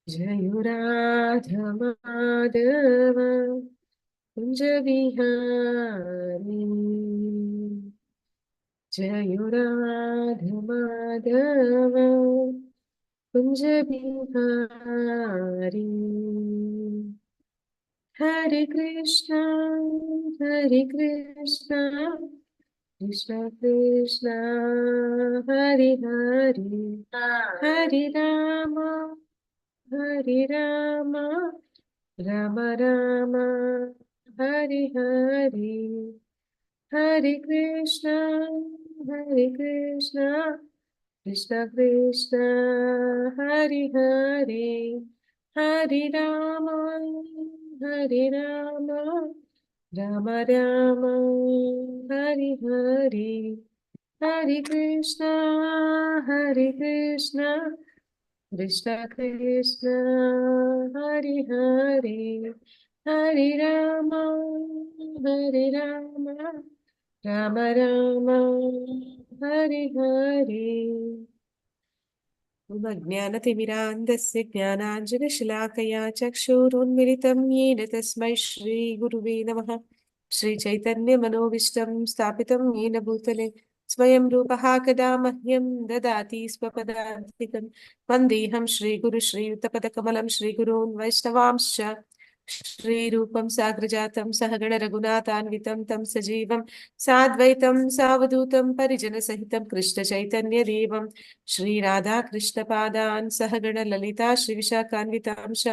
जयो राधा माधव कुंज बिहारी। जयो राधा माधव कुंज बिहारी। हरे कृष्णा कृष्ण कृष्ण हरे हरे, हरे राम राम राम हरे हरे। हरे कृष्णा कृष्ण कृष्ण हरे हरे, हरे राम राम राम हरे हरे। हरे कृष्णा कृष्ण कृष्ण हरे हरे, हरे राम राम राम हरे हरे। मम ज्ञानतिमिरान्धस्य ज्ञानाञ्जनशलाकया चक्षुरुन्मिलितं येन तस्मै श्रीगुरुवे नमः। श्रीचैतन्यमनोभीष्टं स्थापितं येन भूतले स्वयं रूपः कदा मह्यं ददाति स्वपदान्तिकं। वन्देऽहं श्रीगुरु श्रीयुतपदकमलं श्रीगुरून् वैष्णवांश्च श्रीरूपं साग्रजातं सहगण रघुनाथान्वितं तं सजीवं साद्वैतं सावधूतं परिजनसहितं कृष्णचैतन्यदेवं श्री राधा कृष्ण पादान सहगण ललिता श्री विशाखान्वितांश।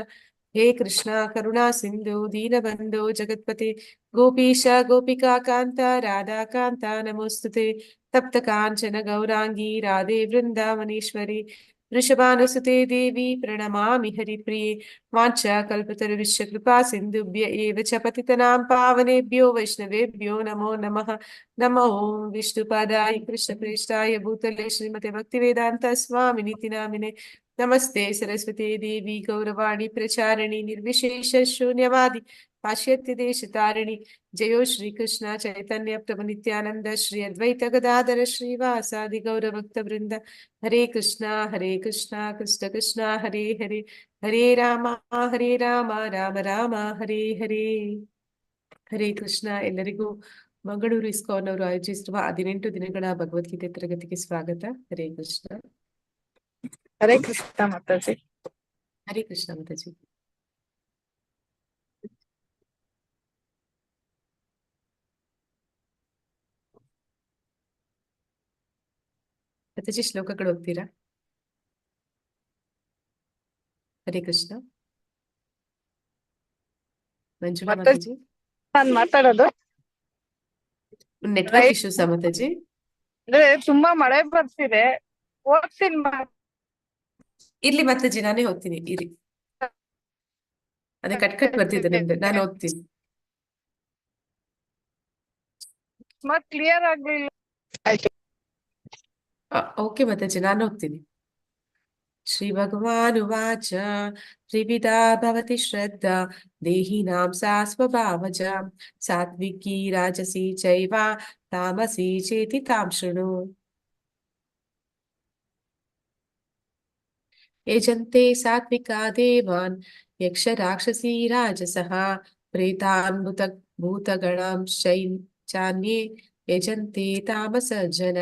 हे कृष्णा करुणा सिंधु दीनबंधो जगतपते गोपीश गोपिका कांता राधा कांता नमोस्तुते। तप्त कांचन गौरांगी राधे वृंदावनेश्वरी वृषभानुसुते देवी प्रणमामि हरिप्रिये। वाञ्छा कल्पतरुश्च कृपा सिन्धुभ्य एव च पतितनां पावनेभ्यो वैष्णवेभ्यो नमो नमः। नमो विष्णुपादाय कृष्णप्रेष्ठाय भूतले श्रीमते भक्तिवेदांत स्वामिनीति नामिने। नमस्ते सरस्वती देवी गौरवाणी प्रचारिणी निर्विशेष शून्यवादी पाश्चात्य देश तारिणी। जयो श्री कृष्ण चैतन्य प्रभु नित्यानंद श्री अद्वैत गदाधर श्रीवासादि गौर भक्त वृंद। हरे कृष्णा कृष्ण कृष्ण हरे हरे, हरे राम राम ಹರೇ ಹರೇ. ಹರೇ ಕೃಷ್ಣ. ಎಲ್ಲರಿಗೂ ಮಂಗಳೂರು ಇಸ್ಕಾನ್ ಅವರು ಆಯೋಜಿಸಿರುವ 18 ದಿನಗಳ ಭಗವದ್ಗೀತೆ ತರಗತಿಗೆ ಸ್ವಾಗತ. ಹರೇ ಕೃಷ್ಣ. ಹರೇ ಕೃಷ್ಣ ಮಾತಾಜಿ. ಹರೇ ಕೃಷ್ಣ ಮಾತಾಜಿ. ಮಾತಾಜಿ ಶ್ಲೋಕಗಳು ಹೋಗ್ತೀರಾ? ಹರೇ ಕೃಷ್ಣ. ಮಂಜುಳಾ ಮಾತಾಜಿ. ನಾನ್ ಮಾತಾಡೋದು ನೆಟ್ವರ್ಕ್ ಇಶ್ಯೂಸ್ ಮಾತಾಜಿ? ಅಂದ್ರೆ ತುಂಬಾ ಮಳೆ ಬರ್ತಿದೆ, ಓದ್ತೀನಿ. ಇರ್ಲಿ ಮಾತಾಜಿ, ನಾನೇ ಓದ್ತೀನಿ ಇರಿ. ಅದೇ ಕಟ್ ಬರ್ತಿದ್ದೆ ನಿಮ್ದು, ನಾನು ಓದ್ತೀನಿ. ಕ್ಲಿಯರ್ ಆಗ್ಲಿಲ್ಲ. ಆಯ್ತು, ಓಕೆ ಮಾತಾಜಿ, ನಾನು ಓದ್ತೀನಿ. ಶ್ರೀ ಭಗವಾನುವಾಚ ತ್ರಿವಿಧಾ ಭವತಿ ಶ್ರದ್ಧಾ ದೇಹಿನಾಂ ಸಾ ಸ್ವಭಾವಜ ಸಾತ್ವಿಕಿ ರಾಜಸಿ ಚೈವ ತಾಮಸಿ ಚೇತಿ ತಾಂ ಶೃಣು. ಯಜಂತೆ ಸಾತ್ವಿಕಾ ದೇವಾನ್ ಯಕ್ಷ ರಾಕ್ಷಸಿ ರಾಜಸಃ ಪ್ರೇತಾನ್ ಭೂತಗಣಾಂ ಚಾನ್ಯೇ ಯಜಂತೆ ತಾಮಸ ಜನ.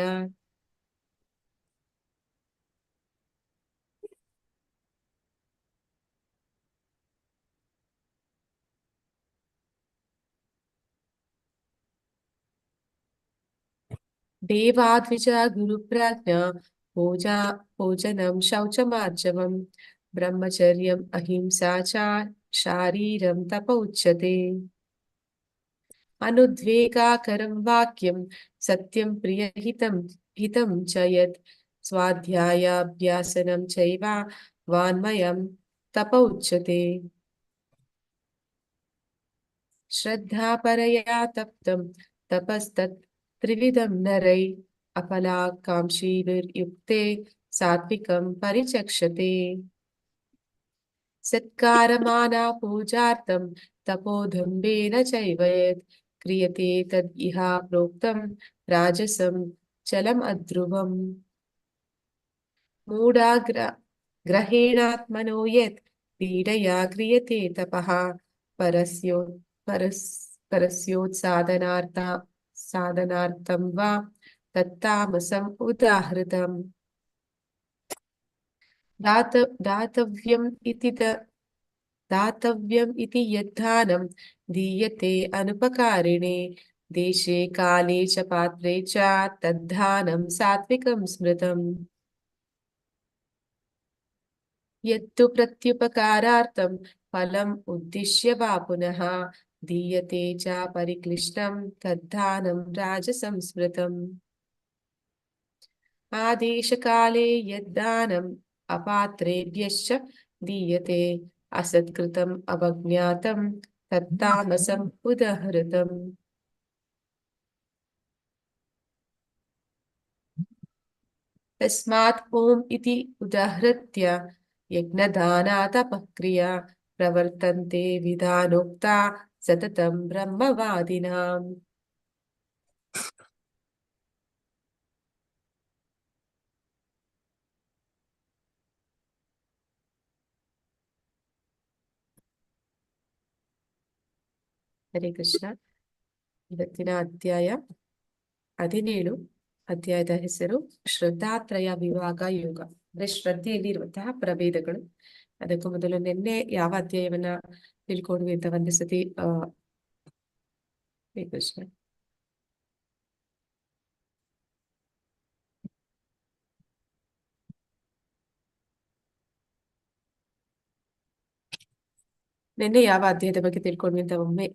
ದೇವಾದ್ವಿಜ ಗುರುಪ್ರಾಜ್ಞ ಭೋಜನಂ ಶೌಚಮಾರ್ಜವಂ ಬ್ರಹ್ಮಚರ್ಯಂ ಅಹಿಂಸಾ ಚ ಶಾರೀರಂ ತಪ ಉಚ್ಯತೆ. ಅನುದ್ವೇಗಾಕರಂ ವಾಕ್ಯಂ ಸತ್ಯಂ ಹಿತಂ ಚ ಯತ್ ಸ್ವಾಧ್ಯಾಯಾಭ್ಯಾಸನಂ ಚೈವ ವಾನ್ಮಯಂ ತಪ ಉಚ್ಯತೆ. ಶ್ರದ್ಧಾ ಪರಯಾ ತಪ್ತಂ ತಪಸ್ತತ್ ತ್ರಿವಿಧಂ ನರೈ ಅಫಲಾಕಾಂಕ್ಷಿಭಿರ್ಯುಕ್ತೆ ಸಾತ್ವಿಕಂ ಪರಿಚಕ್ಷತೆ. ಸತ್ಕಾರಮಾನ ಪೂಜಾರ್ಥಂ ತಪೋಧಂಬೇನ ಚೈವ ಯತ್ ಕ್ರಿಯತೆ ತದ್ ಇಹ ಪ್ರೋಕ್ತಂ ರಾಜಸಂ ಚಲಂ ಅಧ್ರುವಂ. ಮೂಢಾಗ್ರಹೇಣಾತ್ಮನೋ ಯತ್ पीडया क्रियते तपः परस्यो परस्योत्सादनार्था साधनार्थं वा तत्तामसम् उदाहृतम् दातव्यम् इति यद्दानं दीयते अनुपकारिणे देशे काले च पात्रे च तद्दानं सात्विकं स्मृतम् यत्तु प्रत्युपकारार्थं फलम् उद्दिश्य वा पुनः दीयते च परिक्लिष्टं तद्दानं राजसंस्मृतम् आदेशकाले यद्दानम् अपात्रेभ्यश्च दीयते असत्कृतम् अवज्ञातं तत्तामसम् उदहृतम् तस्मात् ओम् इति उदहृत्य यज्ञदानातपक्रिया प्रवर्तन्ते विधानोक्ता सततं ब्रह्मवादिनाम् ಹರೇ ಕೃಷ್ಣ. ಇವತ್ತಿನ ಅಧ್ಯಾಯ 17. ಅಧ್ಯಾಯದ ಹೆಸರು ಶ್ರದ್ಧಾತ್ರಯ ವಿಭಾಗ ಯೋಗ, ಅಂದ್ರೆ ಶ್ರದ್ಧೆಯಲ್ಲಿ ಇರುವಂತಹ ಪ್ರಭೇದಗಳು. ಅದಕ್ಕೂ ಮೊದಲು ನಿನ್ನೆ ಯಾವ ಅಧ್ಯಾಯವನ್ನ ತಿಳ್ಕೊಂಡ್ವಿ ಅಂತ ಒಂದು ಸತಿ ಹರೇ ಕೃಷ್ಣ. ನಿನ್ನೆ ಯಾವ ಅಧ್ಯಾಯದ ಬಗ್ಗೆ ತಿಳ್ಕೊಂಡ್ವಿ ಅಂತ ಒಮ್ಮೆ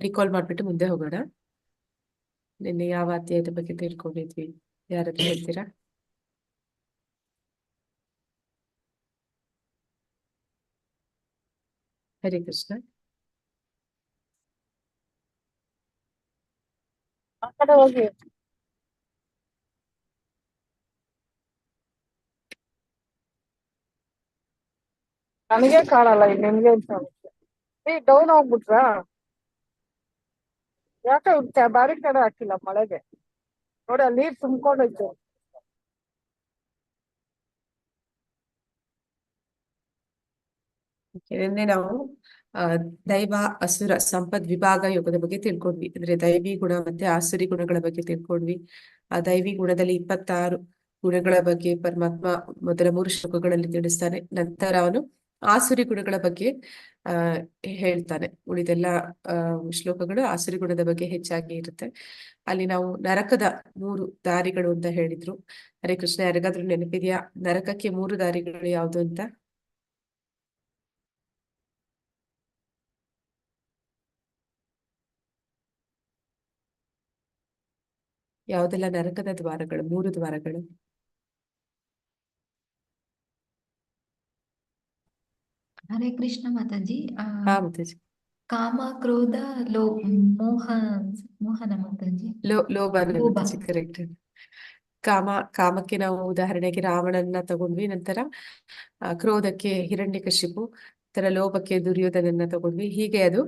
ರಿಕಾಲ್ ಮಾಡ್ಬಿಟ್ಟು ಮುಂದೆ ಹೋಗೋಣ. ನಿನ್ನೆ ಯಾವ ಅಧ್ಯಾಯದ ಬಗ್ಗೆ ತಿಳ್ಕೊಂಡಿದ್ವಿ, ಯಾರಾದ್ರೂ ಹೇಳ್ತೀರಾ? ಹರೇ ಕೃಷ್ಣ. ಆ ಕಡೆ ಹೋಗಿ. ನನಗೆ ಕಾಣಲ್ಲ, ಈಗ ನಿಮ್ಗೆ ಡೌನ್ ಹೋಗ್ಬಿಟ್ರಾ? ಯಾಕೆ ಬಾರಿ ಕಡೆ ಹಾಕಿಲ್ಲ ಮಳೆಗೆ? ನೋಡಿ ಅಲ್ಲಿ ನೀರ್ ತುಂಬ್ಕೊಂಡೈತೆ. ನಿನ್ನೆ ನಾವು ದೈವ ಅಸುರ ಸಂಪದ್ ವಿಭಾಗ ಯೋಗದ ಬಗ್ಗೆ ತಿಳ್ಕೊಂಡ್ವಿ. ಅಂದ್ರೆ ದೈವಿ ಗುಣ ಮತ್ತೆ ಆಸುರಿ ಗುಣಗಳ ಬಗ್ಗೆ ತಿಳ್ಕೊಂಡ್ವಿ. ಆ ದೈವಿ ಗುಣದಲ್ಲಿ 26 ಗುಣಗಳ ಬಗ್ಗೆ ಪರಮಾತ್ಮ ಮೊದಲ 3 ಶ್ಲೋಕಗಳಲ್ಲಿ ತಿಳಿಸ್ತಾನೆ. ನಂತರ ಅವನು ಆಸುರಿ ಗುಣಗಳ ಬಗ್ಗೆ ಹೇಳ್ತಾನೆ. ಉಳಿದೆಲ್ಲ ಶ್ಲೋಕಗಳು ಆಸುರಿ ಗುಣದ ಬಗ್ಗೆ ಹೆಚ್ಚಾಗಿ ಇರುತ್ತೆ. ಅಲ್ಲಿ ನಾವು ನರಕದ 3 ದಾರಿಗಳು ಅಂತ ಹೇಳಿದ್ರು. ಹರೇ ಕೃಷ್ಣ, ಯಾರಿಗಾದ್ರೂ ನೆನಪಿದ್ಯಾ ನರಕಕ್ಕೆ 3 ದಾರಿಗಳು ಯಾವುದು ಅಂತ? ಯಾವುದೆಲ್ಲ ನರಕದ ದ್ವಾರಗಳು, 3 ದ್ವಾರಗಳು? ಹರೇ ಕೃಷ್ಣ ಮಾತಾಜಿ. ಹಾ ಮಾತಾಜಿ. ಕಾಮ, ಕ್ರೋಧ, ಮೋಹ ಮೋಹನ ಮಾತಾಜಿ. ಲೋಭನ ಲೋಭ. ಮಾತಾಜಿ, ಕರೆಕ್ಟ್. ಕಾಮಕ್ಕೆ ನಾವು ಉದಾಹರಣೆಗೆ ರಾವಣನ್ನ ತಗೊಂಡ್ವಿ. ನಂತರ ಕ್ರೋಧಕ್ಕೆ ಹಿರಣ್ಯಕಶಿಪು, ನಂತರ ಲೋಭಕ್ಕೆ ದುರ್ಯೋಧನನ್ನ ತಗೊಂಡ್ವಿ. ಹೀಗೆ ಅದು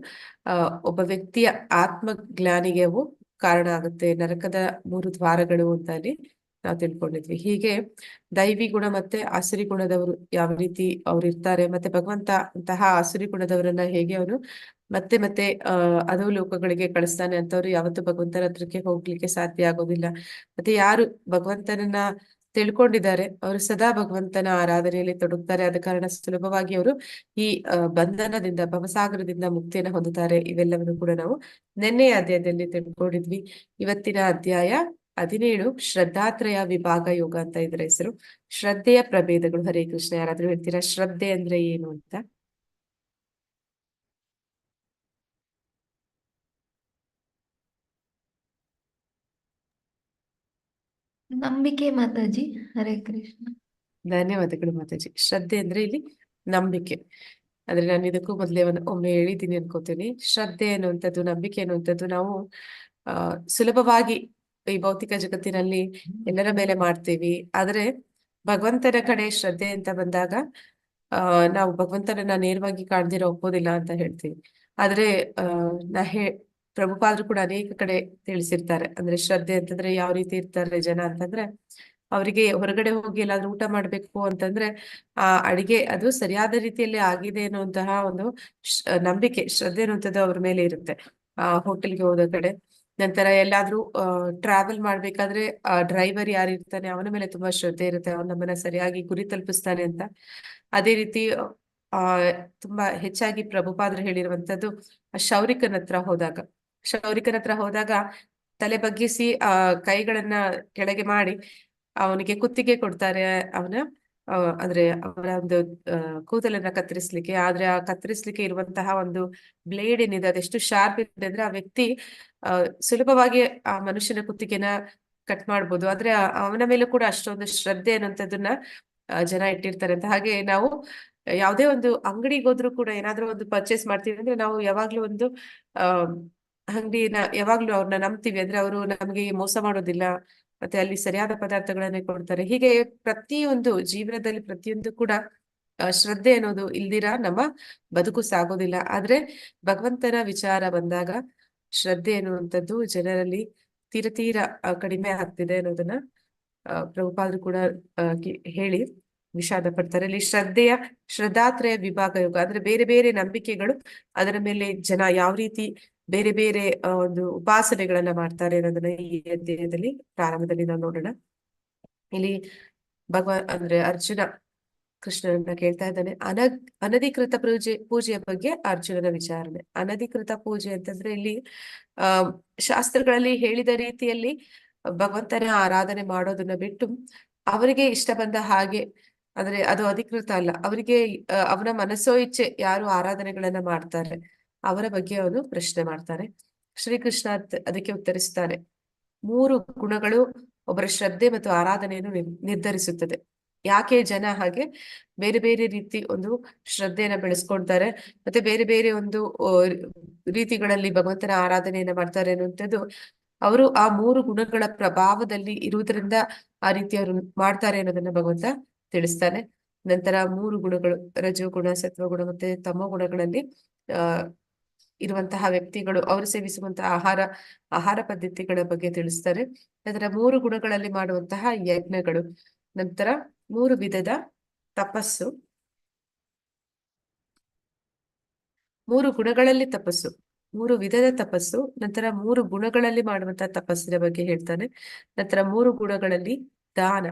ಒಬ್ಬ ವ್ಯಕ್ತಿಯ ಆತ್ಮಜ್ಞಾನಿಗೆ ಅವು ಕಾರಣ ಆಗುತ್ತೆ. ನರಕದ 3 ದ್ವಾರಗಳು ಅಂತ ಅಲ್ಲಿ ನಾವು ತಿಳ್ಕೊಂಡಿದ್ವಿ. ಹೀಗೆ ದೈವಿ ಗುಣ ಮತ್ತೆ ಆಸುರಿ ಗುಣದವರು ಯಾವ ರೀತಿ ಅವ್ರು ಇರ್ತಾರೆ, ಮತ್ತೆ ಭಗವಂತ ಅಂತಹ ಆಸುರಿ ಗುಣದವರನ್ನ ಹೇಗೆ ಅವನು ಮತ್ತೆ ಮತ್ತೆ ಅಧೋ ಲೋಕಗಳಿಗೆ ಕಳಿಸ್ತಾನೆ ಅಂತವ್ರು ಯಾವತ್ತೂ ಭಗವಂತನ ಹತ್ರಕ್ಕೆ ಹೋಗ್ಲಿಕ್ಕೆ ಸಾಧ್ಯ ಆಗೋದಿಲ್ಲ. ಮತ್ತೆ ಯಾರು ಭಗವಂತನನ್ನ ತಿಳ್ಕೊಂಡಿದ್ದಾರೆ ಅವರು ಸದಾ ಭಗವಂತನ ಆರಾಧನೆಯಲ್ಲಿ ತೊಡಗ್ತಾರೆ. ಆದ ಕಾರಣ ಸುಲಭವಾಗಿ ಅವರು ಈ ಬಂಧನದಿಂದ, ಭವಸಾಗರದಿಂದ ಮುಕ್ತಿಯನ್ನು ಹೊಂದುತ್ತಾರೆ. ಇವೆಲ್ಲವನ್ನು ಕೂಡ ನಾವು ನಿನ್ನೆಯ ಅಧ್ಯಾಯದಲ್ಲಿ ತಿಳ್ಕೊಂಡಿದ್ವಿ. ಇವತ್ತಿನ ಅಧ್ಯಾಯ 17 ಶ್ರದ್ಧಾತ್ರಯ ವಿಭಾಗ ಯೋಗ ಅಂತ ಇದ್ರ ಹೆಸರು. ಶ್ರದ್ಧೆಯ ಪ್ರಭೇದಗಳು. ಹರೇ ಕೃಷ್ಣ, ಯಾರಾದ್ರೂ ಹೇಳ್ತೀರಾ ಶ್ರದ್ಧೆ ಅಂದ್ರೆ ಏನು ಅಂತ? ನಂಬಿಕೆ ಮಾತಾಜಿ. ಹರೇ ಕೃಷ್ಣ. ಧನ್ಯವಾದಗಳು ಮಾತಾಜಿ. ಶ್ರದ್ಧೆ ಅಂದ್ರೆ ಇಲ್ಲಿ ನಂಬಿಕೆ. ಆದ್ರೆ ನಾನು ಇದಕ್ಕೂ ಮೊದಲೇ ಒಮ್ಮೆ ಹೇಳಿದ್ದೀನಿ ಅನ್ಕೋತೀನಿ. ಶ್ರದ್ಧೆ ಅನ್ನುವಂಥದ್ದು, ನಂಬಿಕೆ ಅನ್ನುವಂಥದ್ದು ನಾವು ಸುಲಭವಾಗಿ ಈ ಭೌತಿಕ ಜಗತ್ತಿನಲ್ಲಿ ಎಲ್ಲರ ಮೇಲೆ ಮಾಡ್ತೀವಿ. ಆದ್ರೆ ಭಗವಂತನ ಕಡೆ ಶ್ರದ್ಧೆ ಅಂತ ಬಂದಾಗ ನಾವು ಭಗವಂತನನ್ನ ನೇರವಾಗಿ ಕಾಣ್ದಿರೋ ಒಪ್ಪೋದಿಲ್ಲ ಅಂತ ಹೇಳ್ತೀವಿ. ಆದ್ರೆ ಪ್ರಭುಪಾದರು ಕೂಡ ಅನೇಕ ಕಡೆ ತಿಳಿಸಿರ್ತಾರೆ. ಅಂದ್ರೆ ಶ್ರದ್ಧೆ ಅಂತಂದ್ರೆ ಯಾವ ರೀತಿ ಇರ್ತಾರೆ ಜನ ಅಂತಂದ್ರೆ, ಅವರಿಗೆ ಹೊರಗಡೆ ಹೋಗಿ ಎಲ್ಲಾದ್ರೂ ಊಟ ಮಾಡ್ಬೇಕು ಅಂತಂದ್ರೆ ಆ ಅಡಿಗೆ ಅದು ಸರಿಯಾದ ರೀತಿಯಲ್ಲಿ ಆಗಿದೆ ಅನ್ನುವಂತಹ ಒಂದು ನಂಬಿಕೆ, ಶ್ರದ್ಧೆ ಅನ್ನುವಂಥದ್ದು ಅವ್ರ ಮೇಲೆ ಇರುತ್ತೆ. ಆ ಹೋಟೆಲ್ಗೆ ಹೋದ ಕಡೆ, ನಂತರ ಎಲ್ಲಾದ್ರೂ ಟ್ರಾವೆಲ್ ಮಾಡ್ಬೇಕಾದ್ರೆ ಡ್ರೈವರ್ ಯಾರು ಇರ್ತಾನೆ ಅವನ ಮೇಲೆ ತುಂಬಾ ಶ್ರದ್ಧೆ ಇರುತ್ತೆ, ಅವನ್ ನಮ್ಮನ್ನ ಸರಿಯಾಗಿ ಗುರಿ ತಲುಪಿಸ್ತಾನೆ ಅಂತ. ಅದೇ ರೀತಿ ಆ ತುಂಬಾ ಹೆಚ್ಚಾಗಿ ಪ್ರಭುಪಾದ್ರು ಹೇಳಿರುವಂತದ್ದು ಕ್ಷೌರಿಕನ ಹತ್ರ ಹೋದಾಗ ತಲೆ ಬಗ್ಗಿಸಿ ಕೈಗಳನ್ನ ಕೆಳಗೆ ಮಾಡಿ ಅವನಿಗೆ ಕುತ್ತಿಗೆ ಕೊಡ್ತಾರೆ. ಅವನ ಅಂದ್ರೆ ಅವರ ಒಂದು ಕೂದಲನ್ನ ಕತ್ತರಿಸ್ಲಿಕ್ಕೆ. ಆದ್ರೆ ಆ ಕತ್ತರಿಸ್ಲಿಕ್ಕೆ ಇರುವಂತಹ ಒಂದು ಬ್ಲೇಡ್ ಏನಿದೆ ಅದೆಷ್ಟು ಶಾರ್ಪ್ ಇದೆ ಅಂದ್ರೆ ಆ ವ್ಯಕ್ತಿ ಸುಲಭವಾಗಿ ಆ ಮನುಷ್ಯನ ಕುತ್ತಿಗೆನ ಕಟ್ ಮಾಡ್ಬೋದು. ಆದ್ರೆ ಅವನ ಮೇಲೂ ಕೂಡ ಅಷ್ಟೊಂದು ಶ್ರದ್ಧೆ ಅನ್ನುವಂಥದ್ದನ್ನ ಜನ ಇಟ್ಟಿರ್ತಾರೆ ಅಂತ. ಹಾಗೆ ನಾವು ಯಾವುದೇ ಒಂದು ಅಂಗಡಿಗೆ ಹೋದ್ರು ಕೂಡ ಏನಾದ್ರೂ ಒಂದು ಪರ್ಚೇಸ್ ಮಾಡ್ತೀವಿ ಅಂದ್ರೆ ನಾವು ಯಾವಾಗ್ಲೂ ಒಂದು ಅಂಗಡಿನ ಯಾವಾಗ್ಲೂ ಅವ್ರನ್ನ ನಂಬ್ತೀವಿ. ಅಂದ್ರೆ ಅವರು ನಮ್ಗೆ ಮೋಸ ಮಾಡೋದಿಲ್ಲ, ಮತ್ತೆ ಅಲ್ಲಿ ಸರಿಯಾದ ಪದಾರ್ಥಗಳನ್ನೇ ಕೊಡ್ತಾರೆ. ಹೀಗೆ ಪ್ರತಿಯೊಂದು ಜೀವನದಲ್ಲಿ ಪ್ರತಿಯೊಂದು ಕೂಡ ಶ್ರದ್ಧೆ ಅನ್ನೋದು ಇಲ್ದಿರ ನಮ್ಮ ಬದುಕು ಸಾಗೋದಿಲ್ಲ. ಆದ್ರೆ ಭಗವಂತನ ವಿಚಾರ ಬಂದಾಗ ಶ್ರದ್ಧೆ ಅನ್ನುವಂಥದ್ದು ಜನರಲ್ಲಿ ತೀರ ಕಡಿಮೆ ಆಗ್ತಿದೆ ಅನ್ನೋದನ್ನ ಪ್ರಭುಪಾದರು ಕೂಡ ಹೇಳಿ ವಿಷಾದ ಪಡ್ತಾರೆ. ಇಲ್ಲಿ ಶ್ರದ್ಧಾತ್ರಯ ವಿಭಾಗ ಯೋಗ ಅಂದ್ರೆ ಬೇರೆ ಬೇರೆ ನಂಬಿಕೆಗಳು, ಅದರ ಮೇಲೆ ಜನ ಯಾವ ರೀತಿ ಬೇರೆ ಬೇರೆ ಒಂದು ಉಪಾಸನೆಗಳನ್ನ ಮಾಡ್ತಾರೆ ಅನ್ನೋದನ್ನ ಈ ಅಧ್ಯಾಯದಲ್ಲಿ ಪ್ರಾರಂಭದಲ್ಲಿ ನಾವು ನೋಡೋಣ. ಇಲ್ಲಿ ಅಂದ್ರೆ ಅರ್ಜುನ ಕೃಷ್ಣನನ್ನ ಕೇಳ್ತಾ ಇದ್ದಾನೆ. ಅನಧಿಕೃತ ಪೂಜೆಯ ಬಗ್ಗೆ ಅರ್ಜುನನ ವಿಚಾರಣೆ. ಅನಧಿಕೃತ ಪೂಜೆ ಅಂತಂದ್ರೆ ಇಲ್ಲಿ ಶಾಸ್ತ್ರಗಳಲ್ಲಿ ಹೇಳಿದ ರೀತಿಯಲ್ಲಿ ಭಗವಂತನ ಆರಾಧನೆ ಮಾಡೋದನ್ನ ಬಿಟ್ಟು ಅವರಿಗೆ ಇಷ್ಟ ಬಂದ ಹಾಗೆ, ಅಂದ್ರೆ ಅದು ಅಧಿಕೃತ ಅಲ್ಲ, ಅವರಿಗೆ ಅವನ ಮನಸ್ಸೋ ಇಚ್ಛೆ ಯಾರು ಆರಾಧನೆಗಳನ್ನ ಮಾಡ್ತಾರೆ ಅವರ ಬಗ್ಗೆ ಅವನು ಪ್ರಶ್ನೆ ಮಾಡ್ತಾನೆ. ಶ್ರೀಕೃಷ್ಣ ಅದಕ್ಕೆ ಉತ್ತರಿಸ್ತಾನೆ, 3 ಗುಣಗಳು ಒಬ್ಬರ ಶ್ರದ್ಧೆ ಮತ್ತು ಆರಾಧನೆಯನ್ನು ನಿರ್ಧರಿಸುತ್ತದೆ. ಯಾಕೆ ಜನ ಹಾಗೆ ಬೇರೆ ಬೇರೆ ರೀತಿ ಒಂದು ಶ್ರದ್ಧೆಯನ್ನ ಬೆಳೆಸ್ಕೊಳ್ತಾರೆ, ಮತ್ತೆ ಬೇರೆ ಬೇರೆ ಒಂದು ರೀತಿಗಳಲ್ಲಿ ಭಗವಂತನ ಆರಾಧನೆಯನ್ನ ಮಾಡ್ತಾರೆ ಅನ್ನುವಂಥದ್ದು ಅವರು ಆ 3 ಗುಣಗಳ ಪ್ರಭಾವದಲ್ಲಿ ಇರುವುದರಿಂದ ಆ ರೀತಿ ಅವರು ಮಾಡ್ತಾರೆ ಅನ್ನೋದನ್ನ ಭಗವಂತ ತಿಳಿಸ್ತಾನೆ. ನಂತರ 3 ಗುಣಗಳು, ರಜೋಗುಣ, ಸತ್ವಗುಣ ಮತ್ತೆ ತಮೋ ಗುಣಗಳಲ್ಲಿ ಇರುವಂತಹ ವ್ಯಕ್ತಿಗಳು ಅವರು ಸೇವಿಸುವಂತಹ ಆಹಾರ ಪದ್ಧತಿಗಳ ಬಗ್ಗೆ ತಿಳಿಸ್ತಾರೆ. ನಂತರ 3 ಗುಣಗಳಲ್ಲಿ ಮಾಡುವಂತಹ ಯಜ್ಞಗಳು, ನಂತರ 3 ವಿಧದ ತಪಸ್ಸು, 3 ಗುಣಗಳಲ್ಲಿ ತಪಸ್ಸು, 3 ವಿಧದ ತಪಸ್ಸು, ನಂತರ 3 ಗುಣಗಳಲ್ಲಿ ಮಾಡುವಂತಹ ತಪಸ್ಸಿನ ಬಗ್ಗೆ ಹೇಳ್ತಾನೆ. ನಂತರ 3 ಗುಣಗಳಲ್ಲಿ ದಾನ,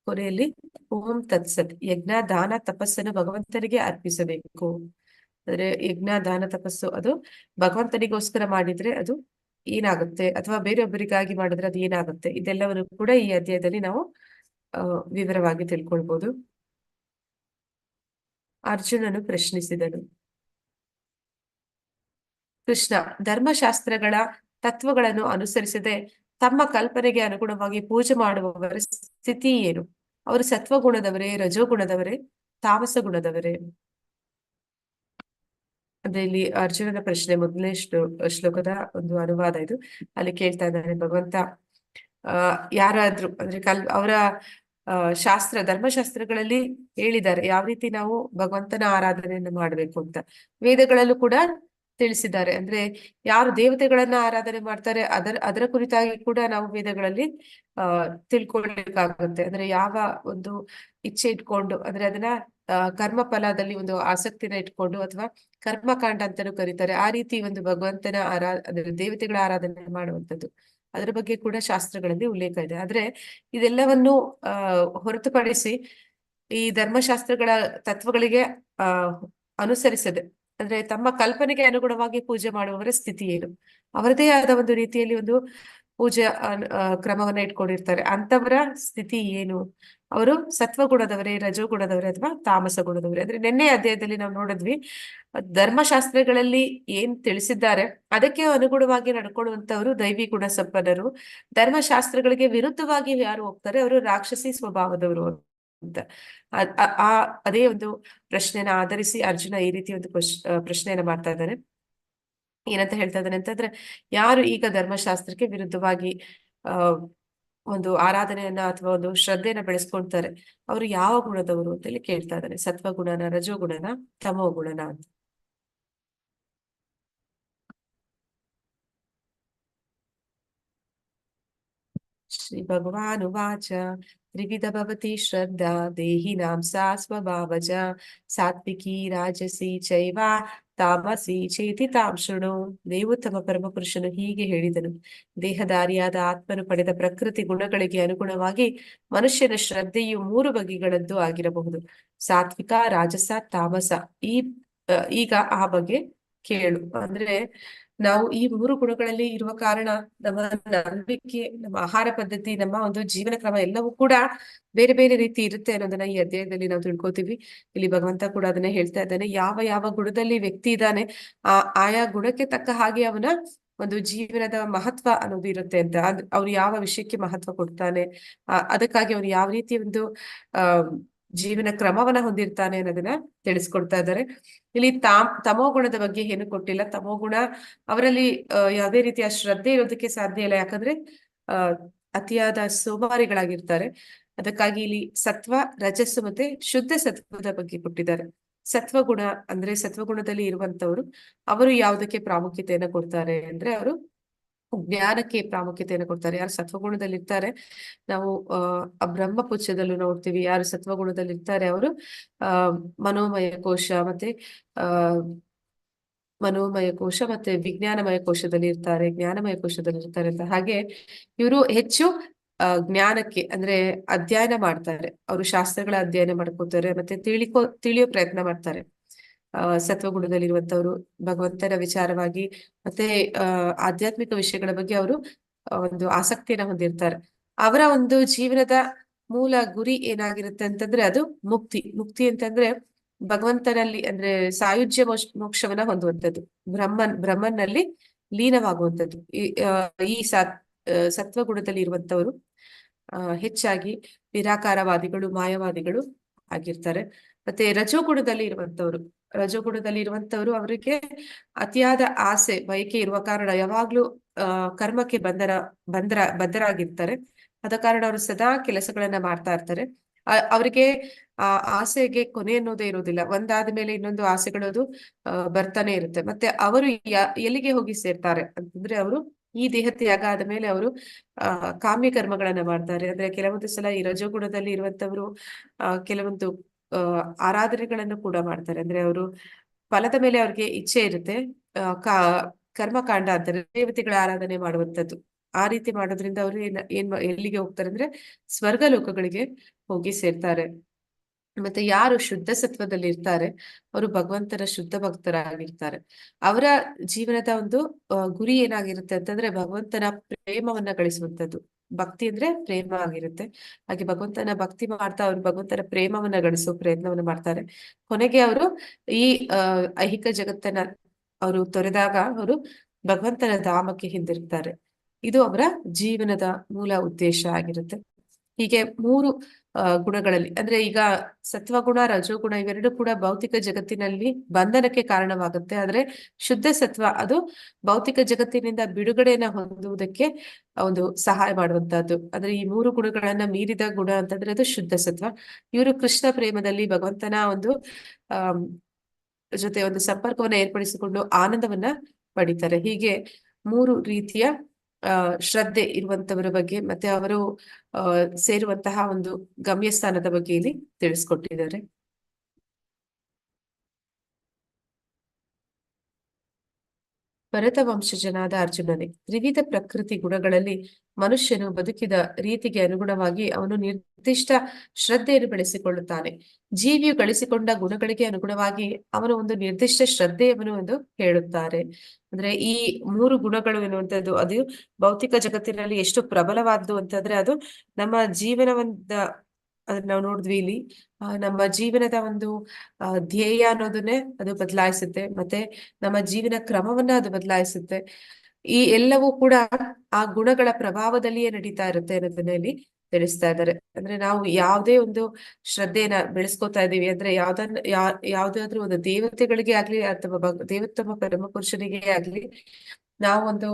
ಕೊನೆಯಲ್ಲಿ ಓಂ ತತ್ಸತ್, ಯಜ್ಞ ದಾನ ತಪಸ್ಸನ್ನು ಭಗವಂತನಿಗೆ ಅರ್ಪಿಸಬೇಕು. ಅಂದ್ರೆ ಯಜ್ಞ ದಾನ ತಪಸ್ಸು ಅದು ಭಗವಂತನಿಗೋಸ್ಕರ ಮಾಡಿದ್ರೆ ಅದು ಏನಾಗುತ್ತೆ, ಅಥವಾ ಬೇರೊಬ್ಬರಿಗಾಗಿ ಮಾಡಿದ್ರೆ ಅದು ಏನಾಗುತ್ತೆ, ಇದೆಲ್ಲವನ್ನು ಕೂಡ ಈ ಅಧ್ಯಾಯದಲ್ಲಿ ನಾವು ವಿವರವಾಗಿ ತಿಳ್ಕೊಳ್ಬಹುದು. ಅರ್ಜುನನು ಪ್ರಶ್ನಿಸಿದನು, ಕೃಷ್ಣ, ಧರ್ಮಶಾಸ್ತ್ರಗಳ ತತ್ವಗಳನ್ನು ಅನುಸರಿಸದೆ ತಮ್ಮ ಕಲ್ಪನೆಗೆ ಅನುಗುಣವಾಗಿ ಪೂಜೆ ಮಾಡುವವರ ಸ್ಥಿತಿ ಏನು? ಅವರು ಸತ್ವಗುಣದವರೇ, ರಜೋಗುಣದವರೇ, ತಾಮಸ ಗುಣದವರೇ? ಅಂದ್ರೆ ಇಲ್ಲಿ ಅರ್ಜುನನ ಪ್ರಶ್ನೆ, ಮೊದಲನೇ ಶ್ಲೋಕದ ಒಂದು ಅನುವಾದ ಇದು. ಅಲ್ಲಿ ಕೇಳ್ತಾ ಇದ್ದಾನೆ ಭಗವಂತ, ಯಾರಾದ್ರೂ ಅಂದ್ರೆ ಅವರ ಧರ್ಮಶಾಸ್ತ್ರಗಳಲ್ಲಿ ಹೇಳಿದ್ದಾರೆ ಯಾವ ರೀತಿ ನಾವು ಭಗವಂತನ ಆರಾಧನೆಯನ್ನು ಮಾಡ್ಬೇಕು ಅಂತ. ವೇದಗಳಲ್ಲೂ ಕೂಡ ತಿಳಿಸಿದ್ದಾರೆ. ಅಂದ್ರೆ ಯಾರು ದೇವತೆಗಳನ್ನ ಆರಾಧನೆ ಮಾಡ್ತಾರೆ ಅದರ ಕುರಿತಾಗಿ ಕೂಡ ನಾವು ವೇದಗಳಲ್ಲಿ ತಿಳ್ಕೊಳ್ಬೇಕಾಗುತ್ತೆ. ಅಂದ್ರೆ ಯಾವ ಒಂದು ಇಚ್ಛೆ ಇಟ್ಕೊಂಡು, ಅಂದ್ರೆ ಅದನ್ನ ಕರ್ಮ ಫಲದಲ್ಲಿ ಒಂದು ಆಸಕ್ತಿನ ಇಟ್ಕೊಂಡು, ಅಥವಾ ಕರ್ಮಕಾಂಡ ಅಂತಾನೂ ಕರೀತಾರೆ, ಆ ರೀತಿ ಒಂದು ಭಗವಂತನ ಅಂದ್ರೆ ದೇವತೆಗಳ ಆರಾಧನೆ ಮಾಡುವಂಥದ್ದು, ಅದರ ಬಗ್ಗೆ ಕೂಡ ಶಾಸ್ತ್ರಗಳಲ್ಲಿ ಉಲ್ಲೇಖ ಇದೆ. ಆದ್ರೆ ಇದೆಲ್ಲವನ್ನು ಹೊರತುಪಡಿಸಿ ಈ ಧರ್ಮಶಾಸ್ತ್ರಗಳ ತತ್ವಗಳಿಗೆ ಅನುಸರಿಸದೆ, ಅಂದ್ರೆ ತಮ್ಮ ಕಲ್ಪನೆಗೆ ಅನುಗುಣವಾಗಿ ಪೂಜೆ ಮಾಡುವವರ ಸ್ಥಿತಿ ಏನು? ಅವರದೇ ಆದ ಒಂದು ರೀತಿಯಲ್ಲಿ ಒಂದು ಪೂಜೆ ಕ್ರಮವನ್ನ ಇಟ್ಕೊಂಡಿರ್ತಾರೆ, ಅಂತವರ ಸ್ಥಿತಿ ಏನು? ಅವರು ಸತ್ವಗುಣದವರೇ, ರಜೋಗುಣದವರೇ, ಅಥವಾ ತಾಮಸ ಗುಣದವರೇ? ಅಂದ್ರೆ ನಿನ್ನೆ ಅಧ್ಯಾಯದಲ್ಲಿ ನಾವು ನೋಡಿದ್ವಿ, ಧರ್ಮಶಾಸ್ತ್ರಗಳಲ್ಲಿ ಏನ್ ತಿಳಿಸಿದ್ದಾರೆ ಅದಕ್ಕೆ ಅನುಗುಣವಾಗಿ ನಡ್ಕೊಳ್ಳುವಂತವರು ದೈವಿ ಗುಣ ಸಂಪನ್ನರು. ಧರ್ಮಶಾಸ್ತ್ರಗಳಿಗೆ ವಿರುದ್ಧವಾಗಿ ಯಾರು ಹೋಗ್ತಾರೆ ಅವರು ರಾಕ್ಷಸಿ ಸ್ವಭಾವದವರು ಅಂತ. ಅದೇ ಒಂದು ಪ್ರಶ್ನೆನ ಆಧರಿಸಿ ಅರ್ಜುನ ಈ ರೀತಿ ಒಂದು ಪ್ರಶ್ನೆಯನ್ನ ಮಾಡ್ತಾ ಇದ್ದಾನೆ. ಏನಂತ ಹೇಳ್ತಾ ಇದ್ದಾನೆ ಅಂತಂದ್ರೆ, ಯಾರು ಈಗ ಧರ್ಮಶಾಸ್ತ್ರಕ್ಕೆ ವಿರುದ್ಧವಾಗಿ ಒಂದು ಆರಾಧನೆಯನ್ನ ಅಥವಾ ಒಂದು ಶ್ರದ್ಧೆಯನ್ನ ಬೆಳೆಸ್ಕೊಳ್ತಾರೆ ಅವರು ಯಾವ ಗುಣದವರು ಅಂತ ಹೇಳಿ ಕೇಳ್ತಾ ಇದ್ದಾನೆ. ಸತ್ವಗುಣನ, ರಜೋಗುಣನ, ತಮೋ ಗುಣನ ಅಂತ. ಶ್ರೀ ಭಗವಾನುವಾಚ ತ್ರಿವಿಧ ಭವತಿ ಶ್ರದ್ಧಾ ದೇಹಿನಾಂ ಸಾ ಸ್ವಭಾವಜ ಸಾತ್ವಿಕಿ ರಾಜಸಿ ಚೈವ ತಾಮಸಿ ಚೇತಿ ತಾಂ ಶೃಣು. ದೇವೋತ್ತಮ ಪರಮಪುರುಷನು ಹೀಗೆ ಹೇಳಿದನು: ದೇಹಧಾರಿಯಾದ ಆತ್ಮನು ಪಡೆದ ಪ್ರಕೃತಿ ಗುಣಗಳಿಗೆ ಅನುಗುಣವಾಗಿ ಮನುಷ್ಯನ ಶ್ರದ್ಧೆಯು 3 ಬಗೆಗಳದ್ದು ಆಗಿರಬಹುದು: ಸಾತ್ವಿಕ, ರಾಜಸ, ತಾಮಸ. ಈಗ ಆ ಬಗ್ಗೆ ಕೇಳು. ಅಂದ್ರೆ ನಾವು ಈ 3 ಗುಣಗಳಲ್ಲಿ ಇರುವ ಕಾರಣ ನಮ್ಮ ನಂಬಿಕೆ, ನಮ್ಮ ಆಹಾರ ಪದ್ಧತಿ, ನಮ್ಮ ಒಂದು ಜೀವನ ಕ್ರಮ ಎಲ್ಲವೂ ಕೂಡ ಬೇರೆ ಬೇರೆ ರೀತಿ ಇರುತ್ತೆ ಅನ್ನೋದನ್ನ ಈ ಅಧ್ಯಾಯದಲ್ಲಿ ನಾವು ತಿಳ್ಕೊತೀವಿ. ಇಲ್ಲಿ ಭಗವಂತ ಕೂಡ ಅದನ್ನೇ ಹೇಳ್ತಾ ಇದ್ದಾನೆ. ಯಾವ ಯಾವ ಗುಣದಲ್ಲಿ ವ್ಯಕ್ತಿ ಇದ್ದಾನೆ, ಆಯಾ ಗುಣಕ್ಕೆ ತಕ್ಕ ಹಾಗೆ ಅವನ ಒಂದು ಜೀವನದ ಮಹತ್ವ ಅನ್ನೋದು ಇರುತ್ತೆ ಅಂತ. ಅವ್ರು ಯಾವ ವಿಷಯಕ್ಕೆ ಮಹತ್ವ ಕೊಡ್ತಾನೆ, ಅದಕ್ಕಾಗಿ ಅವನು ಯಾವ ರೀತಿ ಒಂದು ಜೀವನ ಕ್ರಮವನ್ನ ಹೊಂದಿರ್ತಾನೆ ಅನ್ನೋದನ್ನ ತಿಳಿಸ್ಕೊಡ್ತಾ ಇದ್ದಾರೆ. ಇಲ್ಲಿ ತಮೋ ಗುಣದ ಬಗ್ಗೆ ಏನು ಕೊಟ್ಟಿಲ್ಲ. ತಮೋ ಗುಣ ಅವರಲ್ಲಿ ಯಾವುದೇ ರೀತಿಯ ಶ್ರದ್ಧೆ ಇರೋದಕ್ಕೆ ಸಾಧ್ಯ ಇಲ್ಲ, ಯಾಕಂದ್ರೆ ಅತಿಯಾದ ಸೋಮಾರಿಗಳಾಗಿರ್ತಾರೆ. ಅದಕ್ಕಾಗಿ ಇಲ್ಲಿ ಸತ್ವ, ರಜಸ್ಸು ಮತ್ತೆ ಶುದ್ಧ ಸತ್ವದ ಬಗ್ಗೆ ಕೊಟ್ಟಿದ್ದಾರೆ. ಸತ್ವಗುಣ ಅಂದ್ರೆ ಸತ್ವಗುಣದಲ್ಲಿ ಇರುವಂತವರು ಅವರು ಯಾವುದಕ್ಕೆ ಪ್ರಾಮುಖ್ಯತೆಯನ್ನ ಕೊಡ್ತಾರೆ ಅಂದ್ರೆ ಅವರು ಜ್ಞಾನಕ್ಕೆ ಪ್ರಾಮುಖ್ಯತೆಯನ್ನು ಕೊಡ್ತಾರೆ. ಯಾರು ಸತ್ವಗುಣದಲ್ಲಿ ಇರ್ತಾರೆ, ನಾವು ಬ್ರಹ್ಮಪುಚ್ಛದಲ್ಲೂ ನೋಡ್ತೀವಿ, ಯಾರು ಸತ್ವಗುಣದಲ್ಲಿ ಇರ್ತಾರೆ ಅವರು ಮನೋಮಯ ಕೋಶ ಮತ್ತೆ ಮನೋಮಯ ಕೋಶ ಮತ್ತೆ ವಿಜ್ಞಾನಮಯ ಕೋಶದಲ್ಲಿ ಇರ್ತಾರೆ, ಜ್ಞಾನಮಯ ಕೋಶದಲ್ಲಿ ಇರ್ತಾರೆ ಅಂತ. ಹಾಗೆ ಇವರು ಹೆಚ್ಚು ಜ್ಞಾನಕ್ಕೆ ಅಂದ್ರೆ ಅಧ್ಯಯನ ಮಾಡ್ತಾರೆ. ಅವರು ಶಾಸ್ತ್ರಗಳ ಅಧ್ಯಯನ ಮಾಡ್ಕೋತಾರೆ ಮತ್ತೆ ತಿಳಿಯೋ ಪ್ರಯತ್ನ ಮಾಡ್ತಾರೆ. ಸತ್ವಗುಣದಲ್ಲಿರುವಂತವ್ರು ಭಗವಂತನ ವಿಚಾರವಾಗಿ ಮತ್ತೆ ಆಧ್ಯಾತ್ಮಿಕ ವಿಷಯಗಳ ಬಗ್ಗೆ ಅವರು ಒಂದು ಆಸಕ್ತಿಯನ್ನ ಹೊಂದಿರ್ತಾರೆ. ಅವರ ಒಂದು ಜೀವನದ ಮೂಲ ಗುರಿ ಏನಾಗಿರುತ್ತೆ ಅಂತಂದ್ರೆ ಅದು ಮುಕ್ತಿ ಅಂತಂದ್ರೆ ಭಗವಂತನಲ್ಲಿ ಅಂದ್ರೆ ಸಾಯುಜ್ಯ ಮೋಕ್ಷವನ್ನ ಹೊಂದುವಂಥದ್ದು, ಬ್ರಹ್ಮನ್ನಲ್ಲಿ ಲೀನವಾಗುವಂಥದ್ದು. ಈ ಸತ್ವಗುಣದಲ್ಲಿ ಇರುವಂತವರು ಹೆಚ್ಚಾಗಿ ನಿರಾಕಾರವಾದಿಗಳು, ಮಾಯವಾದಿಗಳು ಆಗಿರ್ತಾರೆ. ಮತ್ತೆ ರಜೋಗುಣದಲ್ಲಿ ಇರುವಂತವ್ರು ಅವರಿಗೆ ಅತಿಯಾದ ಆಸೆ, ಬಯಕೆ ಇರುವ ಕಾರಣ ಯಾವಾಗ್ಲೂ ಕರ್ಮಕ್ಕೆ ಬದ್ಧರಾಗಿರ್ತಾರೆ. ಆದ ಕಾರಣ ಅವರು ಸದಾ ಕೆಲಸಗಳನ್ನ ಮಾಡ್ತಾ ಇರ್ತಾರೆ. ಅವರಿಗೆ ಆ ಆಸೆಗೆ ಕೊನೆ ಅನ್ನೋದೇ ಇರೋದಿಲ್ಲ. ಒಂದಾದ ಮೇಲೆ ಇನ್ನೊಂದು ಆಸೆಗಳದು ಬರ್ತಾನೆ ಇರುತ್ತೆ. ಮತ್ತೆ ಅವರು ಎಲ್ಲಿಗೆ ಹೋಗಿ ಸೇರ್ತಾರೆ ಅಂತಂದ್ರೆ ಅವರು ಈ ದೇಹ ತ್ಯಾಗ ಆದ ಮೇಲೆ ಅವರು ಕಾಮ್ಯ ಕರ್ಮಗಳನ್ನ ಮಾಡ್ತಾರೆ. ಅಂದ್ರೆ ಕೆಲವೊಂದು ಸಲ ಈ ರಜೋಗುಣದಲ್ಲಿ ಇರುವಂತವ್ರು ಕೆಲವೊಂದು ಆರಾಧನೆಗಳನ್ನು ಕೂಡ ಮಾಡ್ತಾರೆ. ಅಂದ್ರೆ ಅವರು ಫಲದ ಮೇಲೆ ಅವ್ರಿಗೆ ಇಚ್ಛೆ ಇರುತ್ತೆ. ಕರ್ಮಕಾಂಡ ಅಂತಾರೆ, ದೇವತೆಗಳ ಆರಾಧನೆ ಮಾಡುವಂಥದ್ದು. ಆ ರೀತಿ ಮಾಡೋದ್ರಿಂದ ಅವರು ಎಲ್ಲಿಗೆ ಹೋಗ್ತಾರೆ ಅಂದ್ರೆ ಸ್ವರ್ಗ ಲೋಕಗಳಿಗೆ ಹೋಗಿ ಸೇರ್ತಾರೆ. ಮತ್ತೆ ಯಾರು ಶುದ್ಧ ಸತ್ವದಲ್ಲಿ ಇರ್ತಾರೆ ಅವರು ಭಗವಂತನ ಶುದ್ಧ ಭಕ್ತರಾಗಿರ್ತಾರೆ. ಅವರ ಜೀವನದ ಒಂದು ಗುರಿ ಏನಾಗಿರುತ್ತೆ ಅಂತಂದ್ರೆ ಭಗವಂತನ ಪ್ರೇಮವನ್ನ ಗಳಿಸುವಂಥದ್ದು. ಭಕ್ತಿ ಅಂದ್ರೆ ಪ್ರೇಮ ಆಗಿರುತ್ತೆ. ಹಾಗೆ ಭಗವಂತನ ಭಕ್ತಿ ಮಾಡ್ತಾ ಅವರು ಭಗವಂತನ ಪ್ರೇಮವನ್ನ ಗಳಿಸೋ ಪ್ರಯತ್ನವನ್ನ ಮಾಡ್ತಾರೆ. ಕೊನೆಗೆ ಅವರು ಈ ಐಹಿಕ ಜಗತ್ತನ್ನ ಅವರು ತೊರೆದಾಗ ಅವರು ಭಗವಂತನ ಧಾಮಕ್ಕೆ ಹಿಂದಿರುತ್ತಾರೆ. ಇದು ಅವರ ಜೀವನದ ಮೂಲ ಉದ್ದೇಶ ಆಗಿರುತ್ತೆ. ಹೀಗೆ 3 ಗುಣಗಳಲ್ಲಿ ಅಂದ್ರೆ ಈಗ ಸತ್ವಗುಣ, ರಜೋಗುಣ ಇವೆರಡು ಕೂಡ ಭೌತಿಕ ಜಗತ್ತಿನಲ್ಲಿ ಬಂಧನಕ್ಕೆ ಕಾರಣವಾಗುತ್ತೆ. ಆದ್ರೆ ಶುದ್ಧ ಸತ್ವ ಅದು ಭೌತಿಕ ಜಗತ್ತಿನಿಂದ ಬಿಡುಗಡೆಯನ್ನ ಹೊಂದುವುದಕ್ಕೆ ಒಂದು ಸಹಾಯ ಮಾಡುವಂತಹದ್ದು. ಅಂದ್ರೆ ಈ 3 ಗುಣಗಳನ್ನ ಮೀರಿದ ಗುಣ ಅಂತಂದ್ರೆ ಅದು ಶುದ್ಧ ಸತ್ವ. ಇವರು ಕೃಷ್ಣ ಪ್ರೇಮದಲ್ಲಿ ಭಗವಂತನ ಒಂದು ಜೊತೆ ಒಂದು ಸಂಪರ್ಕವನ್ನ ಏರ್ಪಡಿಸಿಕೊಂಡು ಆನಂದವನ್ನ ಪಡಿತಾರೆ. ಹೀಗೆ 3 ರೀತಿಯ ಶ್ರದ್ಧೆ ಇರುವಂತವರ ಬಗ್ಗೆ ಮತ್ತೆ ಅವರು ಸೇರುವಂತಹ ಒಂದು ಗಮ್ಯಸ್ಥಾನದ ಬಗ್ಗೆ ಇಲ್ಲಿ ತಿಳಿಸ್ಕೊಟ್ಟಿದ್ದಾರೆ. ಭರತ ವಂಶಜನಾದ ಅರ್ಜುನನೇ, ತ್ರಿವಿಧ ಪ್ರಕೃತಿ ಗುಣಗಳಲ್ಲಿ ಮನುಷ್ಯನು ಬದುಕಿದ ರೀತಿಗೆ ಅನುಗುಣವಾಗಿ ಅವನು ನಿರ್ದಿಷ್ಟ ಶ್ರದ್ಧೆಯನ್ನು ಬೆಳೆಸಿಕೊಳ್ಳುತ್ತಾನೆ. ಜೀವಿಯು ಗಳಿಸಿಕೊಂಡ ಗುಣಗಳಿಗೆ ಅನುಗುಣವಾಗಿ ಅವನು ಒಂದು ನಿರ್ದಿಷ್ಟ ಶ್ರದ್ಧೆಯನ್ನು ಎಂದು ಹೇಳುತ್ತಾರೆ. ಅಂದ್ರೆ ಈ 3 ಗುಣಗಳು ಎನ್ನುವಂಥದ್ದು ಅದು ಭೌತಿಕ ಜಗತ್ತಿನಲ್ಲಿ ಎಷ್ಟು ಪ್ರಬಲವಾದ್ದು ಅಂತಂದ್ರೆ ಅದು ನಮ್ಮ ಅದನ್ನ ನಾವು ನೋಡಿದ್ವಿ ಇಲ್ಲಿ. ನಮ್ಮ ಜೀವನದ ಒಂದು ಧ್ಯೇಯ ಅನ್ನೋದನ್ನೇ ಅದು ಬದಲಾಯಿಸುತ್ತೆ. ಮತ್ತೆ ನಮ್ಮ ಜೀವನ ಕ್ರಮವನ್ನ ಅದು ಬದಲಾಯಿಸುತ್ತೆ. ಈ ಎಲ್ಲವೂ ಕೂಡ ಆ ಗುಣಗಳ ಪ್ರಭಾವದಲ್ಲಿಯೇ ನಡೀತಾ ಇರುತ್ತೆ ಅನ್ನೋದನ್ನ ಇಲ್ಲಿ ತಿಳಿಸ್ತಾ ಇದ್ದಾರೆ. ಅಂದ್ರೆ ನಾವು ಯಾವುದೇ ಒಂದು ಶ್ರದ್ಧೆನ ಬೆಳೆಸ್ಕೊತಾ ಇದೀವಿ ಅಂದ್ರೆ ಯಾವ್ದಾದ್ರೂ ಒಂದು ದೇವತೆಗಳಿಗೆ ಆಗ್ಲಿ ಅಥವಾ ದೇವೋತ್ತಮ ಪರಮ ಪುರುಷನಿಗೆ ಆಗ್ಲಿ ನಾವು ಒಂದು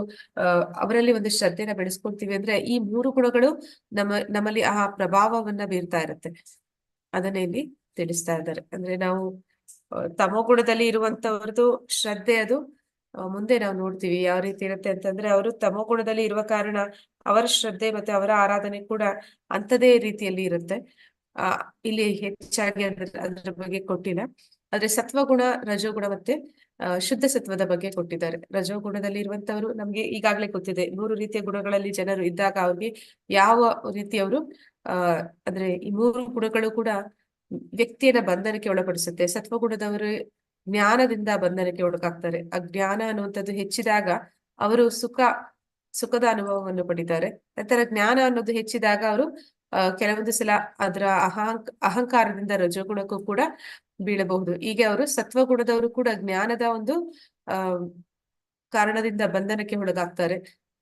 ಅವರಲ್ಲಿ ಒಂದು ಶ್ರದ್ಧೆನ ಬೆಳೆಸ್ಕೊಳ್ತೀವಿ ಅಂದ್ರೆ ಈ 3 ಗುಣಗಳು ನಮ್ಮಲ್ಲಿ ಆ ಪ್ರಭಾವವನ್ನ ಬೀರ್ತಾ ಇರುತ್ತೆ. ಅದನ್ನ ಇಲ್ಲಿ ತಿಳಿಸ್ತಾ ಇದ್ದಾರೆ. ಅಂದ್ರೆ ನಾವು ತಮೋಗುಣದಲ್ಲಿ ಇರುವಂತವ್ರದ್ದು ಶ್ರದ್ಧೆ ಅದು ಮುಂದೆ ನಾವು ನೋಡ್ತೀವಿ ಯಾವ ರೀತಿ ಇರುತ್ತೆ ಅಂತಂದ್ರೆ, ಅವರು ತಮೋ ಗುಣದಲ್ಲಿ ಇರುವ ಕಾರಣ ಅವರ ಶ್ರದ್ಧೆ ಮತ್ತೆ ಅವರ ಆರಾಧನೆ ಕೂಡ ಅಂಥದೇ ರೀತಿಯಲ್ಲಿ ಇರುತ್ತೆ. ಆ ಇಲ್ಲಿ ಹೆಚ್ಚಾಗಿ ಅದ್ರ ಬಗ್ಗೆ ಕೊಟ್ಟಿಲ್ಲ. ಆದ್ರೆ ಸತ್ವಗುಣ, ರಜೋಗುಣ ಮತ್ತೆ ಶುದ್ಧ ಸತ್ವದ ಬಗ್ಗೆ ಕೊಟ್ಟಿದ್ದಾರೆ. ರಜೋಗುಣದಲ್ಲಿ ಇರುವಂತವರು ನಮ್ಗೆ ಈಗಾಗಲೇ ಗೊತ್ತಿದೆ, 3 ರೀತಿಯ ಗುಣಗಳಲ್ಲಿ ಜನರು ಇದ್ದಾಗ ಅವ್ರಿಗೆ ಯಾವ ರೀತಿ ಅವರು ಅಂದ್ರೆ ಈ 3 ಗುಣಗಳು ಕೂಡ ವ್ಯಕ್ತಿಯನ್ನ ಬಂಧನಕ್ಕೆ ಒಳಪಡಿಸುತ್ತೆ. ಸತ್ವಗುಣದವರು ಜ್ಞಾನದಿಂದ ಬಂಧನಕ್ಕೆ ಒಳಗಾಗ್ತಾರೆ. ಆ ಜ್ಞಾನ ಅನ್ನುವಂಥದ್ದು ಹೆಚ್ಚಿದಾಗ ಅವರು ಸುಖದ ಅನುಭವವನ್ನು ಪಡಿತಾರೆ. ನಂತರ ಜ್ಞಾನ ಅನ್ನೋದು ಹೆಚ್ಚಿದಾಗ ಅವರು ಕೆಲವೊಂದು ಸಲ ಅದರ ಅಹಂಕಾರದಿಂದ ರಜೋಗುಣಕ್ಕೂ ಕೂಡ ಬೀಳಬಹುದು. ಹೀಗೆ ಅವರು ಸತ್ವಗುಣದವರು ಕೂಡ ಜ್ಞಾನದ ಒಂದು ಕಾರಣದಿಂದ ಬಂಧನಕ್ಕೆ ಒಳಗಾಗ್ತಾರೆ.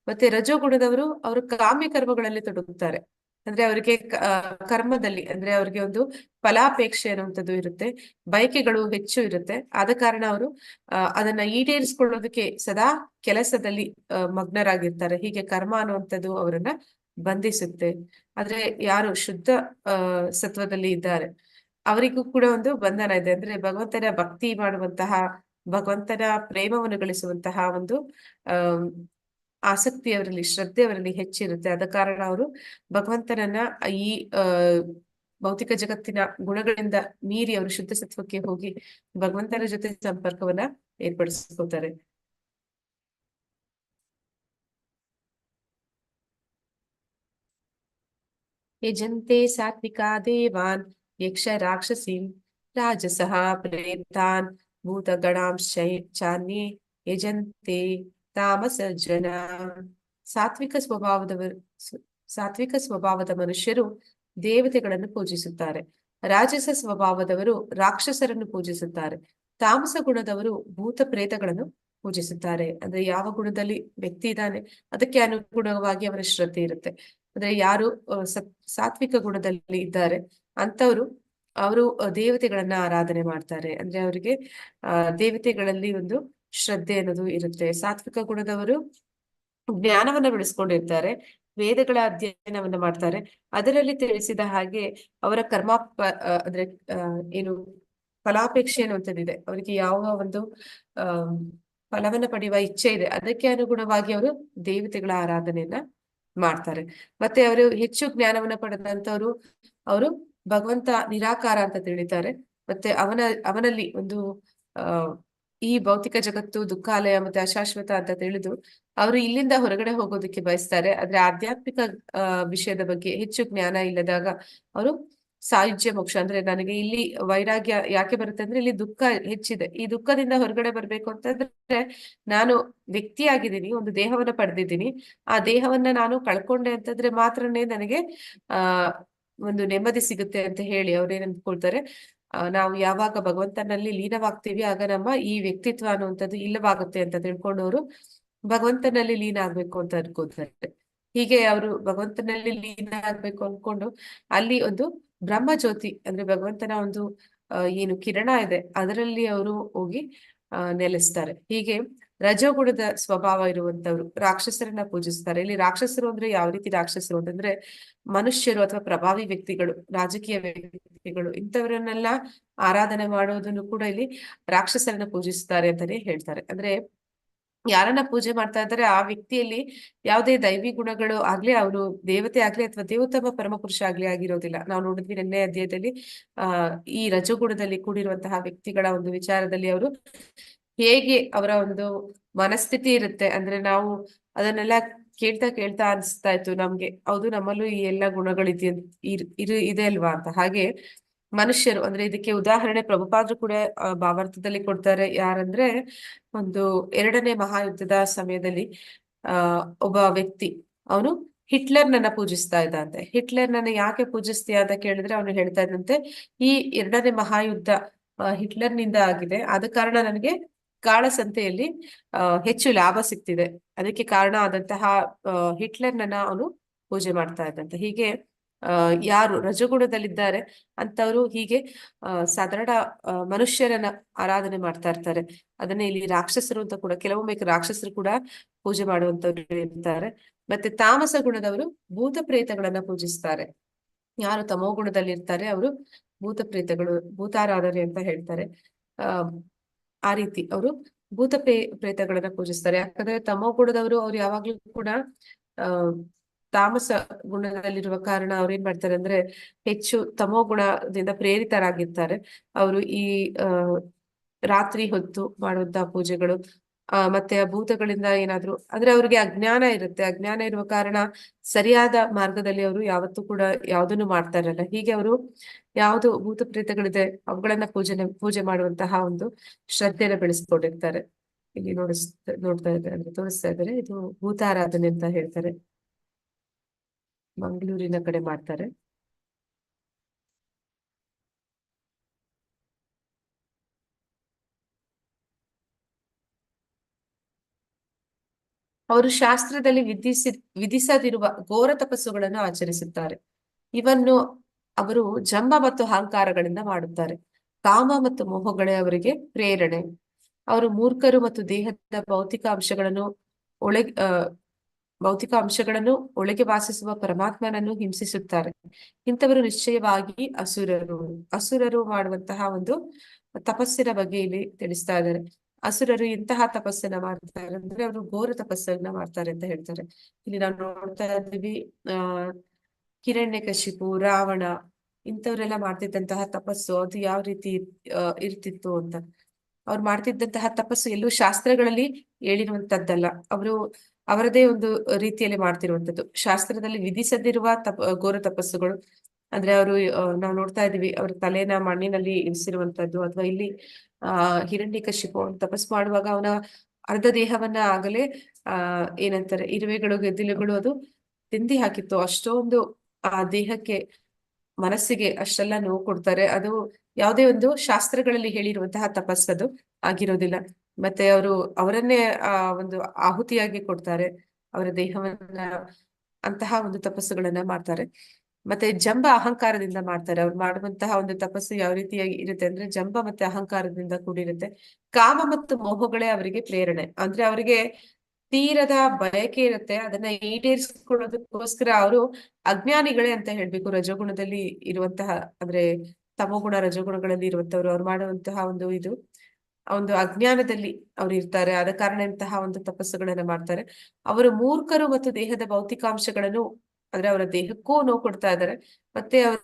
ಮತ್ತೆ ರಜೋಗುಣದವರು ಅವರು ಕಾಮ್ಯ ಕರ್ಮಗಳಲ್ಲಿ ತೊಡಗುತ್ತಾರೆ. ಅಂದ್ರೆ ಅವರಿಗೆ ಕರ್ಮದಲ್ಲಿ ಅಂದ್ರೆ ಅವ್ರಿಗೆ ಒಂದು ಫಲಾಪೇಕ್ಷೆ ಅನ್ನುವಂಥದ್ದು ಇರುತ್ತೆ, ಬಯಕೆಗಳು ಹೆಚ್ಚು ಇರುತ್ತೆ. ಆದ ಕಾರಣ ಅವರು ಅದನ್ನ ಈಡೇರಿಸಿಕೊಳ್ಳೋದಕ್ಕೆ ಸದಾ ಕೆಲಸದಲ್ಲಿ ಮಗ್ನರಾಗಿರ್ತಾರೆ. ಹೀಗೆ ಕರ್ಮ ಅನ್ನುವಂಥದ್ದು ಅವರನ್ನ ಬಂಧಿಸುತ್ತೆ. ಆದ್ರೆ ಯಾರು ಶುದ್ಧ ಸತ್ವದಲ್ಲಿ ಇದ್ದಾರೆ ಅವರಿಗೂ ಕೂಡ ಒಂದು ಬಂಧನ ಇದೆ. ಅಂದ್ರೆ ಭಗವಂತನ ಭಕ್ತಿ ಮಾಡುವಂತಹ, ಭಗವಂತನ ಪ್ರೇಮವನ್ನು ಗಳಿಸುವಂತಹ ಒಂದು ಆಸಕ್ತಿ ಅವರಲ್ಲಿ, ಶ್ರದ್ಧೆ ಅವರಲ್ಲಿ ಹೆಚ್ಚಿರುತ್ತೆ. ಆದ ಕಾರಣ ಅವರು ಭಗವಂತನನ್ನ ಈ ಭೌತಿಕ ಜಗತ್ತಿನ ಗುಣಗಳಿಂದ ಮೀರಿ ಅವರು ಶುದ್ಧ ಸತ್ವಕ್ಕೆ ಹೋಗಿ ಭಗವಂತನ ಜೊತೆ ಸಂಪರ್ಕವನ್ನ ಏರ್ಪಡಿಸ್ಕೋತಾರೆ. ಯಜಂತೆ ಸಾತ್ವಿಕಾ ದೇವಾನ್ ಯಕ್ಷ ರಾಕ್ಷಸೀಂ ರಾಜಸಃ ಪ್ರೇತಾನ್ ಭೂತಗಣಾಂಶ್ಚಾನ್ಯೇ ಯಜಂತೆ ತಾಮಸ ಜನ. ಸಾತ್ವಿಕ ಸ್ವಭಾವದ ಮನುಷ್ಯರು ದೇವತೆಗಳನ್ನು ಪೂಜಿಸುತ್ತಾರೆ. ರಾಜಸ ಸ್ವಭಾವದವರು ರಾಕ್ಷಸರನ್ನು ಪೂಜಿಸುತ್ತಾರೆ. ತಾಮಸ ಗುಣದವರು ಭೂತ ಪ್ರೇತಗಳನ್ನು ಪೂಜಿಸುತ್ತಾರೆ. ಅಂದ್ರೆ ಯಾವ ಗುಣದಲ್ಲಿ ವ್ಯಕ್ತಿ ಇದ್ದಾನೆ ಅದಕ್ಕೆ ಅನುಗುಣವಾಗಿ ಅವರ ಶ್ರದ್ಧೆ ಇರುತ್ತೆ. ಅಂದ್ರೆ ಯಾರು ಸಾತ್ವಿಕ ಗುಣದಲ್ಲಿ ಇದ್ದಾರೆ ಅವರು ದೇವತೆಗಳನ್ನ ಆರಾಧನೆ ಮಾಡ್ತಾರೆ. ಅಂದ್ರೆ ಅವರಿಗೆ ದೇವತೆಗಳಲ್ಲಿ ಒಂದು ಶ್ರದ್ಧೆ ಅನ್ನೋದು ಇರುತ್ತೆ. ಸಾತ್ವಿಕ ಗುಣದವರು ಜ್ಞಾನವನ್ನ ಬೆಳೆಸ್ಕೊಂಡಿರ್ತಾರೆ, ವೇದಗಳ ಅಧ್ಯಯನವನ್ನ ಮಾಡ್ತಾರೆ. ಅದರಲ್ಲಿ ತಿಳಿಸಿದ ಹಾಗೆ ಅವರ ಕರ್ಮ ಅಂದ್ರೆ ಏನು ಫಲಾಪೇಕ್ಷೆ ಅನ್ನುವಂಥದ್ದಿದೆ. ಅವರಿಗೆ ಯಾವ ಒಂದು ಫಲವನ್ನ ಪಡೆಯುವ ಇಚ್ಛೆ ಇದೆ, ಅದಕ್ಕೆ ಅನುಗುಣವಾಗಿ ಅವರು ದೇವತೆಗಳ ಆರಾಧನೆಯನ್ನ ಮಾಡ್ತಾರೆ. ಮತ್ತೆ ಅವರು ಹೆಚ್ಚು ಜ್ಞಾನವನ್ನ ಪಡೆದಂತವ್ರು ಅವರು ಭಗವಂತ ನಿರಾಕಾರ ಅಂತ ತಿಳಿತಾರೆ. ಮತ್ತೆ ಅವನಲ್ಲಿ ಒಂದು ಈ ಭೌತಿಕ ಜಗತ್ತು ದುಃಖಾಲಯ ಮತ್ತೆ ಅಶಾಶ್ವತ ಅಂತ ತಿಳಿದು ಅವರು ಇಲ್ಲಿಂದ ಹೊರಗಡೆ ಹೋಗೋದಕ್ಕೆ ಬಯಸ್ತಾರೆ. ಆದ್ರೆ ಆಧ್ಯಾತ್ಮಿಕ ವಿಷಯದ ಬಗ್ಗೆ ಹೆಚ್ಚು ಜ್ಞಾನ ಇಲ್ಲದಾಗ ಅವರು ಸಾಯುಜ್ಯ ಮೋಕ್ಷ ಅಂದ್ರೆ ನನಗೆ ಇಲ್ಲಿ ವೈರಾಗ್ಯ ಯಾಕೆ ಬರುತ್ತೆ ಅಂದ್ರೆ ಇಲ್ಲಿ ದುಃಖ ಹೆಚ್ಚಿದೆ, ಈ ದುಃಖದಿಂದ ಹೊರಗಡೆ ಬರ್ಬೇಕು ಅಂತಂದ್ರೆ ನಾನು ವ್ಯಕ್ತಿಯಾಗಿದ್ದೀನಿ, ಒಂದು ದೇಹವನ್ನ ಪಡೆದಿದ್ದೀನಿ, ಆ ದೇಹವನ್ನ ನಾನು ಕಳ್ಕೊಂಡೆ ಅಂತಂದ್ರೆ ಮಾತ್ರನೇ ನನಗೆ ಒಂದು ನೆಮ್ಮದಿ ಸಿಗುತ್ತೆ ಅಂತ ಹೇಳಿ ಅವ್ರೇನ್ ಅಂದ್ಕೊಳ್ತಾರೆ, ನಾವು ಯಾವಾಗ ಭಗವಂತನಲ್ಲಿ ಲೀನವಾಗ್ತೀವಿ ಆಗ ನಮ್ಮ ಈ ವ್ಯಕ್ತಿತ್ವ ಅನ್ನುವಂಥದ್ದು ಇಲ್ಲವಾಗುತ್ತೆ ಅಂತ ತಿಳ್ಕೊಂಡವರು ಭಗವಂತನಲ್ಲಿ ಲೀನ ಆಗ್ಬೇಕು ಅಂತ ಅನ್ಕೋತಾರೆ. ಹೀಗೆ ಅವರು ಭಗವಂತನಲ್ಲಿ ಲೀನ ಆಗ್ಬೇಕು ಅನ್ಕೊಂಡು ಅಲ್ಲಿ ಒಂದು ಬ್ರಹ್ಮ ಜ್ಯೋತಿ ಅಂದ್ರೆ ಭಗವಂತನ ಒಂದು ಏನು ಕಿರಣ ಇದೆ ಅದರಲ್ಲಿ ಅವರು ಹೋಗಿ ನೆಲೆಸ್ತಾರೆ. ಹೀಗೆ ರಜೋಗುಣದ ಸ್ವಭಾವ ಇರುವಂತವ್ರು ರಾಕ್ಷಸರನ್ನ ಪೂಜಿಸ್ತಾರೆ. ಇಲ್ಲಿ ರಾಕ್ಷಸರು ಅಂದ್ರೆ ಯಾವ ರೀತಿ ರಾಕ್ಷಸರು ಅಂತಂದ್ರೆ ಮನುಷ್ಯರು ಅಥವಾ ಪ್ರಭಾವಿ ವ್ಯಕ್ತಿಗಳು, ರಾಜಕೀಯ ವ್ಯಕ್ತಿಗಳು, ಇಂಥವರನ್ನೆಲ್ಲ ಆರಾಧನೆ ಮಾಡೋದನ್ನು ಕೂಡ ಇಲ್ಲಿ ರಾಕ್ಷಸರನ್ನ ಪೂಜಿಸ್ತಾರೆ ಅಂತಾನೆ ಹೇಳ್ತಾರೆ. ಅಂದ್ರೆ ಯಾರನ್ನ ಪೂಜೆ ಮಾಡ್ತಾ ಇದ್ದಾರೆ ಆ ವ್ಯಕ್ತಿಯಲ್ಲಿ ಯಾವುದೇ ದೈವಿ ಗುಣಗಳು ಆಗ್ಲಿ, ಅವರು ದೇವತೆ ಆಗ್ಲಿ ಅಥವಾ ದೇವೋತ್ತಮ ಪರಮಪುರುಷ ಆಗ್ಲಿ ಆಗಿರೋದಿಲ್ಲ. ನಾವು ನೋಡಿದ್ವಿ ನಿನ್ನೆ ಅಧ್ಯಾಯದಲ್ಲಿ ಈ ರಜೋಗುಣದಲ್ಲಿ ಕೂಡಿರುವಂತಹ ವ್ಯಕ್ತಿಗಳ ಒಂದು ವಿಚಾರದಲ್ಲಿ ಅವರು ಹೇಗೆ ಅವರ ಒಂದು ಮನಸ್ಥಿತಿ ಇರುತ್ತೆ ಅಂದ್ರೆ ನಾವು ಅದನ್ನೆಲ್ಲ ಕೇಳ್ತಾ ಅನಿಸ್ತಾ ಇತ್ತು ನಮ್ಗೆ, ಹೌದು ನಮ್ಮಲ್ಲೂ ಈ ಎಲ್ಲ ಗುಣಗಳಿದೆ ಇದೆ ಅಲ್ವಾ ಅಂತ. ಹಾಗೆ ಮನುಷ್ಯರು ಅಂದ್ರೆ ಇದಕ್ಕೆ ಉದಾಹರಣೆ ಪ್ರಭುಪಾದ್ರು ಕೂಡ ಭಾವಾರ್ಥದಲ್ಲಿ ಕೊಡ್ತಾರೆ. ಯಾರಂದ್ರೆ ಒಂದು 2ನೇ ಮಹಾಯುದ್ಧದ ಸಮಯದಲ್ಲಿ ಒಬ್ಬ ವ್ಯಕ್ತಿ ಅವನು ಹಿಟ್ಲರ್ನನ್ನ ಪೂಜಿಸ್ತಾ ಇದ್ದಂತೆ. ಹಿಟ್ಲರ್ನನ್ನ ಯಾಕೆ ಪೂಜಿಸ್ತೀಯ ಅಂತ ಕೇಳಿದ್ರೆ ಅವನು ಹೇಳ್ತಾ ಇದ್ದಂತೆ, ಈ 2ನೇ ಮಹಾಯುದ್ಧ ಹಿಟ್ಲರ್ನಿಂದ ಆಗಿದೆ, ಆದ ಕಾರಣ ನನಗೆ ಕಾಳಸಂತೆಯಲ್ಲಿ ಹೆಚ್ಚು ಲಾಭ ಸಿಗ್ತಿದೆ, ಅದಕ್ಕೆ ಕಾರಣ ಆದಂತಹ ಹಿಟ್ಲರ್ನನ್ನ ಅವನು ಪೂಜೆ ಮಾಡ್ತಾ ಇದ್ದಂತೆ. ಹೀಗೆ ಯಾರು ರಜಗುಣದಲ್ಲಿದ್ದಾರೆ ಅಂತವರು ಹೀಗೆ ಸಾಧಾರಣ ಮನುಷ್ಯರನ್ನ ಆರಾಧನೆ ಮಾಡ್ತಾ ಇರ್ತಾರೆ. ಅದನ್ನೇ ಇಲ್ಲಿ ರಾಕ್ಷಸರು ಅಂತ ಕೂಡ ಕೆಲವೊಮ್ಮೆ ರಾಕ್ಷಸರು ಕೂಡ ಪೂಜೆ ಮಾಡುವಂತವ್ರು ಇರ್ತಾರೆ. ಮತ್ತೆ ತಾಮಸ ಗುಣದವರು ಭೂತ ಪ್ರೇತಗಳನ್ನ ಪೂಜಿಸ್ತಾರೆ. ಯಾರು ತಮೋ ಗುಣದಲ್ಲಿ ಇರ್ತಾರೆ ಅವರು ಭೂತ ಪ್ರೇತಗಳು, ಭೂತಾರಾಧನೆ ಅಂತ ಹೇಳ್ತಾರೆ. ಆ ರೀತಿ ಅವರು ಭೂತ ಪ್ರೇತಗಳನ್ನ ಪೂಜಿಸ್ತಾರೆ. ಯಾಕಂದ್ರೆ ತಮೋಗುಣದವರು ಅವ್ರು ಯಾವಾಗ್ಲೂ ಕೂಡ ಆ ತಾಮಸ ಗುಣದಲ್ಲಿರುವ ಕಾರಣ ಅವ್ರು ಏನ್ ಮಾಡ್ತಾರೆ ಅಂದ್ರೆ ಹೆಚ್ಚು ತಮೋಗುಣದಿಂದ ಪ್ರೇರಿತರಾಗಿರ್ತಾರೆ. ಅವರು ಈ ರಾತ್ರಿ ಹೊತ್ತು ಮಾಡುವಂತಹ ಪೂಜೆಗಳು ಮತ್ತೆ ಆ ಭೂತಗಳಿಂದ ಏನಾದ್ರು ಅಂದ್ರೆ ಅವ್ರಿಗೆ ಅಜ್ಞಾನ ಇರುತ್ತೆ. ಅಜ್ಞಾನ ಇರುವ ಕಾರಣ ಸರಿಯಾದ ಮಾರ್ಗದಲ್ಲಿ ಅವರು ಯಾವತ್ತೂ ಕೂಡ ಯಾವುದನ್ನು ಮಾಡ್ತಾ ಇರಲ್ಲ. ಹೀಗೆ ಅವರು ಯಾವುದು ಭೂತ ಪ್ರೇತಗಳಿದೆ ಅವುಗಳನ್ನ ಪೂಜೆ ಮಾಡುವಂತಹ ಒಂದು ಶ್ರದ್ಧೆನ ಬೆಳೆಸ್ಕೊಂಡಿರ್ತಾರೆ. ಇಲ್ಲಿ ನೋಡ್ತಾ ಇದ್ದಾರೆ ಅಂದ್ರೆ ತೋರಿಸ್ತಾ ಇದ್ದಾರೆ, ಇದು ಭೂತಾರಾಧನೆ ಅಂತ ಹೇಳ್ತಾರೆ. ಮಂಗಳೂರಿನ ಕಡೆ ಮಾಡ್ತಾರೆ. ಅವರು ಶಾಸ್ತ್ರದಲ್ಲಿ ವಿಧಿಸದಿರುವ ಘೋರ ತಪಸ್ಸುಗಳನ್ನು ಆಚರಿಸುತ್ತಾರೆ. ಇವನ್ನು ಅವರು ಜಂಬ ಮತ್ತು ಅಹಂಕಾರಗಳಿಂದ ಮಾಡುತ್ತಾರೆ. ಕಾಮ ಮತ್ತು ಮೋಹಗಳೇ ಅವರಿಗೆ ಪ್ರೇರಣೆ. ಅವರು ಮೂರ್ಖರು ಮತ್ತು ದೇಹದ ಭೌತಿಕ ಅಂಶಗಳನ್ನು ಒಳಗೆ ವಾಸಿಸುವ ಪರಮಾತ್ಮನನ್ನು ಹಿಂಸಿಸುತ್ತಾರೆ. ಇಂಥವರು ನಿಶ್ಚಯವಾಗಿ ಅಸುರರು ಮಾಡುವಂತಹ ಒಂದು ತಪಸ್ಸಿನ ಬಗ್ಗೆ ಇಲ್ಲಿ ತಿಳಿಸ್ತಾ ಇದ್ದಾರೆ. ಅಸುರರು ಇಂತಹ ತಪಸ್ಸನ್ನ ಮಾಡ್ತಾರೆ ಅಂದ್ರೆ ಅವರು ಘೋರ ತಪಸ್ಸನ್ನ ಮಾಡ್ತಾರೆ ಅಂತ ಹೇಳ್ತಾರೆ. ಇಲ್ಲಿ ನಾವು ನೋಡ್ತಾ ಇದ್ದೀವಿ ಹಿರಣ್ಯಕಶಿಪು, ರಾವಣ ಇಂಥವರೆಲ್ಲ ಮಾಡ್ತಿದ್ದಂತಹ ತಪಸ್ಸು ಅದು ಯಾವ ರೀತಿ ಇರ್ತಿತ್ತು ಅಂತ. ಅವ್ರು ಮಾಡ್ತಿದ್ದಂತಹ ತಪಸ್ಸು ಎಲ್ಲೂ ಶಾಸ್ತ್ರಗಳಲ್ಲಿ ಹೇಳಿರುವಂತದ್ದಲ್ಲ. ಅವರು ಅವರದೇ ಒಂದು ರೀತಿಯಲ್ಲಿ ಮಾಡ್ತಿರುವಂತದ್ದು. ಶಾಸ್ತ್ರದಲ್ಲಿ ವಿಧಿಸದಿರುವ ಘೋರ ತಪಸ್ಸುಗಳು ಅಂದ್ರೆ ಅವರು ನಾವು ನೋಡ್ತಾ ಇದೀವಿ ಅವ್ರ ತಲೆನ ಮಣ್ಣಿನಲ್ಲಿ ಇರಿಸಿರುವಂತದ್ದು. ಅಥವಾ ಇಲ್ಲಿ ಹಿರಣ್ಯಕಶಿಪು ತಪಸ್ ಮಾಡುವಾಗ ಅವನ ಅರ್ಧ ದೇಹವನ್ನ ಆಗಲೇ ಏನಂತಾರೆ ಇರುವೆಗಳು, ಗೆದ್ದಿಲುಗಳು ಅದು ತಿಂದಿ ಹಾಕಿತ್ತು. ಅಷ್ಟೊಂದು ಆ ದೇಹಕ್ಕೆ ಮನಸ್ಸಿಗೆ ಅಷ್ಟೆಲ್ಲ ನೋವು ಕೊಡ್ತಾರೆ. ಅದು ಯಾವುದೇ ಒಂದು ಶಾಸ್ತ್ರಗಳಲ್ಲಿ ಹೇಳಿರುವಂತಹ ತಪಸ್ಸದು ಆಗಿರೋದಿಲ್ಲ. ಮತ್ತೆ ಅವರನ್ನೇ ಒಂದು ಆಹುತಿಯಾಗಿ ಕೊಡ್ತಾರೆ ಅವರ ದೇಹವನ್ನ. ಅಂತಹ ಒಂದು ತಪಸ್ಸುಗಳನ್ನ ಮಾಡ್ತಾರೆ. ಮತ್ತೆ ಜಂಬ ಅಹಂಕಾರದಿಂದ ಮಾಡ್ತಾರೆ. ಅವ್ರು ಮಾಡುವಂತಹ ಒಂದು ತಪಸ್ಸು ಯಾವ ರೀತಿಯಾಗಿ ಇರುತ್ತೆ ಅಂದ್ರೆ ಜಂಬ ಮತ್ತೆ ಅಹಂಕಾರದಿಂದ ಕೂಡಿರುತ್ತೆ. ಕಾಮ ಮತ್ತು ಮೋಹಗಳೇ ಅವರಿಗೆ ಪ್ರೇರಣೆ. ಅಂದ್ರೆ ಅವರಿಗೆ ತೀರದ ಬಯಕೆ ಇರುತ್ತೆ. ಅದನ್ನ ಈಡೇರಿಸಿಕೊಳ್ಳೋದಕ್ಕೋಸ್ಕರ ಅವರು ಅಜ್ಞಾನಿಗಳೇ ಅಂತ ಹೇಳ್ಬೇಕು. ರಜೋಗುಣದಲ್ಲಿ ಇರುವಂತಹ ಅಂದ್ರೆ ತಮೋಗುಣ ರಜೋಗುಣಗಳಲ್ಲಿ ಇರುವಂತವ್ರು ಅವ್ರು ಮಾಡುವಂತಹ ಒಂದು ಅಜ್ಞಾನದಲ್ಲಿ ಅವ್ರು ಇರ್ತಾರೆ. ಆದ ಕಾರಣ ಇಂತಹ ಒಂದು ತಪಸ್ಸುಗಳನ್ನ ಮಾಡ್ತಾರೆ. ಅವರು ಮೂರ್ಖರು ಮತ್ತು ದೇಹದ ಭೌತಿಕಾಂಶಗಳನ್ನು ಅಂದ್ರೆ ಅವರ ದೇಹಕ್ಕೂ ನೋವು ಕೊಡ್ತಾ ಇದ್ದಾರೆ. ಮತ್ತೆ ಅವರ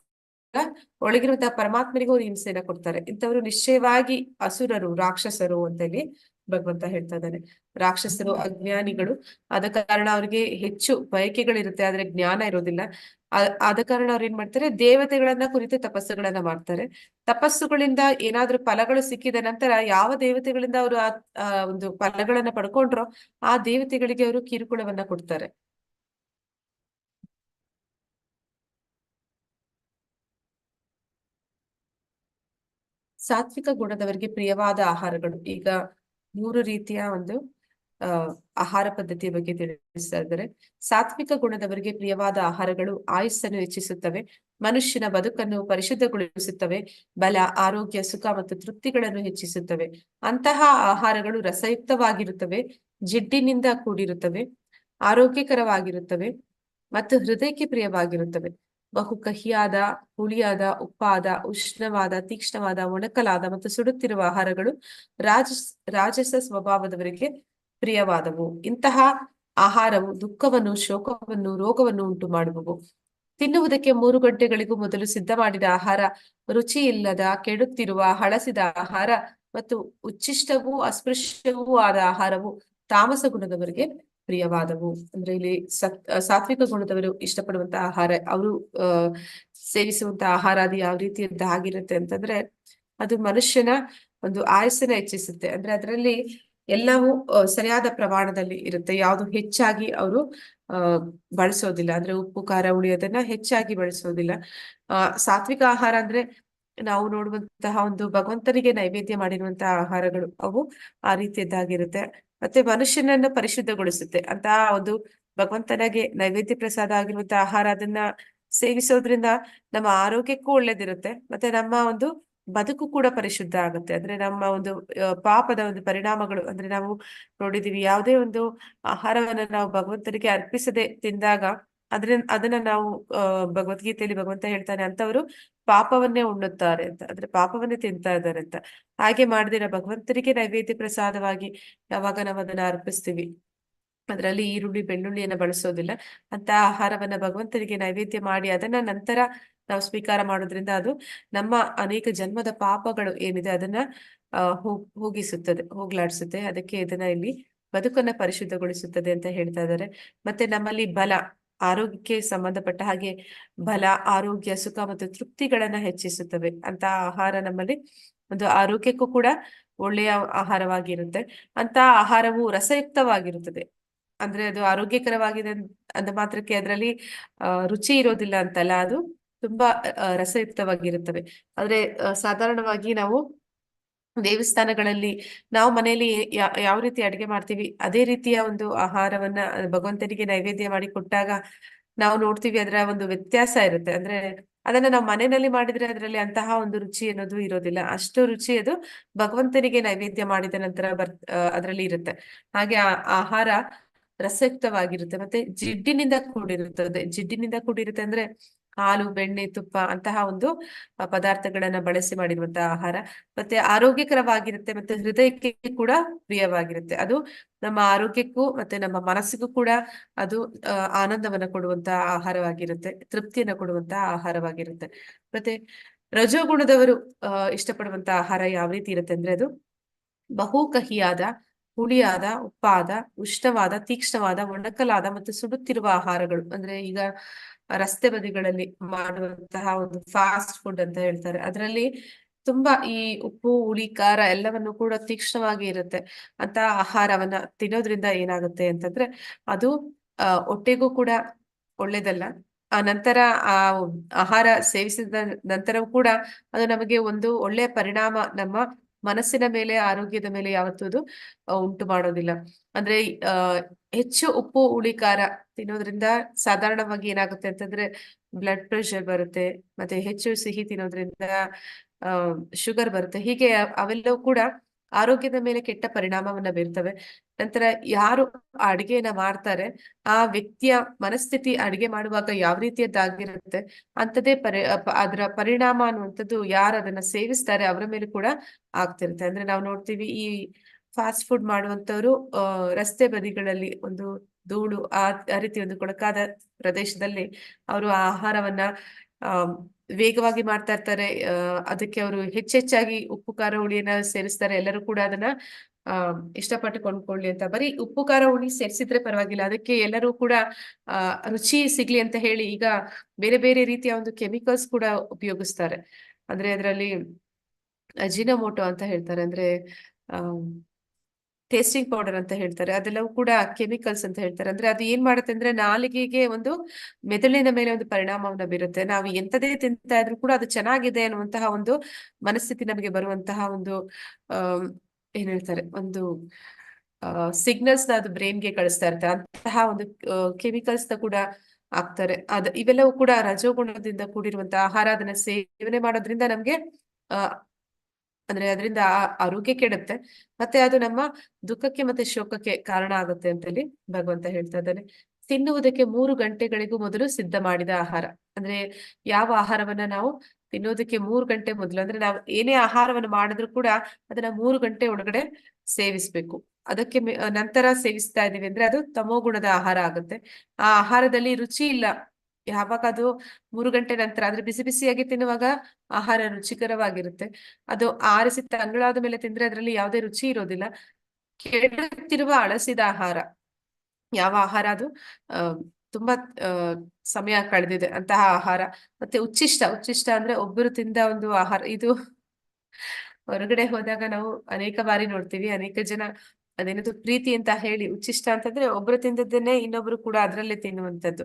ಒಳಗಿರುವಂತಹ ಪರಮಾತ್ಮನಿಗೂ ಅವ್ರು ಹಿಂಸೆಯನ್ನ ಕೊಡ್ತಾರೆ. ಇಂಥವರು ನಿಶ್ಚಯವಾಗಿ ಅಸುರರು, ರಾಕ್ಷಸರು ಅಂತ ಹೇಳಿ ಭಗವಂತ ಹೇಳ್ತಾ ಇದ್ದಾನೆ. ರಾಕ್ಷಸರು ಅಜ್ಞಾನಿಗಳು. ಆದ ಕಾರಣ ಅವ್ರಿಗೆ ಹೆಚ್ಚು ಬಯಕೆಗಳಿರುತ್ತೆ, ಆದ್ರೆ ಜ್ಞಾನ ಇರೋದಿಲ್ಲ. ಆದ ಕಾರಣ ಅವ್ರು ಏನ್ ಮಾಡ್ತಾರೆ, ದೇವತೆಗಳನ್ನ ಕುರಿತು ತಪಸ್ಸುಗಳನ್ನ ಮಾಡ್ತಾರೆ. ತಪಸ್ಸುಗಳಿಂದ ಏನಾದ್ರೂ ಫಲಗಳು ಸಿಕ್ಕಿದ ನಂತರ ಯಾವ ದೇವತೆಗಳಿಂದ ಅವರು ಆ ಒಂದು ಫಲಗಳನ್ನ ಪಡ್ಕೊಂಡ್ರೋ ಆ ದೇವತೆಗಳಿಗೆ ಅವರು ಕಿರುಕುಳವನ್ನ ಕೊಡ್ತಾರೆ. ಸಾತ್ವಿಕ ಗುಣದವರಿಗೆ ಪ್ರಿಯವಾದ ಆಹಾರಗಳು. ಈಗ 3 ರೀತಿಯ ಒಂದು ಆಹಾರ ಪದ್ಧತಿಯ ಬಗ್ಗೆ ತಿಳಿಸ್ತಾ ಇದ್ದಾರೆ. ಸಾತ್ವಿಕ ಗುಣದವರಿಗೆ ಪ್ರಿಯವಾದ ಆಹಾರಗಳು ಆಯುಸ್ಸನ್ನು ಹೆಚ್ಚಿಸುತ್ತವೆ, ಮನುಷ್ಯನ ಬದುಕನ್ನು ಪರಿಶುದ್ಧಗೊಳಿಸುತ್ತವೆ, ಬಲ, ಆರೋಗ್ಯ, ಸುಖ ಮತ್ತು ತೃಪ್ತಿಗಳನ್ನು ಹೆಚ್ಚಿಸುತ್ತವೆ. ಅಂತಹ ಆಹಾರಗಳು ರಸಯುಕ್ತವಾಗಿರುತ್ತವೆ, ಜಿಡ್ಡಿನಿಂದ ಕೂಡಿರುತ್ತವೆ, ಆರೋಗ್ಯಕರವಾಗಿರುತ್ತವೆ ಮತ್ತು ಹೃದಯಕ್ಕೆ ಪ್ರಿಯವಾಗಿರುತ್ತವೆ. ಬಹು ಕಹಿಯಾದ, ಹುಳಿಯಾದ, ಉಪ್ಪಾದ, ಉಷ್ಣವಾದ, ತೀಕ್ಷ್ಣವಾದ, ಒಣಕಲಾದ ಮತ್ತು ಸುಡುತ್ತಿರುವ ಆಹಾರಗಳು ರಾಜಸ ಸ್ವಭಾವದವರಿಗೆ ಪ್ರಿಯವಾದವು. ಇಂತಹ ಆಹಾರವು ದುಃಖವನ್ನು, ಶೋಕವನ್ನು, ರೋಗವನ್ನು ಉಂಟು ಮಾಡುವವು. ತಿನ್ನುವುದಕ್ಕೆ 3 ಗಂಟೆಗಳಿಗೂ ಮೊದಲು ಸಿದ್ಧ ಮಾಡಿದ ಆಹಾರ, ರುಚಿ ಇಲ್ಲದ, ಕೆಡುತ್ತಿರುವ, ಹಳಸಿದ ಆಹಾರ ಮತ್ತು ಉಚ್ಚಿಷ್ಟವೂ ಅಸ್ಪೃಶ್ಯವೂ ಆದ ಆಹಾರವು ತಾಮಸ ಗುಣದವರಿಗೆ ಪ್ರಿಯವಾದವು. ಅಂದ್ರೆ ಇಲ್ಲಿ ಸಾತ್ವಿಕ ಗುಣದವರು ಇಷ್ಟಪಡುವಂತಹ ಆಹಾರ, ಅವರು ಸೇವಿಸುವಂತಹ ಆಹಾರ ಅದು ಯಾವ ರೀತಿಯದ್ದಾಗಿರುತ್ತೆ ಅಂತಂದ್ರೆ ಅದು ಮನುಷ್ಯನ ಒಂದು ಆಯಸ್ಸನ್ನ ಹೆಚ್ಚಿಸುತ್ತೆ. ಅಂದ್ರೆ ಅದರಲ್ಲಿ ಎಲ್ಲವೂ ಸರಿಯಾದ ಪ್ರಮಾಣದಲ್ಲಿ ಇರುತ್ತೆ. ಯಾವುದು ಹೆಚ್ಚಾಗಿ ಅವರು ಬಳಸೋದಿಲ್ಲ. ಅಂದ್ರೆ ಉಪ್ಪು, ಖಾರ, ಹುಳಿ ಅದನ್ನ ಹೆಚ್ಚಾಗಿ ಬಳಸೋದಿಲ್ಲ. ಸಾತ್ವಿಕ ಆಹಾರ ಅಂದ್ರೆ ನಾವು ನೋಡುವಂತಹ ಒಂದು ಭಗವಂತನಿಗೆ ನೈವೇದ್ಯ ಮಾಡಿರುವಂತಹ ಆಹಾರಗಳು ಅವು ಆ ರೀತಿಯದ್ದಾಗಿರುತ್ತೆ. ಮತ್ತೆ ಮನುಷ್ಯನನ್ನು ಪರಿಶುದ್ಧಗೊಳಿಸುತ್ತೆ. ಅಂತಹ ಒಂದು ಭಗವಂತನಿಗೆ ನೈವೇದ್ಯ ಪ್ರಸಾದ ಆಗಿರುವಂತಹ ಆಹಾರ ಅದನ್ನ ಸೇವಿಸೋದ್ರಿಂದ ನಮ್ಮ ಆರೋಗ್ಯಕ್ಕೂ ಒಳ್ಳೇದಿರುತ್ತೆ. ಮತ್ತೆ ನಮ್ಮ ಒಂದು ಬದುಕು ಕೂಡ ಪರಿಶುದ್ಧ ಆಗುತ್ತೆ. ಅಂದ್ರೆ ನಮ್ಮ ಒಂದು ಪಾಪದ ಒಂದು ಪರಿಣಾಮಗಳು ಅಂದ್ರೆ ನಾವು ನೋಡಿದೀವಿ ಯಾವುದೇ ಒಂದು ಆಹಾರವನ್ನ ನಾವು ಭಗವಂತನಿಗೆ ಅರ್ಪಿಸದೆ ತಿಂದಾಗ ಅದನ್ನ ನಾವು ಭಗವದ್ಗೀತೆಯಲ್ಲಿ ಭಗವಂತ ಹೇಳ್ತಾನೆ ಅಂತವರು ಪಾಪವನ್ನೇ ಉಣ್ಣುತ್ತಾರೆ ಅಂತ, ಅಂದ್ರೆ ಪಾಪವನ್ನೇ ತಿಂತಾ ಇದ್ದಾರೆ ಅಂತ. ಹಾಗೆ ಮಾಡದಿರ ಭಗವಂತನಿಗೆ ನೈವೇದ್ಯ ಪ್ರಸಾದವಾಗಿ ಯಾವಾಗ ನಾವು ಅದನ್ನ ಅರ್ಪಿಸ್ತೀವಿ, ಅದರಲ್ಲಿ ಈರುಳ್ಳಿ ಬೆಳ್ಳುಳ್ಳಿಯನ್ನ ಬಳಸೋದಿಲ್ಲ, ಅಂತ ಆಹಾರವನ್ನ ಭಗವಂತನಿಗೆ ನೈವೇದ್ಯ ಮಾಡಿ ಅದನ್ನ ನಂತರ ನಾವು ಸ್ವೀಕಾರ ಮಾಡೋದ್ರಿಂದ ಅದು ನಮ್ಮ ಅನೇಕ ಜನ್ಮದ ಪಾಪಗಳು ಏನಿದೆ ಅದನ್ನ ಹೋಗ್ಲಾಡಿಸುತ್ತೆ. ಅದಕ್ಕೆ ಇದನ್ನ ಇಲ್ಲಿ ಬದುಕನ್ನ ಪರಿಶುದ್ಧಗೊಳಿಸುತ್ತದೆ ಅಂತ ಹೇಳ್ತಾ ಇದ್ದಾರೆ. ಮತ್ತೆ ನಮ್ಮಲ್ಲಿ ಬಲ, ಆರೋಗ್ಯಕ್ಕೆ ಸಂಬಂಧಪಟ್ಟ ಹಾಗೆ ಬಲ, ಆರೋಗ್ಯ, ಸುಖ ಮತ್ತು ತೃಪ್ತಿಗಳನ್ನ ಹೆಚ್ಚಿಸುತ್ತವೆ ಅಂತ ಆಹಾರ ನಮ್ಮಲ್ಲಿ ಒಂದು ಆರೋಗ್ಯಕ್ಕೂ ಕೂಡ ಒಳ್ಳೆಯ ಆಹಾರವಾಗಿರುತ್ತೆ. ಅಂತ ಆಹಾರವು ರಸಯುಕ್ತವಾಗಿರುತ್ತದೆ. ಅಂದ್ರೆ ಅದು ಆರೋಗ್ಯಕರವಾಗಿದೆ ಅಂದ ಮಾತ್ರಕ್ಕೆ ಅದರಲ್ಲಿ ರುಚಿ ಇರೋದಿಲ್ಲ ಅಂತಲ್ಲ, ಅದು ತುಂಬಾ ರಸಯುಕ್ತವಾಗಿರುತ್ತವೆ. ಆದ್ರೆ ಸಾಧಾರಣವಾಗಿ ನಾವು ದೇವಸ್ಥಾನಗಳಲ್ಲಿ ನಾವು ಮನೆಯಲ್ಲಿ ಯಾವ ರೀತಿ ಅಡಿಗೆ ಮಾಡ್ತೀವಿ ಅದೇ ರೀತಿಯ ಒಂದು ಆಹಾರವನ್ನ ಭಗವಂತನಿಗೆ ನೈವೇದ್ಯ ಮಾಡಿ ಕೊಟ್ಟಾಗ ನಾವು ನೋಡ್ತೀವಿ ಅದರ ಒಂದು ವ್ಯತ್ಯಾಸ ಇರುತ್ತೆ. ಅಂದ್ರೆ ಅದನ್ನ ನಾವು ಮನೆಯಲ್ಲಿ ಮಾಡಿದ್ರೆ ಅದರಲ್ಲಿ ಅಂತಹ ಒಂದು ರುಚಿ ಅನ್ನೋದು ಇರೋದಿಲ್ಲ. ಅಷ್ಟು ರುಚಿ ಅದು ಭಗವಂತನಿಗೆ ನೈವೇದ್ಯ ಮಾಡಿದ ನಂತರ ಅದರಲ್ಲಿ ಇರುತ್ತೆ. ಹಾಗೆ ಆಹಾರ ರಸಯುಕ್ತವಾಗಿರುತ್ತೆ, ಮತ್ತೆ ಜಿಡ್ಡಿನಿಂದ ಕೂಡಿರುತ್ತೆ ಅಂದ್ರೆ ಹಾಲು, ಬೆಣ್ಣೆ, ತುಪ್ಪ ಅಂತಹ ಒಂದು ಪದಾರ್ಥಗಳನ್ನ ಬಳಸಿ ಮಾಡಿರುವಂತಹ ಆಹಾರ ಮತ್ತೆ ಆರೋಗ್ಯಕರವಾಗಿರುತ್ತೆ, ಮತ್ತೆ ಹೃದಯಕ್ಕೆ ಕೂಡ ಪ್ರಿಯವಾಗಿರುತ್ತೆ. ಅದು ನಮ್ಮ ಆರೋಗ್ಯಕ್ಕೂ ಮತ್ತೆ ನಮ್ಮ ಮನಸ್ಸಿಗೂ ಕೂಡ ಅದು ಆನಂದವನ್ನ ಕೊಡುವಂತಹ ಆಹಾರವಾಗಿರುತ್ತೆ, ತೃಪ್ತಿಯನ್ನ ಕೊಡುವಂತಹ ಆಹಾರವಾಗಿರುತ್ತೆ. ಮತ್ತೆ ರಜೋಗುಣದವರು ಇಷ್ಟಪಡುವಂತಹ ಆಹಾರ ಯಾವ ರೀತಿ ಇರುತ್ತೆ ಅಂದ್ರೆ ಅದು ಬಹು ಕಹಿಯಾದ, ಹುಳಿಯಾದ, ಉಪ್ಪಾದ, ಉಷ್ಣವಾದ, ತೀಕ್ಷ್ಣವಾದ, ಒಣಕಲಾದ ಮತ್ತು ಸುಡುತ್ತಿರುವ ಆಹಾರಗಳು. ಅಂದ್ರೆ ಈಗ ರಸ್ತೆ ಬದಿಗಳಲ್ಲಿ ಮಾಡುವಂತಹ ಒಂದು ಫಾಸ್ಟ್ ಫುಡ್ ಅಂತ ಹೇಳ್ತಾರೆ, ಅದರಲ್ಲಿ ತುಂಬಾ ಈ ಉಪ್ಪು, ಹುಳಿ, ಖಾರ ಎಲ್ಲವನ್ನು ಕೂಡ ತೀಕ್ಷ್ಣವಾಗಿ ಇರುತ್ತೆ. ಅಂತ ಆಹಾರವನ್ನ ತಿನ್ನೋದ್ರಿಂದ ಏನಾಗುತ್ತೆ ಅಂತಂದ್ರೆ ಅದು ಹೊಟ್ಟೆಗೂ ಕೂಡ ಒಳ್ಳೇದಲ್ಲ. ಆ ನಂತರ ಆ ಆಹಾರ ಸೇವಿಸಿದ ನಂತರವೂ ಕೂಡ ಅದು ನಮಗೆ ಒಂದು ಒಳ್ಳೆಯ ಪರಿಣಾಮ ನಮ್ಮ ಮನಸ್ಸಿನ ಮೇಲೆ, ಆರೋಗ್ಯದ ಮೇಲೆ ಯಾವತ್ತೂ ಅದು ಉಂಟು ಮಾಡೋದಿಲ್ಲ. ಅಂದ್ರೆ ಹೆಚ್ಚು ಉಪ್ಪು, ಹುಳಿ, ಖಾರ ತಿನ್ನೋದ್ರಿಂದ ಸಾಧಾರಣವಾಗಿ ಏನಾಗುತ್ತೆ ಅಂತಂದ್ರೆ ಬ್ಲಡ್ ಪ್ರೆಷರ್ ಬರುತ್ತೆ, ಮತ್ತೆ ಹೆಚ್ಚು ಸಿಹಿ ತಿನ್ನೋದ್ರಿಂದ ಶುಗರ್ ಬರುತ್ತೆ. ಹೀಗೆ ಅವೆಲ್ಲವೂ ಕೂಡ ಆರೋಗ್ಯದ ಮೇಲೆ ಕೆಟ್ಟ ಪರಿಣಾಮವನ್ನ ಬೀರ್ತವೆ. ನಂತರ ಯಾರು ಅಡಿಗೆಯನ್ನ ಮಾಡ್ತಾರೆ ಆ ವ್ಯಕ್ತಿಯ ಮನಸ್ಥಿತಿ ಅಡಿಗೆ ಮಾಡುವಾಗ ಯಾವ ರೀತಿಯದ್ದಾಗಿರುತ್ತೆ ಅಂತದೇ ಅದರ ಪರಿಣಾಮ ಅನ್ನುವಂಥದ್ದು ಯಾರು ಅದನ್ನ ಸೇವಿಸ್ತಾರೆ ಅವರ ಮೇಲೆ ಕೂಡ ಆಗ್ತಿರುತ್ತೆ. ಅಂದ್ರೆ ನಾವು ನೋಡ್ತೀವಿ ಈ ಫಾಸ್ಟ್ ಫುಡ್ ಮಾಡುವಂತವ್ರು ರಸ್ತೆ ಬದಿಗಳಲ್ಲಿ ಒಂದು ಧೂಳು ಆ ರೀತಿ ಒಂದು ಕೊಳಕಾದ ಪ್ರದೇಶದಲ್ಲಿ ಅವರು ಆಹಾರವನ್ನ ವೇಗವಾಗಿ ಮಾಡ್ತಾ ಇರ್ತಾರೆ. ಅದಕ್ಕೆ ಅವರು ಹೆಚ್ಚೆಚ್ಚಾಗಿ ಉಪ್ಪು, ಖಾರ, ಹುಳಿಯನ್ನ ಸೇರಿಸ್ತಾರೆ. ಎಲ್ಲರೂ ಕೂಡ ಅದನ್ನ ಇಷ್ಟಪಟ್ಟು ಕೊಂಡ್ಕೊಳ್ಳಿ ಅಂತ. ಬರೀ ಉಪ್ಪು, ಖಾರ, ಹುಳಿ ಸೇರಿಸಿದ್ರೆ ಪರವಾಗಿಲ್ಲ, ಅದಕ್ಕೆ ಎಲ್ಲರೂ ಕೂಡ ರುಚಿ ಸಿಗ್ಲಿ ಅಂತ ಹೇಳಿ ಈಗ ಬೇರೆ ಬೇರೆ ರೀತಿಯ ಒಂದು ಕೆಮಿಕಲ್ಸ್ ಕೂಡ ಉಪಯೋಗಿಸ್ತಾರೆ. ಅಂದ್ರೆ ಅದರಲ್ಲಿ ಅಜಿನೋಮೋಟೊ ಅಂತ ಹೇಳ್ತಾರೆ, ಅಂದ್ರೆ ಟೇಸ್ಟಿಂಗ್ ಪೌಡರ್ ಅಂತ ಹೇಳ್ತಾರೆ, ಅದೆಲ್ಲವೂ ಕೂಡ ಕೆಮಿಕಲ್ಸ್ ಅಂತ ಹೇಳ್ತಾರೆ. ಅಂದ್ರೆ ಅದು ಏನ್ ಮಾಡುತ್ತೆ ಅಂದ್ರೆ ನಾಲಿಗೆಗೆ ಒಂದು ಮೆದುಳಿನ ಮೇಲೆ ಒಂದು ಪರಿಣಾಮವನ್ನ ಬೀರುತ್ತೆ. ನಾವು ಎಂತದೇ ತಿಂತಾ ಇದ್ರು ಕೂಡ ಅದು ಚೆನ್ನಾಗಿದೆ ಅನ್ನುವಂತಹ ಒಂದು ಮನಸ್ಥಿತಿ ನಮಗೆ ಬರುವಂತಹ ಒಂದು ಏನ್ ಹೇಳ್ತಾರೆ ಒಂದು ಸಿಗ್ನಲ್ಸ್ ನ ಅದು ಬ್ರೈನ್ಗೆ ಕಳಿಸ್ತಾ ಇರುತ್ತೆ. ಅಂತಹ ಒಂದು ಕೆಮಿಕಲ್ಸ್ ನ ಕೂಡ ಆಗ್ತಾರೆ. ಇವೆಲ್ಲವೂ ಕೂಡ ರಜೋಗುಣದಿಂದ ಕೂಡಿರುವಂತಹ ಆಹಾರ. ಅದನ್ನ ಸೇವನೆ ಮಾಡೋದ್ರಿಂದ ನಮ್ಗೆ ಅಂದ್ರೆ ಅದರಿಂದ ಆರೋಗ್ಯ ಕೆಡುತ್ತೆ, ಮತ್ತೆ ಅದು ನಮ್ಮ ದುಃಖಕ್ಕೆ ಮತ್ತೆ ಶೋಕಕ್ಕೆ ಕಾರಣ ಆಗುತ್ತೆ ಅಂತ ಹೇಳಿ ಭಗವಂತ ಹೇಳ್ತಾ ಇದ್ದಾನೆ. ತಿನ್ನುವುದಕ್ಕೆ 3 ಗಂಟೆಗಳಿಗೂ ಮೊದಲು ಸಿದ್ಧ ಮಾಡಿದ ಆಹಾರ. ಅಂದ್ರೆ ಯಾವ ಆಹಾರವನ್ನ ನಾವು ತಿನ್ನೋದಕ್ಕೆ 3 ಗಂಟೆ ಮೊದಲು, ಅಂದ್ರೆ ನಾವು ಏನೇ ಆಹಾರವನ್ನು ಮಾಡಿದ್ರು ಕೂಡ ಅದನ್ನ 3 ಗಂಟೆ ಒಳಗಡೆ ಸೇವಿಸ್ಬೇಕು. ಅದಕ್ಕೆ ನಂತರ ಸೇವಿಸ್ತಾ ಇದೀವಿ ಅಂದ್ರೆ ಅದು ತಮೋಗುಣದ ಆಹಾರ ಆಗುತ್ತೆ. ಆ ಆಹಾರದಲ್ಲಿ ರುಚಿ ಇಲ್ಲ. ಯಾವಾಗ ಅದು 3 ಗಂಟೆ ನಂತರ ಅಂದ್ರೆ ಬಿಸಿ ಬಿಸಿಯಾಗಿ ತಿನ್ನುವಾಗ ಆಹಾರ ರುಚಿಕರವಾಗಿರುತ್ತೆ. ಅದು ಆರಿಸಿ ತಂಗಳಾದ ಮೇಲೆ ತಿಂದ್ರೆ ಅದರಲ್ಲಿ ಯಾವುದೇ ರುಚಿ ಇರೋದಿಲ್ಲ. ಕೆಡುತ್ತಿರುವ ಹಳಸಿದ ಆಹಾರ, ಯಾವ ಆಹಾರ ಅದು ತುಂಬಾ ಸಮಯ ಕಳೆದಿದೆ ಅಂತಹ ಆಹಾರ. ಮತ್ತೆ ಉಚ್ಚಿಷ್ಟ ಅಂದ್ರೆ ಒಬ್ಬರು ತಿಂದ ಒಂದು ಆಹಾರ. ಇದು ಹೊರಗಡೆ ಹೋದಾಗ ನಾವು ಅನೇಕ ಬಾರಿ ನೋಡ್ತೀವಿ, ಅನೇಕ ಜನ ಅದೇನದು ಪ್ರೀತಿ ಅಂತ ಹೇಳಿ ಉಚ್ಚಿಷ್ಟ ಅಂತಂದ್ರೆ ಒಬ್ರು ತಿಂದದ್ದನ್ನೇ ಇನ್ನೊಬ್ರು ಕೂಡ ಅದ್ರಲ್ಲೇ ತಿನ್ನುವಂಥದ್ದು,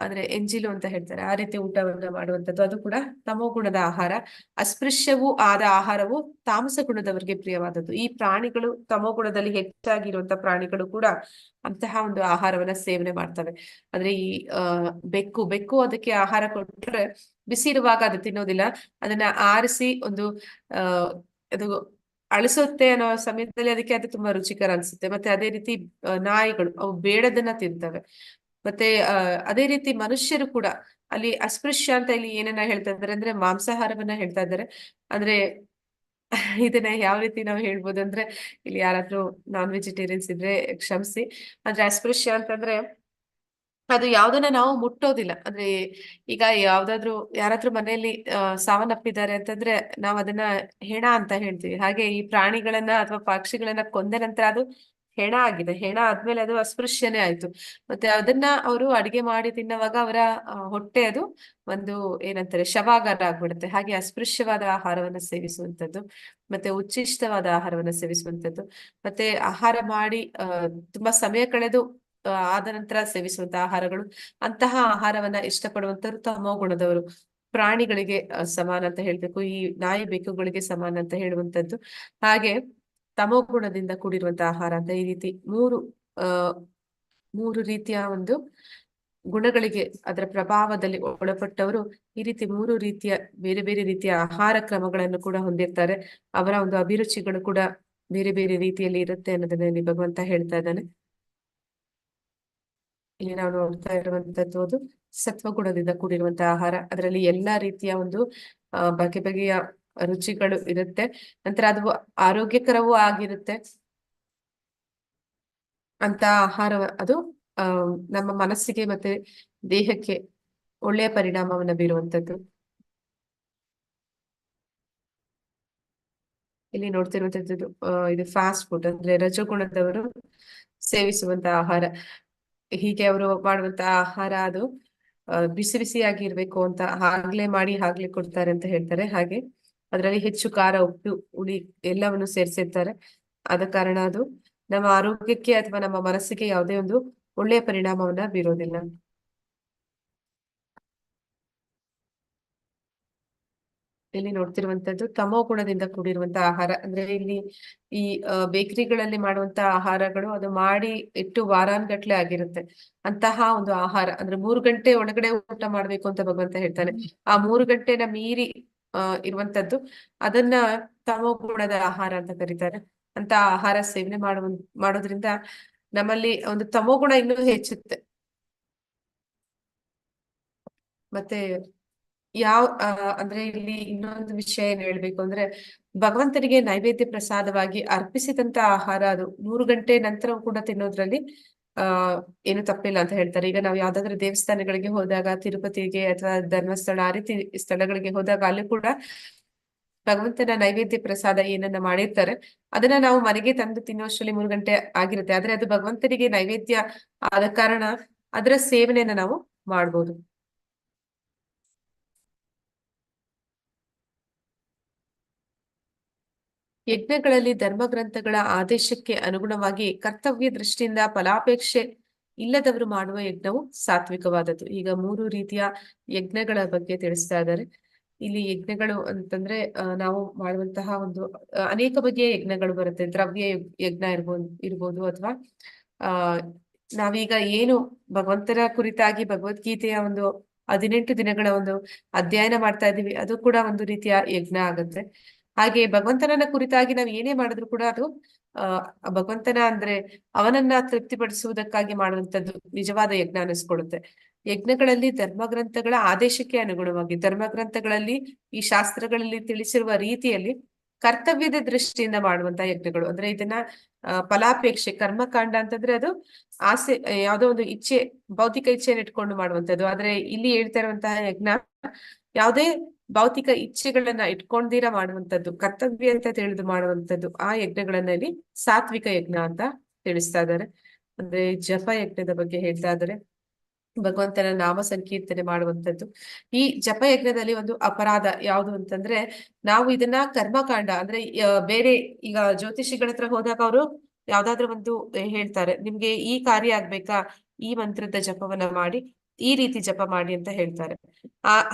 ಅಂದ್ರೆ ಎಂಜಿಲು ಅಂತ ಹೇಳ್ತಾರೆ, ಆ ರೀತಿ ಊಟವನ್ನ ಮಾಡುವಂಥದ್ದು. ಅದು ಕೂಡ ತಮೋ ಗುಣದ ಆಹಾರ. ಅಸ್ಪೃಶ್ಯವೂ ಆದ ಆಹಾರವು ತಾಮಸ ಗುಣದವರಿಗೆ ಪ್ರಿಯವಾದದ್ದು. ಈ ಪ್ರಾಣಿಗಳು ತಮೋ ಗುಣದಲ್ಲಿ ಹೆಚ್ಚಾಗಿರುವಂತಹ ಪ್ರಾಣಿಗಳು ಕೂಡ ಅಂತಹ ಒಂದು ಆಹಾರವನ್ನ ಸೇವನೆ ಮಾಡ್ತವೆ. ಅಂದ್ರೆ ಈ ಬೆಕ್ಕು ಅದಕ್ಕೆ ಆಹಾರ ಕೊಟ್ಟರೆ ಬಿಸಿ ಇರುವಾಗ ಅದು ತಿನ್ನೋದಿಲ್ಲ, ಅದನ್ನ ಆರಿಸಿ ಒಂದು ಅದು ಅಳಿಸುತ್ತೆ ಅನ್ನೋ ಸಮಯದಲ್ಲಿ ಅದಕ್ಕೆ ಅದು ತುಂಬಾ ರುಚಿಕರ ಅನ್ಸುತ್ತೆ. ಮತ್ತೆ ಅದೇ ರೀತಿ ನಾಯಿಗಳು ಅವು ಬೇಡದನ್ನ ತಿಂತವೆ. ಮತ್ತೆ ಅದೇ ರೀತಿ ಮನುಷ್ಯರು ಕೂಡ ಅಲ್ಲಿ ಅಸ್ಪೃಶ್ಯ ಅಂತ ಇಲ್ಲಿ ಏನನ್ನ ಹೇಳ್ತಾ ಇದ್ದಾರೆ ಅಂದ್ರೆ ಮಾಂಸಾಹಾರವನ್ನ ಹೇಳ್ತಾ ಇದ್ದಾರೆ. ಅಂದ್ರೆ ಇದನ್ನ ಯಾವ ರೀತಿ ನಾವು ಹೇಳ್ಬೋದು ಅಂದ್ರೆ, ಇಲ್ಲಿ ಯಾರಾದ್ರೂ ನಾನ್ ವೆಜಿಟೇರಿಯನ್ಸ್ ಇದ್ರೆ ಕ್ಷಮಿಸಿ. ಅಂದ್ರೆ ಅಸ್ಪೃಶ್ಯ ಅಂತಂದ್ರೆ ಅದು ಯಾವ್ದನ್ನ ನಾವು ಮುಟ್ಟೋದಿಲ್ಲ. ಅಂದ್ರೆ ಈಗ ಯಾವ್ದಾದ್ರು ಯಾರಾದ್ರೂ ಮನೆಯಲ್ಲಿ ಸಾವನ್ನಪ್ಪಿದ್ದಾರೆ ಅಂತಂದ್ರೆ ನಾವ್ ಅದನ್ನ ಹೆಣ ಅಂತ ಹೇಳ್ತೀವಿ. ಹಾಗೆ ಈ ಪ್ರಾಣಿಗಳನ್ನ ಅಥವಾ ಪಕ್ಷಿಗಳನ್ನ ಕೊಂದ ನಂತರ ಅದು ಹೆಣ ಆಗಿದೆ. ಹೆಣ ಆದ್ಮೇಲೆ ಅದು ಅಸ್ಪೃಶ್ಯನೇ ಆಯ್ತು. ಮತ್ತೆ ಅದನ್ನ ಅವರು ಅಡಿಗೆ ಮಾಡಿ ತಿನ್ನುವಾಗ ಅವರ ಹೊಟ್ಟೆ ಅದು ಒಂದು ಏನಂತಾರೆ ಶವಾಗಾರ ಆಗ್ಬಿಡುತ್ತೆ. ಹಾಗೆ ಅಸ್ಪೃಶ್ಯವಾದ ಆಹಾರವನ್ನ ಸೇವಿಸುವಂತದ್ದು, ಮತ್ತೆ ಉಚ್ಚಿಷ್ಟವಾದ ಆಹಾರವನ್ನ ಸೇವಿಸುವಂತದ್ದು, ಮತ್ತೆ ಆಹಾರ ಮಾಡಿ ತುಂಬಾ ಸಮಯ ಕಳೆದು ಆದ ನಂತರ ಸೇವಿಸುವಂತ ಆಹಾರಗಳು, ಅಂತಹ ಆಹಾರವನ್ನ ಇಷ್ಟಪಡುವಂತರು ತಮೋ ಗುಣದವರು. ಪ್ರಾಣಿಗಳಿಗೆ ಸಮಾನ ಅಂತ ಹೇಳ್ಬೇಕು, ಈ ನಾಯಿ ಬೆಕ್ಕುಗಳಿಗೆ ಸಮಾನ ಅಂತ ಹೇಳುವಂತದ್ದು. ಹಾಗೆ ತಮೋ ಗುಣದಿಂದ ಕೂಡಿರುವಂತಹ ಆಹಾರ ಅಂತ ಈ ರೀತಿ ಆ ಮೂರು ರೀತಿಯ ಒಂದು ಗುಣಗಳಿಗೆ ಅದರ ಪ್ರಭಾವದಲ್ಲಿ ಒಳಪಟ್ಟವರು ಈ ರೀತಿ ಮೂರು ರೀತಿಯ ಬೇರೆ ಬೇರೆ ರೀತಿಯ ಆಹಾರ ಕ್ರಮಗಳನ್ನು ಕೂಡ ಹೊಂದಿರ್ತಾರೆ. ಅವರ ಒಂದು ಅಭಿರುಚಿಗಳು ಕೂಡ ಬೇರೆ ಬೇರೆ ರೀತಿಯಲ್ಲಿ ಇರುತ್ತೆ ಅನ್ನೋದನ್ನ ಇಲ್ಲಿ ಭಗವಂತ ಹೇಳ್ತಾ ಇದ್ದಾನೆ. ಇಲ್ಲಿ ನಾವು ನೋಡ್ತಾ ಇರುವಂತದ್ದು ಅದು ಸತ್ವಗುಣದಿಂದ ಕೂಡಿರುವಂತಹ ಆಹಾರ. ಅದರಲ್ಲಿ ಎಲ್ಲಾ ರೀತಿಯ ಒಂದು ಬಗೆ ಬಗೆಯ ರುಚಿಗಳು ಇರುತ್ತೆ. ನಂತರ ಅದು ಆರೋಗ್ಯಕರವೂ ಆಗಿರುತ್ತೆ. ಅಂತ ಆಹಾರ ಅದು ನಮ್ಮ ಮನಸ್ಸಿಗೆ ಮತ್ತೆ ದೇಹಕ್ಕೆ ಒಳ್ಳೆಯ ಪರಿಣಾಮವನ್ನ ಬೀರುವಂತದ್ದು. ಇಲ್ಲಿ ನೋಡ್ತಿರುವಂತದ್ದು ಇದು ಫಾಸ್ಟ್ ಫುಡ್ ಅಂದ್ರೆ ರಜೋಗುಣದವರು ಸೇವಿಸುವಂತಹ ಆಹಾರ. ಹೀಗೆ ಅವರು ಮಾಡುವಂತ ಆಹಾರ ಅದು ಬಿಸಿ ಬಿಸಿಯಾಗಿ ಇರ್ಬೇಕು ಅಂತ ಆಗ್ಲೇ ಮಾಡಿ ಆಗ್ಲೇ ಕೊಡ್ತಾರೆ ಅಂತ ಹೇಳ್ತಾರೆ. ಹಾಗೆ ಅದರಲ್ಲಿ ಹೆಚ್ಚು ಖಾರ, ಉಪ್ಪು, ಹುಳಿ ಎಲ್ಲವನ್ನು ಸೇರಿಸಿರ್ತಾರೆ. ಆದ ಕಾರಣ ಅದು ನಮ್ಮ ಆರೋಗ್ಯಕ್ಕೆ ಅಥವಾ ನಮ್ಮ ಮನಸ್ಸಿಗೆ ಯಾವುದೇ ಒಂದು ಒಳ್ಳೆಯ ಪರಿಣಾಮವನ್ನ ಬೀರೋದಿಲ್ಲ. ಇಲ್ಲಿ ನೋಡ್ತಿರುವಂತದ್ದು ತಮೋ ಗುಣದಿಂದ ಕೂಡಿರುವಂತಹ ಆಹಾರ. ಅಂದ್ರೆ ಇಲ್ಲಿ ಈ ಬೇಕರಿಗಳಲ್ಲಿ ಮಾಡುವಂತಹ ಆಹಾರಗಳು ಅದು ಮಾಡಿ ಇಟ್ಟು ವಾರಾನ್ಗಟ್ಲೆ ಆಗಿರುತ್ತೆ. ಅಂತಹ ಒಂದು ಆಹಾರ ಅಂದ್ರೆ 3 ಗಂಟೆ ಒಳಗಡೆ ಊಟ ಮಾಡ್ಬೇಕು ಅಂತ ಭಗವಂತ ಹೇಳ್ತಾನೆ. ಆ 3 ಗಂಟೆನ ಮೀರಿ ಇರುವಂತದ್ದು ಅದನ್ನ ತಮೋ ಗುಣದ ಆಹಾರ ಅಂತ ಕರೀತಾರೆ. ಅಂತ ಆಹಾರ ಸೇವನೆ ಮಾಡೋದ್ರಿಂದ ನಮ್ಮಲ್ಲಿ ಒಂದು ತಮೋ ಗುಣ ಇನ್ನೂ ಹೆಚ್ಚುತ್ತೆ. ಮತ್ತೆ ಅಂದ್ರೆ ಇಲ್ಲಿ ಇನ್ನೊಂದು ವಿಷಯ ಏನ್ ಹೇಳ್ಬೇಕು ಅಂದ್ರೆ, ಭಗವಂತನಿಗೆ ನೈವೇದ್ಯ ಪ್ರಸಾದವಾಗಿ ಅರ್ಪಿಸಿದಂತ ಆಹಾರ ಅದು 3 ಗಂಟೆ ನಂತರ ಕೂಡ ತಿನ್ನೋದ್ರಲ್ಲಿ ಏನು ತಪ್ಪಿಲ್ಲ ಅಂತ ಹೇಳ್ತಾರೆ. ಈಗ ನಾವು ಯಾವ್ದಾದ್ರು ದೇವಸ್ಥಾನಗಳಿಗೆ ಹೋದಾಗ, ತಿರುಪತಿಗೆ ಅಥವಾ ಧರ್ಮಸ್ಥಳ ಆ ರೀತಿ ಸ್ಥಳಗಳಿಗೆ ಹೋದಾಗ ಅಲ್ಲಿ ಕೂಡ ಭಗವಂತನ ನೈವೇದ್ಯ ಪ್ರಸಾದ ಏನನ್ನ ಮಾಡಿರ್ತಾರೆ ಅದನ್ನ ನಾವು ಮನೆಗೆ ತಂದು ತಿನ್ನುವಷ್ಟರಲ್ಲಿ 3 ಗಂಟೆ ಆಗಿರುತ್ತೆ. ಆದ್ರೆ ಅದು ಭಗವಂತನಿಗೆ ನೈವೇದ್ಯ ಆದ ಕಾರಣ ಅದರ ಸೇವನೆಯನ್ನ ನಾವು ಮಾಡ್ಬೋದು. ಯಜ್ಞಗಳಲ್ಲಿ ಧರ್ಮಗ್ರಂಥಗಳ ಆದೇಶಕ್ಕೆ ಅನುಗುಣವಾಗಿ ಕರ್ತವ್ಯ ದೃಷ್ಟಿಯಿಂದ ಫಲಾಪೇಕ್ಷೆ ಇಲ್ಲದವರು ಮಾಡುವ ಯಜ್ಞವು ಸಾತ್ವಿಕವಾದದ್ದು. ಈಗ 3 ರೀತಿಯ ಯಜ್ಞಗಳ ಬಗ್ಗೆ ತಿಳಿಸ್ತಾ ಇದ್ದಾರೆ. ಇಲ್ಲಿ ಯಜ್ಞಗಳು ಅಂತಂದ್ರೆ ನಾವು ಮಾಡುವಂತಹ ಒಂದು ಅನೇಕ ಬಗೆಯ ಯಜ್ಞಗಳು ಬರುತ್ತೆ. ದ್ರವ್ಯ ಯಜ್ಞ ಇರ್ಬೋದು ಅಥವಾ ನಾವೀಗ ಏನು ಭಗವಂತನ ಕುರಿತಾಗಿ ಭಗವದ್ಗೀತೆಯ ಒಂದು 18 ದಿನಗಳ ಒಂದು ಅಧ್ಯಯನ ಮಾಡ್ತಾ ಇದೀವಿ, ಅದು ಕೂಡ ಒಂದು ರೀತಿಯ ಯಜ್ಞ ಆಗುತ್ತೆ. ಹಾಗೆ ಭಗವಂತನನ್ನ ಕುರಿತಾಗಿ ನಾವು ಏನೇ ಮಾಡಿದ್ರು ಕೂಡ ಅದು ಭಗವಂತನ ಅಂದ್ರೆ ಅವನನ್ನ ತೃಪ್ತಿಪಡಿಸುವುದಕ್ಕಾಗಿ ಮಾಡುವಂತದ್ದು ನಿಜವಾದ ಯಜ್ಞ ಅನಿಸ್ಕೊಡುತ್ತೆ. ಯಜ್ಞಗಳಲ್ಲಿ ಧರ್ಮಗ್ರಂಥಗಳ ಆದೇಶಕ್ಕೆ ಅನುಗುಣವಾಗಿ ಧರ್ಮಗ್ರಂಥಗಳಲ್ಲಿ ಈ ಶಾಸ್ತ್ರಗಳಲ್ಲಿ ತಿಳಿಸಿರುವ ರೀತಿಯಲ್ಲಿ ಕರ್ತವ್ಯದ ದೃಷ್ಟಿಯಿಂದ ಮಾಡುವಂತಹ ಯಜ್ಞಗಳು. ಅಂದ್ರೆ ಇದನ್ನ ಫಲಾಪೇಕ್ಷೆ ಕರ್ಮಕಾಂಡ ಅಂತಂದ್ರೆ ಅದು ಆಸೆ, ಯಾವುದೋ ಒಂದು ಇಚ್ಛೆ, ಭೌತಿಕ ಇಚ್ಛೆಯನ್ನು ಇಟ್ಕೊಂಡು ಮಾಡುವಂತದ್ದು. ಆದ್ರೆ ಇಲ್ಲಿ ಹೇಳ್ತಾ ಇರುವಂತಹ ಯಜ್ಞ ಯಾವುದೇ ಭೌತಿಕ ಇಚ್ಛೆಗಳನ್ನ ಇಟ್ಕೊಂಡೀರ ಮಾಡುವಂತದ್ದು, ಕರ್ತವ್ಯ ಅಂತ ತಿಳಿದು ಮಾಡುವಂತದ್ದು. ಆ ಯಜ್ಞಗಳನ್ನ ಇಲ್ಲಿ ಸಾತ್ವಿಕ ಯಜ್ಞ ಅಂತ ತಿಳಿಸ್ತಾ ಇದ್ದಾರೆ. ಅಂದ್ರೆ ಜಪ ಯಜ್ಞದ ಬಗ್ಗೆ ಹೇಳ್ತಾ ಇದ್ದಾರೆ. ಭಗವಂತನ ನಾಮ ಸಂಕೀರ್ತನೆ ಮಾಡುವಂತದ್ದು. ಈ ಜಪ ಯಜ್ಞದಲ್ಲಿ ಒಂದು ಅಪರಾಧ ಯಾವುದು ಅಂತಂದ್ರೆ, ನಾವು ಇದನ್ನ ಕರ್ಮಕಾಂಡ ಅಂದ್ರೆ ಬೇರೆ ಈಗ ಜ್ಯೋತಿಷಿಗಳ ಹತ್ರ ಹೋದಾಗ ಅವರು ಯಾವ್ದಾದ್ರು ಒಂದು ಹೇಳ್ತಾರೆ, ನಿಮ್ಗೆ ಈ ಕಾರ್ಯ ಆಗ್ಬೇಕಾ, ಈ ಮಂತ್ರದ ಜಪವನ್ನ ಮಾಡಿ, ಈ ರೀತಿ ಜಪ ಮಾಡಿ ಅಂತ ಹೇಳ್ತಾರೆ.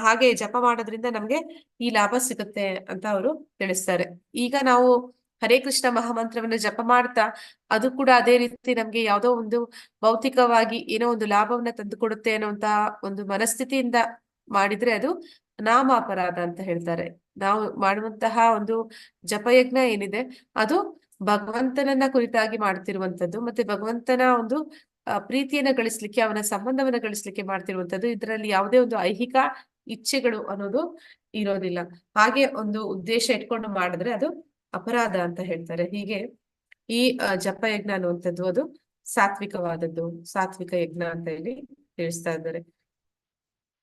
ಹಾಗೆ ಜಪ ಮಾಡೋದ್ರಿಂದ ನಮ್ಗೆ ಈ ಲಾಭ ಸಿಗುತ್ತೆ ಅಂತ ಅವರು ತಿಳಿಸ್ತಾರೆ. ಈಗ ನಾವು ಹರೇ ಕೃಷ್ಣ ಮಹಾಮಂತ್ರವನ್ನು ಜಪ ಮಾಡ್ತಾ ಅದು ಕೂಡ ಅದೇ ರೀತಿ ನಮ್ಗೆ ಯಾವ್ದೋ ಒಂದು ಭೌತಿಕವಾಗಿ ಏನೋ ಒಂದು ಲಾಭವನ್ನ ತಂದು ಕೊಡುತ್ತೆ ಅನ್ನುವಂತಹ ಒಂದು ಮನಸ್ಥಿತಿಯಿಂದ ಮಾಡಿದ್ರೆ ಅದು ನಾಮ ಅಪರಾಧ ಅಂತ ಹೇಳ್ತಾರೆ. ನಾವು ಮಾಡುವಂತಹ ಒಂದು ಜಪಯಜ್ಞ ಏನಿದೆ ಅದು ಭಗವಂತನನ್ನ ಕುರಿತಾಗಿ ಮಾಡ್ತಿರುವಂತದ್ದು, ಮತ್ತೆ ಭಗವಂತನ ಒಂದು ಪ್ರೀತಿಯನ್ನ ಗಳಿಸ್ಲಿಕ್ಕೆ, ಅವನ ಸಂಬಂಧವನ್ನ ಗಳಿಸ್ಲಿಕ್ಕೆ ಮಾಡ್ತಿರುವಂತದ್ದು. ಇದರಲ್ಲಿ ಯಾವುದೇ ಒಂದು ಐಹಿಕ ಇಚ್ಛೆಗಳು ಅನ್ನೋದು ಇರೋದಿಲ್ಲ. ಹಾಗೆ ಒಂದು ಉದ್ದೇಶ ಇಟ್ಕೊಂಡು ಮಾಡಿದ್ರೆ ಅದು ಅಪರಾಧ ಅಂತ ಹೇಳ್ತಾರೆ. ಹೀಗೆ ಈ ಜಪ ಯಜ್ಞ ಅನ್ನುವಂಥದ್ದು ಅದು ಸಾತ್ವಿಕವಾದದ್ದು, ಸಾತ್ವಿಕ ಯಜ್ಞ ಅಂತ ಹೇಳಿ ತಿಳಿಸ್ತಾ ಇದ್ದಾರೆ.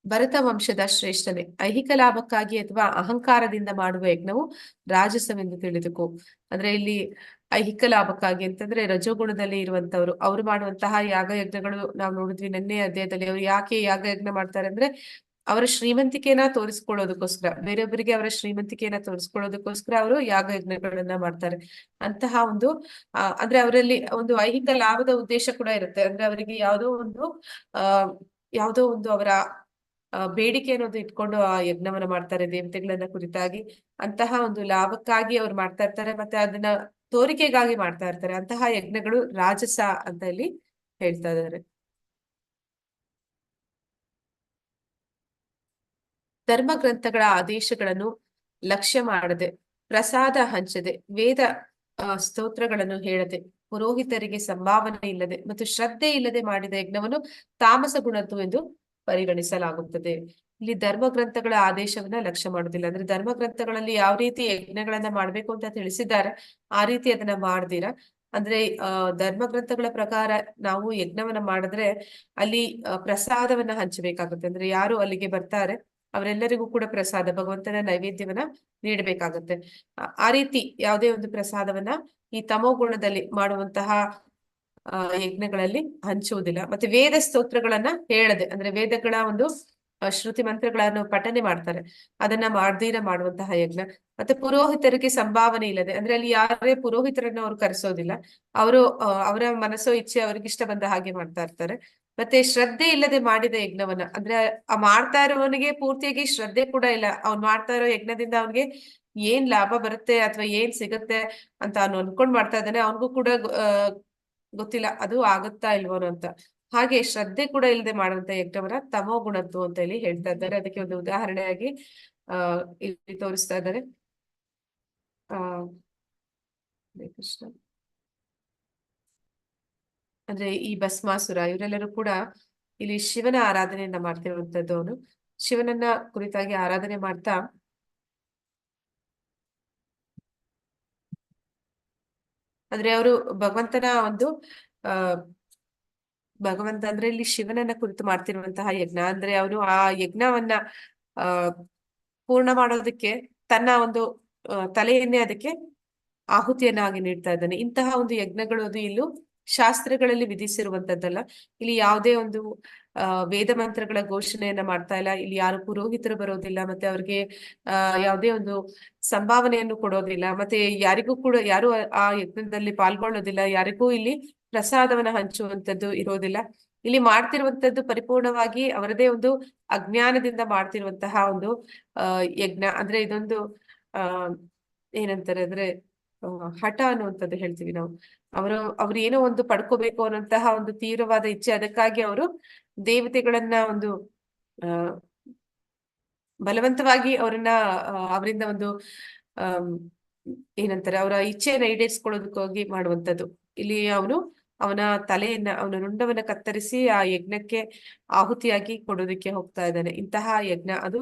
ಭರತ ವಂಶದ ಶ್ರೇಷ್ಠನೇ, ಐಹಿಕ ಲಾಭಕ್ಕಾಗಿ ಅಥವಾ ಅಹಂಕಾರದಿಂದ ಮಾಡುವ ಯಜ್ಞವು ರಾಜಸವೆಂದು ತಿಳಿದುಕೋ. ಅಂದ್ರೆ ಇಲ್ಲಿ ಐಹಿಕ ಲಾಭಕ್ಕಾಗಿ ಅಂತಂದ್ರೆ ರಜೋಗುಣದಲ್ಲಿ ಇರುವಂತವ್ರು ಅವ್ರು ಮಾಡುವಂತಹ ಯಾಗ ಯಜ್ಞಗಳು ನಾವು ನೋಡಿದ್ವಿ ನಿನ್ನೆ ಅಧ್ಯಾಯದಲ್ಲಿ. ಅವ್ರು ಯಾಕೆ ಯಾಗ ಯಜ್ಞ ಮಾಡ್ತಾರೆ ಅಂದ್ರೆ ಅವರ ಶ್ರೀಮಂತಿಕೆನ ತೋರಿಸ್ಕೊಳ್ಳೋದಕ್ಕೋಸ್ಕರ, ಬೇರೊಬ್ಬರಿಗೆ ಅವರ ಶ್ರೀಮಂತಿಕೆಯನ್ನ ತೋರಿಸ್ಕೊಳ್ಳೋದಕ್ಕೋಸ್ಕರ ಅವರು ಯಾಗ ಯಜ್ಞಗಳನ್ನ ಮಾಡ್ತಾರೆ. ಅಂತಹ ಒಂದು ಅಂದ್ರೆ ಅವರಲ್ಲಿ ಒಂದು ಐಹಿಕ ಲಾಭದ ಉದ್ದೇಶ ಕೂಡ ಇರುತ್ತೆ. ಅಂದ್ರೆ ಅವರಿಗೆ ಯಾವುದೋ ಒಂದು ಅವರ ಬೇಡಿಕೆ ಅನ್ನೋದು ಇಟ್ಕೊಂಡು ಆ ಯಜ್ಞವನ್ನ ಮಾಡ್ತಾರೆ ದೇವತೆಗಳನ್ನ ಕುರಿತಾಗಿ. ಅಂತಹ ಒಂದು ಲಾಭಕ್ಕಾಗಿ ಅವ್ರು ಮಾಡ್ತಾ ಇರ್ತಾರೆ, ಮತ್ತೆ ಅದನ್ನ ತೋರಿಕೆಗಾಗಿ ಮಾಡ್ತಾ ಇರ್ತಾರೆ. ಅಂತಹ ಯಜ್ಞಗಳು ರಾಜಸ ಅಂತ ಇಲ್ಲಿ ಹೇಳ್ತಾ ಇದ್ದಾರೆ. ಧರ್ಮ ಗ್ರಂಥಗಳ ಆದೇಶಗಳನ್ನು ಲಕ್ಷ್ಯ ಮಾಡದೆ, ಪ್ರಸಾದ ಹಂಚದೆ, ವೇದ ಸ್ತೋತ್ರಗಳನ್ನು ಹೇಳದೆ, ಪುರೋಹಿತರಿಗೆ ಸಂಭಾವನೆ ಇಲ್ಲದೆ ಮತ್ತು ಶ್ರದ್ಧೆ ಇಲ್ಲದೆ ಮಾಡಿದ ಯಜ್ಞವನ್ನು ತಾಮಸ ಗುಣದ್ದು ಎಂದು ಪರಿಗಣಿಸಲಾಗುತ್ತದೆ. ಇಲ್ಲಿ ಧರ್ಮ ಗ್ರಂಥಗಳ ಆದೇಶವನ್ನ ಲಕ್ಷ್ಯ ಮಾಡುದಿಲ್ಲ. ಅಂದ್ರೆ ಧರ್ಮ ಗ್ರಂಥಗಳಲ್ಲಿ ಯಾವ ರೀತಿ ಯಜ್ಞಗಳನ್ನ ಮಾಡ್ಬೇಕು ಅಂತ ತಿಳಿಸಿದ್ದಾರೆ ಆ ರೀತಿ ಅದನ್ನ ಮಾಡ್ದಿರ, ಅಂದ್ರೆ ಧರ್ಮ ಗ್ರಂಥಗಳ ಪ್ರಕಾರ ನಾವು ಯಜ್ಞವನ್ನ ಮಾಡಿದ್ರೆ ಅಲ್ಲಿ ಪ್ರಸಾದವನ್ನ ಹಂಚಬೇಕಾಗುತ್ತೆ. ಅಂದ್ರೆ ಯಾರು ಅಲ್ಲಿಗೆ ಬರ್ತಾರೆ ಅವರೆಲ್ಲರಿಗೂ ಕೂಡ ಪ್ರಸಾದ, ಭಗವಂತನ ನೈವೇದ್ಯವನ್ನ ನೀಡಬೇಕಾಗತ್ತೆ. ಆ ರೀತಿ ಯಾವುದೇ ಒಂದು ಪ್ರಸಾದವನ್ನ ಈ ತಮೋ ಗುಣದಲ್ಲಿ ಮಾಡುವಂತಹ ಯಜ್ಞಗಳಲ್ಲಿ ಹಂಚುವುದಿಲ್ಲ. ಮತ್ತೆ ವೇದ ಸ್ತೋತ್ರಗಳನ್ನ ಹೇಳದೆ, ಅಂದ್ರೆ ವೇದಗಳ ಒಂದು ಶ್ರುತಿ ಮಂತ್ರಗಳನ್ನು ಪಠನೆ ಮಾಡ್ತಾರೆ, ಅದನ್ನ ಮಾಡ್ದೀರ ಮಾಡುವಂತಹ ಯಜ್ಞ. ಮತ್ತೆ ಪುರೋಹಿತರಿಗೆ ಸಂಭಾವನೆ ಇಲ್ಲದೆ, ಅಂದ್ರೆ ಅಲ್ಲಿ ಯಾರೇ ಪುರೋಹಿತರನ್ನ ಅವ್ರು ಕರೆಸೋದಿಲ್ಲ, ಅವರು ಅವರ ಮನಸ್ಸೋ ಇಚ್ಛೆ ಅವ್ರಿಗಿಷ್ಟ ಬಂದ ಹಾಗೆ ಮಾಡ್ತಾ ಇರ್ತಾರೆ. ಮತ್ತೆ ಶ್ರದ್ಧೆ ಇಲ್ಲದೆ ಮಾಡಿದ ಯಜ್ಞವನ್ನ, ಅಂದ್ರೆ ಆ ಮಾಡ್ತಾ ಇರೋವನಿಗೆ ಪೂರ್ತಿಯಾಗಿ ಶ್ರದ್ಧೆ ಕೂಡ ಇಲ್ಲ. ಅವ್ನ್ ಮಾಡ್ತಾ ಇರೋ ಯಜ್ಞದಿಂದ ಅವನಿಗೆ ಏನ್ ಲಾಭ ಬರುತ್ತೆ ಅಥವಾ ಏನ್ ಸಿಗುತ್ತೆ ಅಂತ ಅವ್ನು ಅನ್ಕೊಂಡ್ ಮಾಡ್ತಾ ಇದ್ದಾನೆ, ಅವನಿಗೂ ಕೂಡ ಗೊತ್ತಿಲ್ಲ ಅದು ಆಗುತ್ತಾ ಇಲ್ವೋನು ಅಂತ. ಹಾಗೆ ಶ್ರದ್ಧೆ ಕೂಡ ಇಲ್ಲದೆ ಮಾಡುವಂತ ಯಜ್ಞವನ್ನ ತಮೋ ಗುಣದ್ದು ಅಂತ ಹೇಳಿ ಹೇಳ್ತಾ ಇದ್ದಾರೆ. ಅದಕ್ಕೆ ಒಂದು ಉದಾಹರಣೆಯಾಗಿ ಇಲ್ಲಿ ತೋರಿಸ್ತಾ ಇದ್ದಾರೆ. ಕೃಷ್ಣ ಅಂದ್ರೆ ಈ ಭಸ್ಮಾಸುರ ಇವರೆಲ್ಲರೂ ಕೂಡ ಇಲ್ಲಿ ಶಿವನ ಆರಾಧನೆಯನ್ನ ಮಾಡ್ತಿರುವಂತದ್ದು. ಅವನು ಶಿವನನ್ನ ಕುರಿತಾಗಿ ಆರಾಧನೆ ಮಾಡ್ತಾ ಅಂದ್ರೆ ಅವರು ಭಗವಂತನ ಒಂದು ಭಗವಂತ ಅಂದ್ರೆ ಇಲ್ಲಿ ಶಿವನನ್ನ ಕುರಿತು ಮಾಡ್ತಿರುವಂತಹ ಯಜ್ಞ. ಅಂದ್ರೆ ಅವನು ಆ ಯಜ್ಞವನ್ನ ಪೂರ್ಣ ಮಾಡೋದಕ್ಕೆ ತನ್ನ ಒಂದು ತಲೆಯನ್ನೇ ಅದಕ್ಕೆ ಆಹುತಿಯನ್ನಾಗಿ ನೀಡ್ತಾ ಇದ್ದಾನೆ. ಇಂತಹ ಒಂದು ಯಜ್ಞಗಳು ಅದು ಇಲ್ಲೂ ಶಾಸ್ತ್ರಗಳಲ್ಲಿ ವಿಧಿಸಿರುವಂತದ್ದಲ್ಲ. ಇಲ್ಲಿ ಯಾವುದೇ ಒಂದು ವೇದ ಮಂತ್ರಗಳ ಘೋಷಣೆಯನ್ನ ಮಾಡ್ತಾ ಇಲ್ಲ. ಇಲ್ಲಿ ಯಾರು ಪುರೋಹಿತರು ಬರೋದಿಲ್ಲ, ಮತ್ತೆ ಅವ್ರಿಗೆ ಯಾವುದೇ ಒಂದು ಸಂಭಾವನೆಯನ್ನು ಕೊಡೋದಿಲ್ಲ, ಮತ್ತೆ ಯಾರಿಗೂ ಕೂಡ ಯಾರು ಆ ಯಜ್ಞದಲ್ಲಿ ಪಾಲ್ಗೊಳ್ಳೋದಿಲ್ಲ, ಯಾರಿಗೂ ಇಲ್ಲಿ ಪ್ರಸಾದವನ್ನ ಹಂಚುವಂತದ್ದು ಇರೋದಿಲ್ಲ. ಇಲ್ಲಿ ಮಾಡ್ತಿರುವಂತದ್ದು ಪರಿಪೂರ್ಣವಾಗಿ ಅವರದೇ ಒಂದು ಅಜ್ಞಾನದಿಂದ ಮಾಡ್ತಿರುವಂತಹ ಒಂದು ಯಜ್ಞ. ಅಂದ್ರೆ ಇದೊಂದು ಏನಂತಾರೆ ಅಂದ್ರೆ ಹಠ ಅನ್ನುವಂಥದ್ದು ಹೇಳ್ತೀವಿ ನಾವು. ಅವ್ರು ಏನೋ ಒಂದು ಪಡ್ಕೋಬೇಕು ಅನ್ನೋಂತಹ ಒಂದು ತೀವ್ರವಾದ ಇಚ್ಛೆ, ಅದಕ್ಕಾಗಿ ಅವರು ದೇವತೆಗಳನ್ನ ಒಂದು ಬಲವಂತವಾಗಿ ಅವರಿಂದ ಒಂದು ಏನಂತಾರೆ ಅವರ ಇಚ್ಛೆಯನ್ನ ಈಡೇರಿಸ್ಕೊಳ್ಳೋದಕ್ಕಾಗಿ ಮಾಡುವಂಥದ್ದು. ಇಲ್ಲಿ ಅವನ ತಲೆಯನ್ನ, ಅವನ ರುಂಡವನ್ನ ಕತ್ತರಿಸಿ ಆ ಯಜ್ಞಕ್ಕೆ ಆಹುತಿಯಾಗಿ ಕೊಡೋದಕ್ಕೆ ಹೋಗ್ತಾ ಇದ್ದಾನೆ. ಇಂತಹ ಯಜ್ಞ ಅದು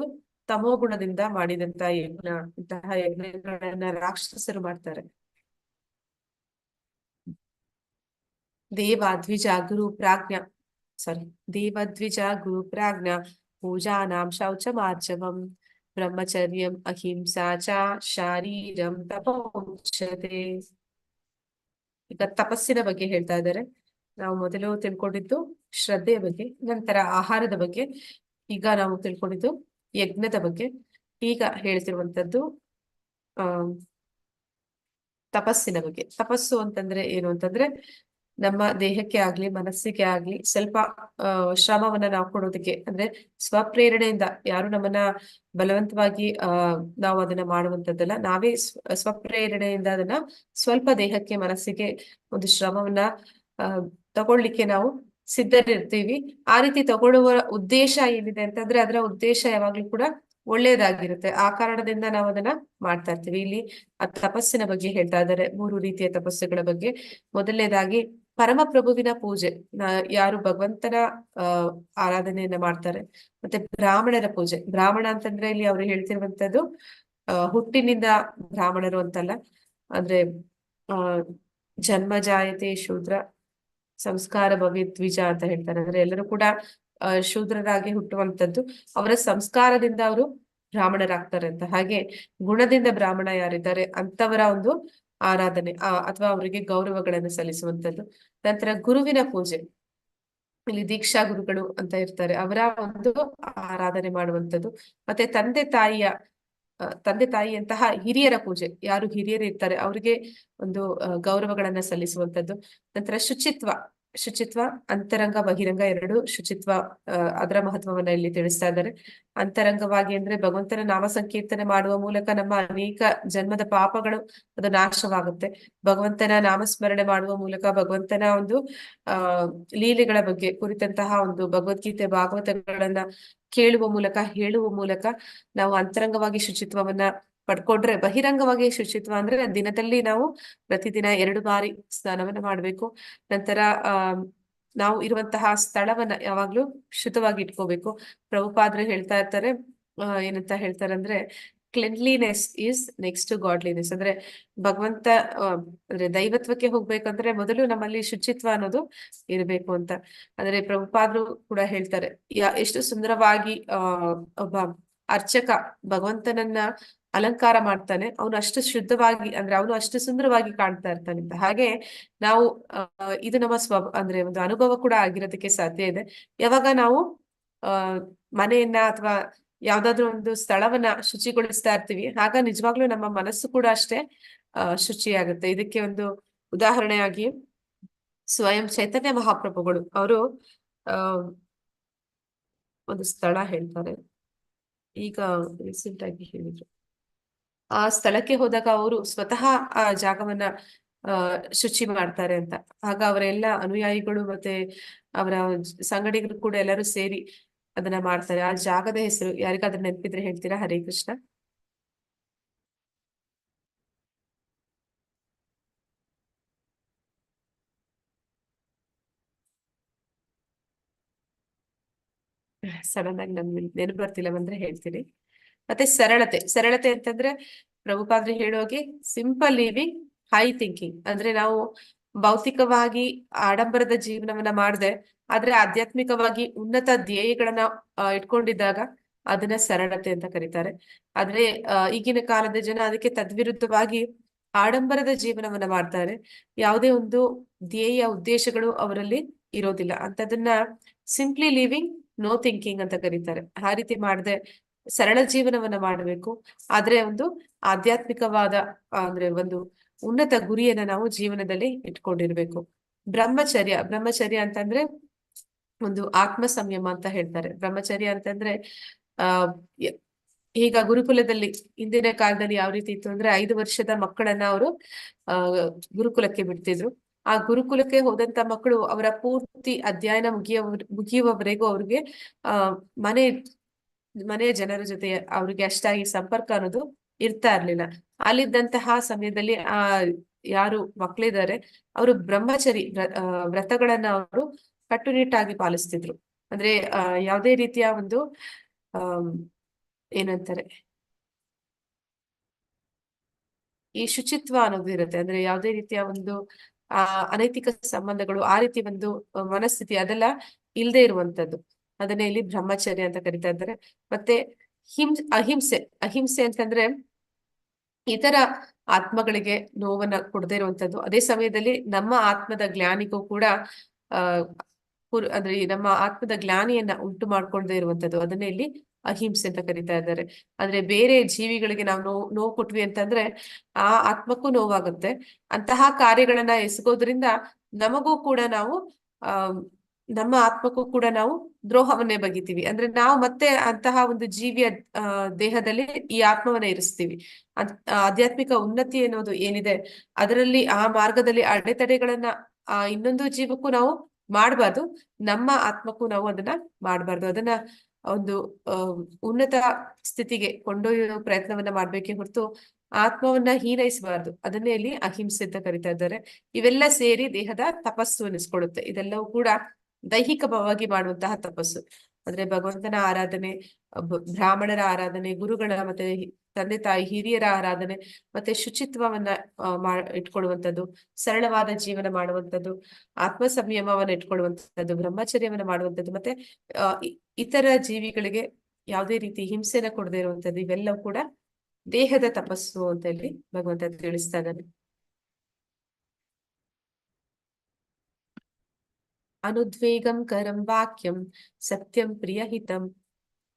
ತಮೋ ಗುಣದಿಂದ ಮಾಡಿದಂತಹ ಯಜ್ಞ. ಇಂತಹ ಯಜ್ಞಗಳನ್ನ ರಾಕ್ಷಸರು ಮಾಡ್ತಾರೆ. ದೇವದ್ವಿಜ ಗುರು ಪ್ರಾಜ್ಞ ಪೂಜಾನಾಂ ಶೌಚಮಾರ್ಜವಂ ಬ್ರಹ್ಮಚರ್ಯಂ ಅಹಿಂಸಾ ಚ ಶಾರೀರಂ ತಪೋಚ್ಯತೆ. ಈಗ ತಪಸ್ಸಿನ ಬಗ್ಗೆ ಹೇಳ್ತಾ ಇದ್ದಾರೆ. ನಾವು ಮೊದಲು ತಿಳ್ಕೊಂಡಿದ್ದು ಶ್ರದ್ಧೆಯ ಬಗ್ಗೆ, ನಂತರ ಆಹಾರದ ಬಗ್ಗೆ, ಈಗ ನಾವು ತಿಳ್ಕೊಂಡಿದ್ದು ಯಜ್ಞದ ಬಗ್ಗೆ. ಈಗ ಹೇಳ್ತಿರುವಂತದ್ದು ತಪಸ್ಸಿನ ಬಗ್ಗೆ. ತಪಸ್ಸು ಅಂತಂದ್ರೆ ಏನು ಅಂತಂದ್ರೆ ನಮ್ಮ ದೇಹಕ್ಕೆ ಆಗ್ಲಿ ಮನಸ್ಸಿಗೆ ಆಗ್ಲಿ ಸ್ವಲ್ಪ ಶ್ರಮವನ್ನ ನಾವು ಕೊಡೋದಕ್ಕೆ, ಅಂದ್ರೆ ಸ್ವಪ್ರೇರಣೆಯಿಂದ, ಯಾರು ನಮ್ಮನ್ನ ಬಲವಂತವಾಗಿ ನಾವು ಅದನ್ನ ಮಾಡುವಂತದ್ದಲ್ಲ, ನಾವೇ ಸ್ವಪ್ರೇರಣೆಯಿಂದ ಅದನ್ನ ಸ್ವಲ್ಪ ದೇಹಕ್ಕೆ ಮನಸ್ಸಿಗೆ ಒಂದು ಶ್ರಮವನ್ನ ತಗೊಳ್ಳಿಕ್ಕೆ ನಾವು ಸಿದ್ಧರಿರ್ತೀವಿ. ಆ ರೀತಿ ತಗೊಳ್ಳುವ ಉದ್ದೇಶ ಏನಿದೆ ಅಂತಂದ್ರೆ ಅದರ ಉದ್ದೇಶ ಯಾವಾಗ್ಲೂ ಕೂಡ ಒಳ್ಳೇದಾಗಿರುತ್ತೆ. ಆ ಕಾರಣದಿಂದ ನಾವು ಅದನ್ನ ಮಾಡ್ತಾ ಇರ್ತೀವಿ. ಇಲ್ಲಿ ಆ ತಪಸ್ಸಿನ ಬಗ್ಗೆ ಹೇಳ್ತಾ ಇದ್ದಾರೆ, 3 ರೀತಿಯ ತಪಸ್ಸುಗಳ ಬಗ್ಗೆ. ಮೊದಲನೇದಾಗಿ ಪರಮಪ್ರಭುವಿನ ಪೂಜೆ, ಯಾರು ಭಗವಂತನ ಆರಾಧನೆಯನ್ನ ಮಾಡ್ತಾರೆ. ಮತ್ತೆ ಬ್ರಾಹ್ಮಣರ ಪೂಜೆ. ಬ್ರಾಹ್ಮಣ ಅಂತಂದ್ರೆ ಇಲ್ಲಿ ಅವ್ರು ಹೇಳ್ತಿರುವಂತದ್ದು ಹುಟ್ಟಿನಿಂದ ಬ್ರಾಹ್ಮಣರು ಅಂತಲ್ಲ, ಅಂದ್ರೆ ಆ ಜನ್ಮ ಜಾಯತೆ ಶೂದ್ರ ಸಂಸ್ಕಾರ ಭವಿ ದ್ವಿಜ ಅಂತ ಹೇಳ್ತಾರೆ. ಅಂದ್ರೆ ಎಲ್ಲರೂ ಕೂಡ ಶೂದ್ರರಾಗಿ ಹುಟ್ಟುವಂತದ್ದು, ಅವರ ಸಂಸ್ಕಾರದಿಂದ ಅವರು ಬ್ರಾಹ್ಮಣರಾಗ್ತಾರೆ ಅಂತ. ಹಾಗೆ ಗುಣದಿಂದ ಬ್ರಾಹ್ಮಣ ಯಾರಿದ್ದಾರೆ ಅಂತವರ ಒಂದು ಆರಾಧನೆ ಅಥವಾ ಅವರಿಗೆ ಗೌರವಗಳನ್ನು ಸಲ್ಲಿಸುವಂತದ್ದು. ನಂತರ ಗುರುವಿನ ಪೂಜೆ, ಇಲ್ಲಿ ದೀಕ್ಷಾ ಗುರುಗಳು ಅಂತ ಇರ್ತಾರೆ, ಅವರ ಒಂದು ಆರಾಧನೆ ಮಾಡುವಂಥದ್ದು. ಮತ್ತೆ ತಂದೆ ತಾಯಿಯಂತಹ ಹಿರಿಯರ ಪೂಜೆ, ಯಾರು ಹಿರಿಯರು ಇರ್ತಾರೆ ಅವರಿಗೆ ಒಂದು ಗೌರವಗಳನ್ನ ಸಲ್ಲಿಸುವಂತದ್ದು. ನಂತರ ಶುಚಿತ್ವ ಅಂತರಂಗ ಬಹಿರಂಗ ಎರಡು ಶುಚಿತ್ವ, ಅದರ ಮಹತ್ವವನ್ನ ಇಲ್ಲಿ ತಿಳಿಸ್ತಾ ಇದ್ದಾರೆ. ಅಂತರಂಗವಾಗಿ ಅಂದ್ರೆ ಭಗವಂತನ ನಾಮ ಸಂಕೀರ್ತನೆ ಮಾಡುವ ಮೂಲಕ ನಮ್ಮ ಅನೇಕ ಜನ್ಮದ ಪಾಪಗಳು ಅದು ನಾಶವಾಗುತ್ತೆ. ಭಗವಂತನ ನಾಮಸ್ಮರಣೆ ಮಾಡುವ ಮೂಲಕ ಭಗವಂತನ ಒಂದು ಲೀಲೆಗಳ ಬಗ್ಗೆ ಕುರಿತಂತಹ ಒಂದು ಭಗವದ್ಗೀತೆ ಭಾಗವತಗಳನ್ನ ಕೇಳುವ ಮೂಲಕ ಹೇಳುವ ಮೂಲಕ ನಾವು ಅಂತರಂಗವಾಗಿ ಶುಚಿತ್ವವನ್ನ ಪಡ್ಕೊಂಡ್ರೆ, ಬಹಿರಂಗವಾಗಿ ಶುಚಿತ್ವ ಅಂದ್ರೆ ದಿನದಲ್ಲಿ ನಾವು ಪ್ರತಿದಿನ 2 ಬಾರಿ ಸ್ನಾನವನ್ನ ಮಾಡ್ಬೇಕು. ನಂತರ ನಾವು ಇರುವಂತಹ ಸ್ಥಳವನ್ನ ಯಾವಾಗ್ಲೂ ಶುದ್ಧವಾಗಿ ಇಟ್ಕೋಬೇಕು. ಪ್ರಭುಪಾದ್ರು ಹೇಳ್ತಾ ಇರ್ತಾರೆ, ಏನಂತ ಹೇಳ್ತಾರೆ ಅಂದ್ರೆ cleanliness is next to godliness. ಅಂದ್ರೆ ಭಗವಂತ ಅಂದ್ರೆ ದೈವತ್ವಕ್ಕೆ ಹೋಗ್ಬೇಕಂದ್ರೆ ಮೊದಲು ನಮ್ಮಲ್ಲಿ ಶುಚಿತ್ವ ಅನ್ನೋದು ಇರಬೇಕು ಅಂತ. ಅಂದ್ರೆ ಪ್ರಭುಪಾದ್ರು ಕೂಡ ಹೇಳ್ತಾರೆ, ಎಷ್ಟು ಸುಂದರವಾಗಿ ಒಬ್ಬ ಅರ್ಚಕ ಭಗವಂತನನ್ನ ಅಲಂಕಾರ ಮಾಡ್ತಾನೆ, ಅವನು ಅಷ್ಟು ಶುದ್ಧವಾಗಿ ಅಂದ್ರೆ ಅವನು ಅಷ್ಟು ಸುಂದರವಾಗಿ ಕಾಣ್ತಾ ಇರ್ತಾನೆ ಅಂತ. ಹಾಗೆ ನಾವು ಇದು ನಮ್ಮ ಅಂದ್ರೆ ಒಂದು ಅನುಭವ ಕೂಡ ಆಗಿರೋದಕ್ಕೆ ಸಾಧ್ಯ ಇದೆ. ಯಾವಾಗ ನಾವು ಮನೆಯನ್ನ ಅಥವಾ ಯಾವ್ದಾದ್ರು ಒಂದು ಸ್ಥಳವನ್ನ ಶುಚಿಗೊಳಿಸ್ತಾ ಇರ್ತೀವಿ, ಆಗ ನಿಜವಾಗ್ಲೂ ನಮ್ಮ ಮನಸ್ಸು ಕೂಡ ಅಷ್ಟೇ ಶುಚಿಯಾಗುತ್ತೆ. ಇದಕ್ಕೆ ಒಂದು ಉದಾಹರಣೆಯಾಗಿ ಸ್ವಯಂ ಚೈತನ್ಯ ಮಹಾಪ್ರಭುಗಳು ಅವರು ಒಂದು ಸ್ಥಳ ಹೇಳ್ತಾರೆ, ಈಗ ರೀಸೆಂಟ್ ಆಗಿ ಹೇಳಿದ್ರು. ಆ ಸ್ಥಳಕ್ಕೆ ಹೋದಾಗ ಅವರು ಸ್ವತಃ ಆ ಜಾಗವನ್ನ ಶುಚಿ ಮಾಡ್ತಾರೆ ಅಂತ. ಆಗ ಅವರೆಲ್ಲ ಅನುಯಾಯಿಗಳು ಮತ್ತೆ ಅವರ ಸಂಗಡಿಗರು ಕೂಡ ಎಲ್ಲರೂ ಸೇರಿ ಅದನ್ನ ಮಾಡ್ತಾರೆ. ಆ ಜಾಗದ ಹೆಸರು ಯಾರಿಗಾದ್ರೂ ನೆನಪಿದ್ರೆ ಹೇಳ್ತೀರಾ? ಹರೇ ಕೃಷ್ಣ. ಸಡನ್ ಆಗಿ ನಮ್ಗೆ ನೆನಪು ಬರ್ತಿಲ್ಲ, ಬಂದ್ರೆ ಹೇಳ್ತೀನಿ. ಮತ್ತೆ ಸರಳತೆ ಅಂತಂದ್ರೆ ಪ್ರಭುಪಾದ್ರು ಹೇಳುವಾಗೆ ಸಿಂಪಲ್ ಲಿವಿಂಗ್, ಹೈ ಥಿಂಕಿಂಗ್. ಅಂದ್ರೆ ನಾವು ಭೌತಿಕವಾಗಿ ಆಡಂಬರದ ಜೀವನವನ್ನ ಮಾಡದೆ, ಆದ್ರೆ ಆಧ್ಯಾತ್ಮಿಕವಾಗಿ ಉನ್ನತ ಧ್ಯೇಯಗಳನ್ನ ಇಟ್ಕೊಂಡಿದ್ದಾಗ ಅದನ್ನ ಸರಳತೆ ಅಂತ ಕರೀತಾರೆ. ಆದ್ರೆ ಈಗಿನ ಕಾಲದ ಜನ ಅದಕ್ಕೆ ತದ್ವಿರುದ್ಧವಾಗಿ ಆಡಂಬರದ ಜೀವನವನ್ನ ಮಾಡ್ತಾರೆ. ಯಾವುದೇ ಒಂದು ಧ್ಯೇಯ ಉದ್ದೇಶಗಳು ಅವರಲ್ಲಿ ಇರೋದಿಲ್ಲ. ಅಂತದನ್ನ ಸಿಂಪ್ಲಿ ಲಿವಿಂಗ್, ನೋ ಥಿಂಕಿಂಗ್ ಅಂತ ಕರೀತಾರೆ. ಆ ರೀತಿ ಮಾಡದೆ ಸರಳ ಜೀವನವನ್ನ ಮಾಡಬೇಕು. ಆದ್ರೆ ಒಂದು ಆಧ್ಯಾತ್ಮಿಕವಾದ ಅಂದ್ರೆ ಒಂದು ಉನ್ನತ ಗುರಿಯನ್ನ ನಾವು ಜೀವನದಲ್ಲಿ ಇಟ್ಕೊಂಡಿರ್ಬೇಕು. ಬ್ರಹ್ಮಚರ್ಯ ಅಂತಂದ್ರೆ ಒಂದು ಆತ್ಮ ಸಂಯಮ ಅಂತ ಹೇಳ್ತಾರೆ. ಬ್ರಹ್ಮಚರ್ಯ ಅಂತಂದ್ರೆ ಈಗ ಗುರುಕುಲದಲ್ಲಿ ಹಿಂದಿನ ಕಾಲದಲ್ಲಿ ಯಾವ ರೀತಿ ಇತ್ತು ಅಂದ್ರೆ 5 ವರ್ಷದ ಮಕ್ಕಳನ್ನ ಅವರು ಗುರುಕುಲಕ್ಕೆ ಬಿಡ್ತಿದ್ರು. ಆ ಗುರುಕುಲಕ್ಕೆ ಹೋದಂತ ಮಕ್ಕಳು ಅವರ ಪೂರ್ತಿ ಅಧ್ಯಯನ ಮುಗಿಯುವವರೆಗೂ ಅವ್ರಿಗೆ ಮನೆಯ ಜನರ ಜೊತೆ ಅವ್ರಿಗೆ ಅಷ್ಟಾಗಿ ಸಂಪರ್ಕ ಅನ್ನೋದು ಇರ್ತಾ ಇರ್ಲಿಲ್ಲ. ಅಲ್ಲಿದ್ದಂತಹ ಸಮಯದಲ್ಲಿ ಯಾರು ಮಕ್ಕಳಿದ್ದಾರೆ ಅವರು ವ್ರತಗಳನ್ನ ಅವರು ಕಟ್ಟುನಿಟ್ಟಾಗಿ ಪಾಲಿಸ್ತಿದ್ರು. ಅಂದ್ರೆ ಯಾವುದೇ ರೀತಿಯ ಒಂದು ಏನಂತಾರೆ ಈ ಶುಚಿತ್ವ ಅನ್ನೋದು ಇರುತ್ತೆ. ಅಂದ್ರೆ ಯಾವುದೇ ರೀತಿಯ ಒಂದು ಅನೈತಿಕ ಸಂಬಂಧಗಳು, ಆ ರೀತಿ ಒಂದು ಮನಸ್ಥಿತಿ ಅದೆಲ್ಲ ಇಲ್ಲದೆ ಇರುವಂತದ್ದು, ಅದನ್ನೇ ಇಲ್ಲಿ ಬ್ರಹ್ಮಚರ್ಯ ಅಂತ ಕರಿತಾ ಇದ್ದಾರೆ. ಮತ್ತೆ ಅಹಿಂಸೆ ಅಂತಂದ್ರೆ ಇತರ ಆತ್ಮಗಳಿಗೆ ನೋವನ್ನ ಕೊಡದೇ ಇರುವಂತದ್ದು. ಅದೇ ಸಮಯದಲ್ಲಿ ನಮ್ಮ ಆತ್ಮದ ಜ್ಞಾನಿಗೂ ಕೂಡ ಅಂದ್ರೆ ನಮ್ಮ ಆತ್ಮದ ಜ್ಞಾನಿಯನ್ನ ಉಂಟು ಮಾಡ್ಕೊಳ್ದೇ ಇರುವಂತದ್ದು, ಅದನ್ನೇ ಇಲ್ಲಿ ಅಹಿಂಸೆ ಅಂತ ಕರಿತಾ ಇದ್ದಾರೆ. ಅಂದ್ರೆ ಬೇರೆ ಜೀವಿಗಳಿಗೆ ನಾವು ನೋವು ಕೊಟ್ವಿ ಅಂತಂದ್ರೆ ಆ ಆತ್ಮಕ್ಕೂ ನೋವಾಗುತ್ತೆ. ಅಂತಹ ಕಾರ್ಯಗಳನ್ನ ಎಸಗೋದ್ರಿಂದ ನಮಗೂ ಕೂಡ ನಾವು ನಮ್ಮ ಆತ್ಮಕ್ಕೂ ಕೂಡ ನಾವು ದ್ರೋಹವನ್ನೇ ಬಗಿತೀವಿ. ಅಂದ್ರೆ ನಾವು ಮತ್ತೆ ಅಂತಹ ಒಂದು ಜೀವಿಯ ದೇಹದಲ್ಲಿ ಈ ಆತ್ಮವನ್ನ ಇರಿಸ್ತೀವಿ. ಆಧ್ಯಾತ್ಮಿಕ ಉನ್ನತಿ ಅನ್ನೋದು ಏನಿದೆ ಅದರಲ್ಲಿ ಆ ಮಾರ್ಗದಲ್ಲಿ ಅಡೆತಡೆಗಳನ್ನ ಇನ್ನೊಂದು ಜೀವಕ್ಕೂ ನಾವು ಮಾಡಬಾರ್ದು, ನಮ್ಮ ಆತ್ಮಕ್ಕೂ ನಾವು ಅದನ್ನ ಮಾಡಬಾರ್ದು. ಅದನ್ನ ಒಂದು ಉನ್ನತ ಸ್ಥಿತಿಗೆ ಕೊಂಡೊಯ್ಯುವ ಪ್ರಯತ್ನವನ್ನ ಮಾಡ್ಬೇಕೇ ಹೊರತು ಆತ್ಮವನ್ನ ಹೀನೈಸಬಾರ್ದು, ಅದನ್ನೇ ಇಲ್ಲಿ ಅಹಿಂಸೆ ಅಂತ ಕರಿತಾ ಇದ್ದಾರೆ. ಇವೆಲ್ಲ ಸೇರಿ ದೇಹದ ತಪಸ್ಸು ಅನಿಸ್ಕೊಳ್ಳುತ್ತೆ. ಇದೆಲ್ಲವೂ ಕೂಡ ದೈಹಿಕವಾಗಿ ಮಾಡುವಂತಹ ತಪಸ್ಸು. ಅಂದ್ರೆ ಭಗವಂತನ ಆರಾಧನೆ, ಬ್ರಾಹ್ಮಣರ ಆರಾಧನೆ, ಗುರುಗಳ ಮತ್ತೆ ತಂದೆ ತಾಯಿ ಹಿರಿಯರ ಆರಾಧನೆ, ಮತ್ತೆ ಶುಚಿತ್ವವನ್ನ ಇಟ್ಕೊಳ್ಳುವಂಥದ್ದು, ಸರಳವಾದ ಜೀವನ ಮಾಡುವಂಥದ್ದು, ಆತ್ಮ ಸಂಯಮವನ್ನ ಇಟ್ಕೊಳ್ಳುವಂಥದ್ದು, ಬ್ರಹ್ಮಚರ್ಯವನ್ನ ಮಾಡುವಂಥದ್ದು, ಮತ್ತೆ ಇತರ ಜೀವಿಗಳಿಗೆ ಯಾವುದೇ ರೀತಿ ಹಿಂಸೆನ ಕೊಡದೇ ಇರುವಂಥದ್ದು, ಇವೆಲ್ಲವೂ ಕೂಡ ದೇಹದ ತಪಸ್ಸು ಅಂತ ಹೇಳಿ ಭಗವಂತ ತಿಳಿಸ್ತಾ ಇದ್ದಾನೆ. ಅನುದ್ವೇಗಂ ಕರಂ ವಾಕ್ಯಂ ಸತ್ಯಂ ಪ್ರಿಯಹಿತಂ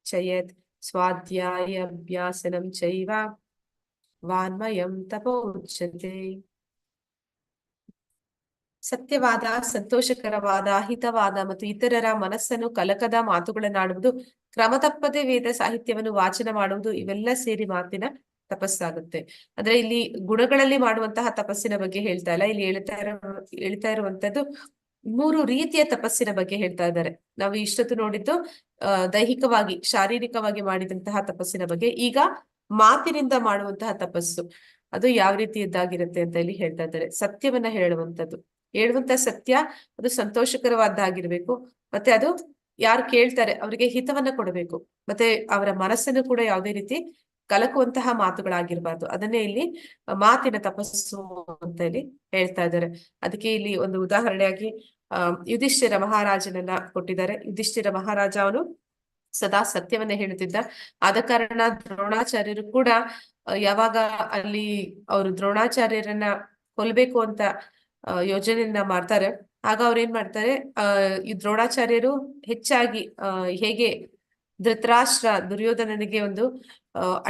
ಚಯತ್ ಸ್ವಾಧ್ಯಾಯಾಭ್ಯಾಸನಂ ಚೈವ ವಾನ್ಮಯಂ ತಪೋ ಉಚ್ಯತೆ. ಸತ್ಯವಾದ, ಸಂತೋಷಕರವಾದ, ಹಿತವಾದ ಮತ್ತು ಇತರರ ಮನಸ್ಸನ್ನು ಕಲಕದ ಮಾತುಗಳನ್ನಾಡುವುದು, ಕ್ರಮ ತಪ್ಪದೆ ವೇದ ಸಾಹಿತ್ಯವನ್ನು ವಾಚನ ಮಾಡುವುದು, ಇವೆಲ್ಲ ಸೇರಿ ಮಾತಿನ ತಪಸ್ಸಾಗುತ್ತೆ. ಅಂದ್ರೆ ಇಲ್ಲಿ ಗುಣಗಳಲ್ಲಿ ಮಾಡುವಂತಹ ತಪಸ್ಸಿನ ಬಗ್ಗೆ ಹೇಳ್ತಾ ಇಲ್ಲ, ಇಲ್ಲಿ ಹೇಳ್ತಾ ಇರುವಂತದ್ದು 3 ರೀತಿಯ ತಪಸ್ಸಿನ ಬಗ್ಗೆ ಹೇಳ್ತಾ ಇದ್ದಾರೆ. ನಾವು ಇಷ್ಟೊತ್ತು ನೋಡಿದ್ದು ದೈಹಿಕವಾಗಿ, ಶಾರೀರಿಕವಾಗಿ ಮಾಡಿದಂತಹ ತಪಸ್ಸಿನ ಬಗ್ಗೆ. ಈಗ ಮಾತಿನಿಂದ ಮಾಡುವಂತಹ ತಪಸ್ಸು, ಅದು ಯಾವ ರೀತಿಯದ್ದಾಗಿರುತ್ತೆ ಅಂತ ಇಲ್ಲಿ ಹೇಳ್ತಾ ಇದ್ದಾರೆ. ಸತ್ಯವನ್ನ ಹೇಳುವಂತ ಸತ್ಯ ಅದು ಸಂತೋಷಕರವಾದ್ದಾಗಿರ್ಬೇಕು, ಮತ್ತೆ ಅದು ಯಾರು ಕೇಳ್ತಾರೆ ಅವರಿಗೆ ಹಿತವನ್ನ ಕೊಡಬೇಕು, ಮತ್ತೆ ಅವರ ಮನಸ್ಸನ್ನು ಕೂಡ ಯಾವುದೇ ರೀತಿ ಕಲಕುವಂತಹ ಮಾತುಗಳಾಗಿರ್ಬಾರ್ದು. ಅದನ್ನೇ ಇಲ್ಲಿ ಮಾತಿನ ತಪಸ್ಸು ಅಂತ ಇಲ್ಲಿ ಹೇಳ್ತಾ ಇದ್ದಾರೆ. ಅದಕ್ಕೆ ಇಲ್ಲಿ ಒಂದು ಉದಾಹರಣೆಯಾಗಿ ಯುಧಿಷ್ಠಿರ ಮಹಾರಾಜನನ್ನ ಕೊಟ್ಟಿದ್ದಾರೆ. ಯುಧಿಷ್ಠಿರ ಮಹಾರಾಜ ಅವನು ಸದಾ ಸತ್ಯವನ್ನ ಹೇಳುತ್ತಿದ್ದ. ಆದ ಕಾರಣ ದ್ರೋಣಾಚಾರ್ಯರು ಕೂಡ ಯಾವಾಗ ಅಲ್ಲಿ ಅವರು ದ್ರೋಣಾಚಾರ್ಯರನ್ನ ಕೊಲ್ಬೇಕು ಅಂತ ಯೋಜನೆಯನ್ನ ಮಾಡ್ತಾರೆ, ಆಗ ಅವ್ರು ಏನ್ ಮಾಡ್ತಾರೆ, ಈ ದ್ರೋಣಾಚಾರ್ಯರು ಹೆಚ್ಚಾಗಿ ಹೇಗೆ ಧೃತರಾಷ್ಟ್ರ ದುರ್ಯೋಧನನಿಗೆ ಒಂದು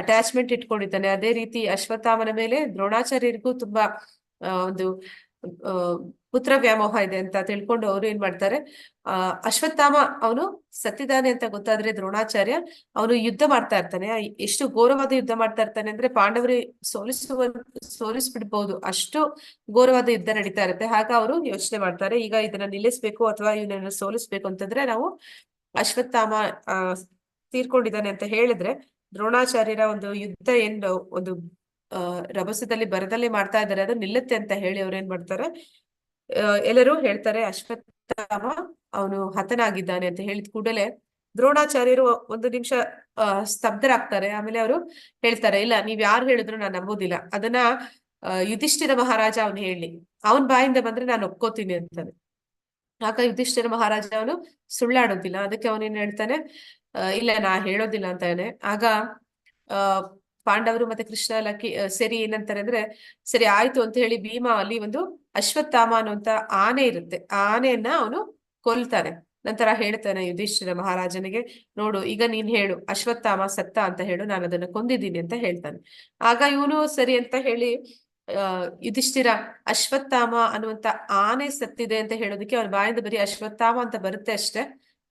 ಅಟ್ಯಾಚ್ಮೆಂಟ್ ಇಟ್ಕೊಂಡಿದ್ದಾನೆ, ಅದೇ ರೀತಿ ಅಶ್ವತ್ಥಾಮನ ಮೇಲೆ ದ್ರೋಣಾಚಾರ್ಯರಿಗೂ ತುಂಬಾ ಒಂದು ಪುತ್ರ ವ್ಯಾಮೋಹ ಇದೆ ಅಂತ ತಿಳ್ಕೊಂಡು ಅವ್ರು ಏನ್ ಮಾಡ್ತಾರೆ, ಅಶ್ವತ್ಥಾಮ ಅವನು ಸತ್ತಿದ್ದಾನೆ ಅಂತ ಗೊತ್ತಾದ್ರೆ ದ್ರೋಣಾಚಾರ್ಯ ಅವನು ಯುದ್ಧ ಮಾಡ್ತಾ ಇರ್ತಾನೆ. ಎಷ್ಟು ಘೋರವಾದ ಯುದ್ಧ ಮಾಡ್ತಾ ಇರ್ತಾನೆ ಅಂದ್ರೆ ಪಾಂಡವರು ಸೋಲಿಸ್ಬಿಡ್ಬಹುದು, ಅಷ್ಟು ಘೋರವಾದ ಯುದ್ಧ ನಡೀತಾ ಇರುತ್ತೆ. ಆಗ ಅವರು ಯೋಚನೆ ಮಾಡ್ತಾರೆ, ಈಗ ಇದನ್ನ ನಿಲ್ಲಿಸ್ಬೇಕು ಅಥವಾ ಇವನನ್ನ ಸೋಲಿಸ್ಬೇಕು ಅಂತಂದ್ರೆ ನಾವು ಅಶ್ವತ್ಥಾಮ ತೀರ್ಕೊಂಡಿದ್ದಾನೆ ಅಂತ ಹೇಳಿದ್ರೆ ದ್ರೋಣಾಚಾರ್ಯರ ಒಂದು ಯುದ್ಧ ಏನು ಒಂದು ರಭಸದಲ್ಲಿ ಬರದಲ್ಲಿ ಮಾಡ್ತಾ ಇದ್ದಾರೆ ಅದು ನಿಲ್ಲುತ್ತೆ ಅಂತ ಹೇಳಿ ಅವ್ರು ಏನ್ ಮಾಡ್ತಾರೆ, ಎಲ್ಲರೂ ಹೇಳ್ತಾರೆ ಅಶ್ವತ್ಥಾಮ ಅವನು ಹತನಾಗಿದ್ದಾನೆ ಅಂತ ಹೇಳಿದ ಕೂಡಲೇ ದ್ರೋಣಾಚಾರ್ಯರು ಒಂದು ನಿಮಿಷ ಸ್ತಬ್ಧರಾಗ್ತಾರೆ. ಆಮೇಲೆ ಅವರು ಹೇಳ್ತಾರೆ, ಇಲ್ಲ ನೀವ್ ಯಾರು ಹೇಳಿದ್ರು ನಾನು ನಂಬೋದಿಲ್ಲ, ಅದನ್ನ ಯುಧಿಷ್ಠಿರ ಮಹಾರಾಜ ಅವನು ಹೇಳಿ, ಅವನ್ ಬಾಯಿಂದ ಬಂದ್ರೆ ನಾನು ಒಪ್ಕೋತೀನಿ ಅಂತಾನೆ. ಆಗ ಯುಧಿಷ್ಠಿರ ಮಹಾರಾಜ ಅವನು ಸುಳ್ಳಾಡೋದಿಲ್ಲ. ಅದಕ್ಕೆ ಅವನೇನ್ ಹೇಳ್ತಾನೆ, ಇಲ್ಲ ನಾ ಹೇಳೋದಿಲ್ಲ ಅಂತಾನೆ. ಆಗ ಪಾಂಡವರು ಮತ್ತೆ ಕೃಷ್ಣ ಎಲ್ಲ ಸರಿ ಏನಂತಾರೆ ಅಂದ್ರೆ, ಸರಿ ಆಯ್ತು ಅಂತ ಹೇಳಿ ಭೀಮ ಅಲ್ಲಿ ಒಂದು ಅಶ್ವತ್ಥಾಮ ಅನ್ನುವಂತ ಆನೆ ಇರುತ್ತೆ, ಆ ಆನೆಯನ್ನ ಅವನು ಕೊಲ್ತಾನೆ. ನಂತರ ಹೇಳ್ತಾನೆ ಯುಧಿಷ್ಠಿರ ಮಹಾರಾಜನಿಗೆ, ನೋಡು ಈಗ ನೀನ್ ಹೇಳು ಅಶ್ವತ್ಥಾಮ ಸತ್ತ ಅಂತ ಹೇಳು, ನಾನು ಅದನ್ನ ಕೊಂದಿದ್ದೀನಿ ಅಂತ ಹೇಳ್ತಾನೆ. ಆಗ ಇವನು ಸರಿ ಅಂತ ಹೇಳಿ ಯುಧಿಷ್ಠಿರ ಅಶ್ವತ್ಥಾಮ ಅನ್ನುವಂತ ಆನೆ ಸತ್ತಿದೆ ಅಂತ ಹೇಳೋದಕ್ಕೆ ಅವನ ಬಾಯಿಂದ ಬರೀ ಅಶ್ವತ್ಥಾಮ ಅಂತ ಬರುತ್ತೆ ಅಷ್ಟೇ.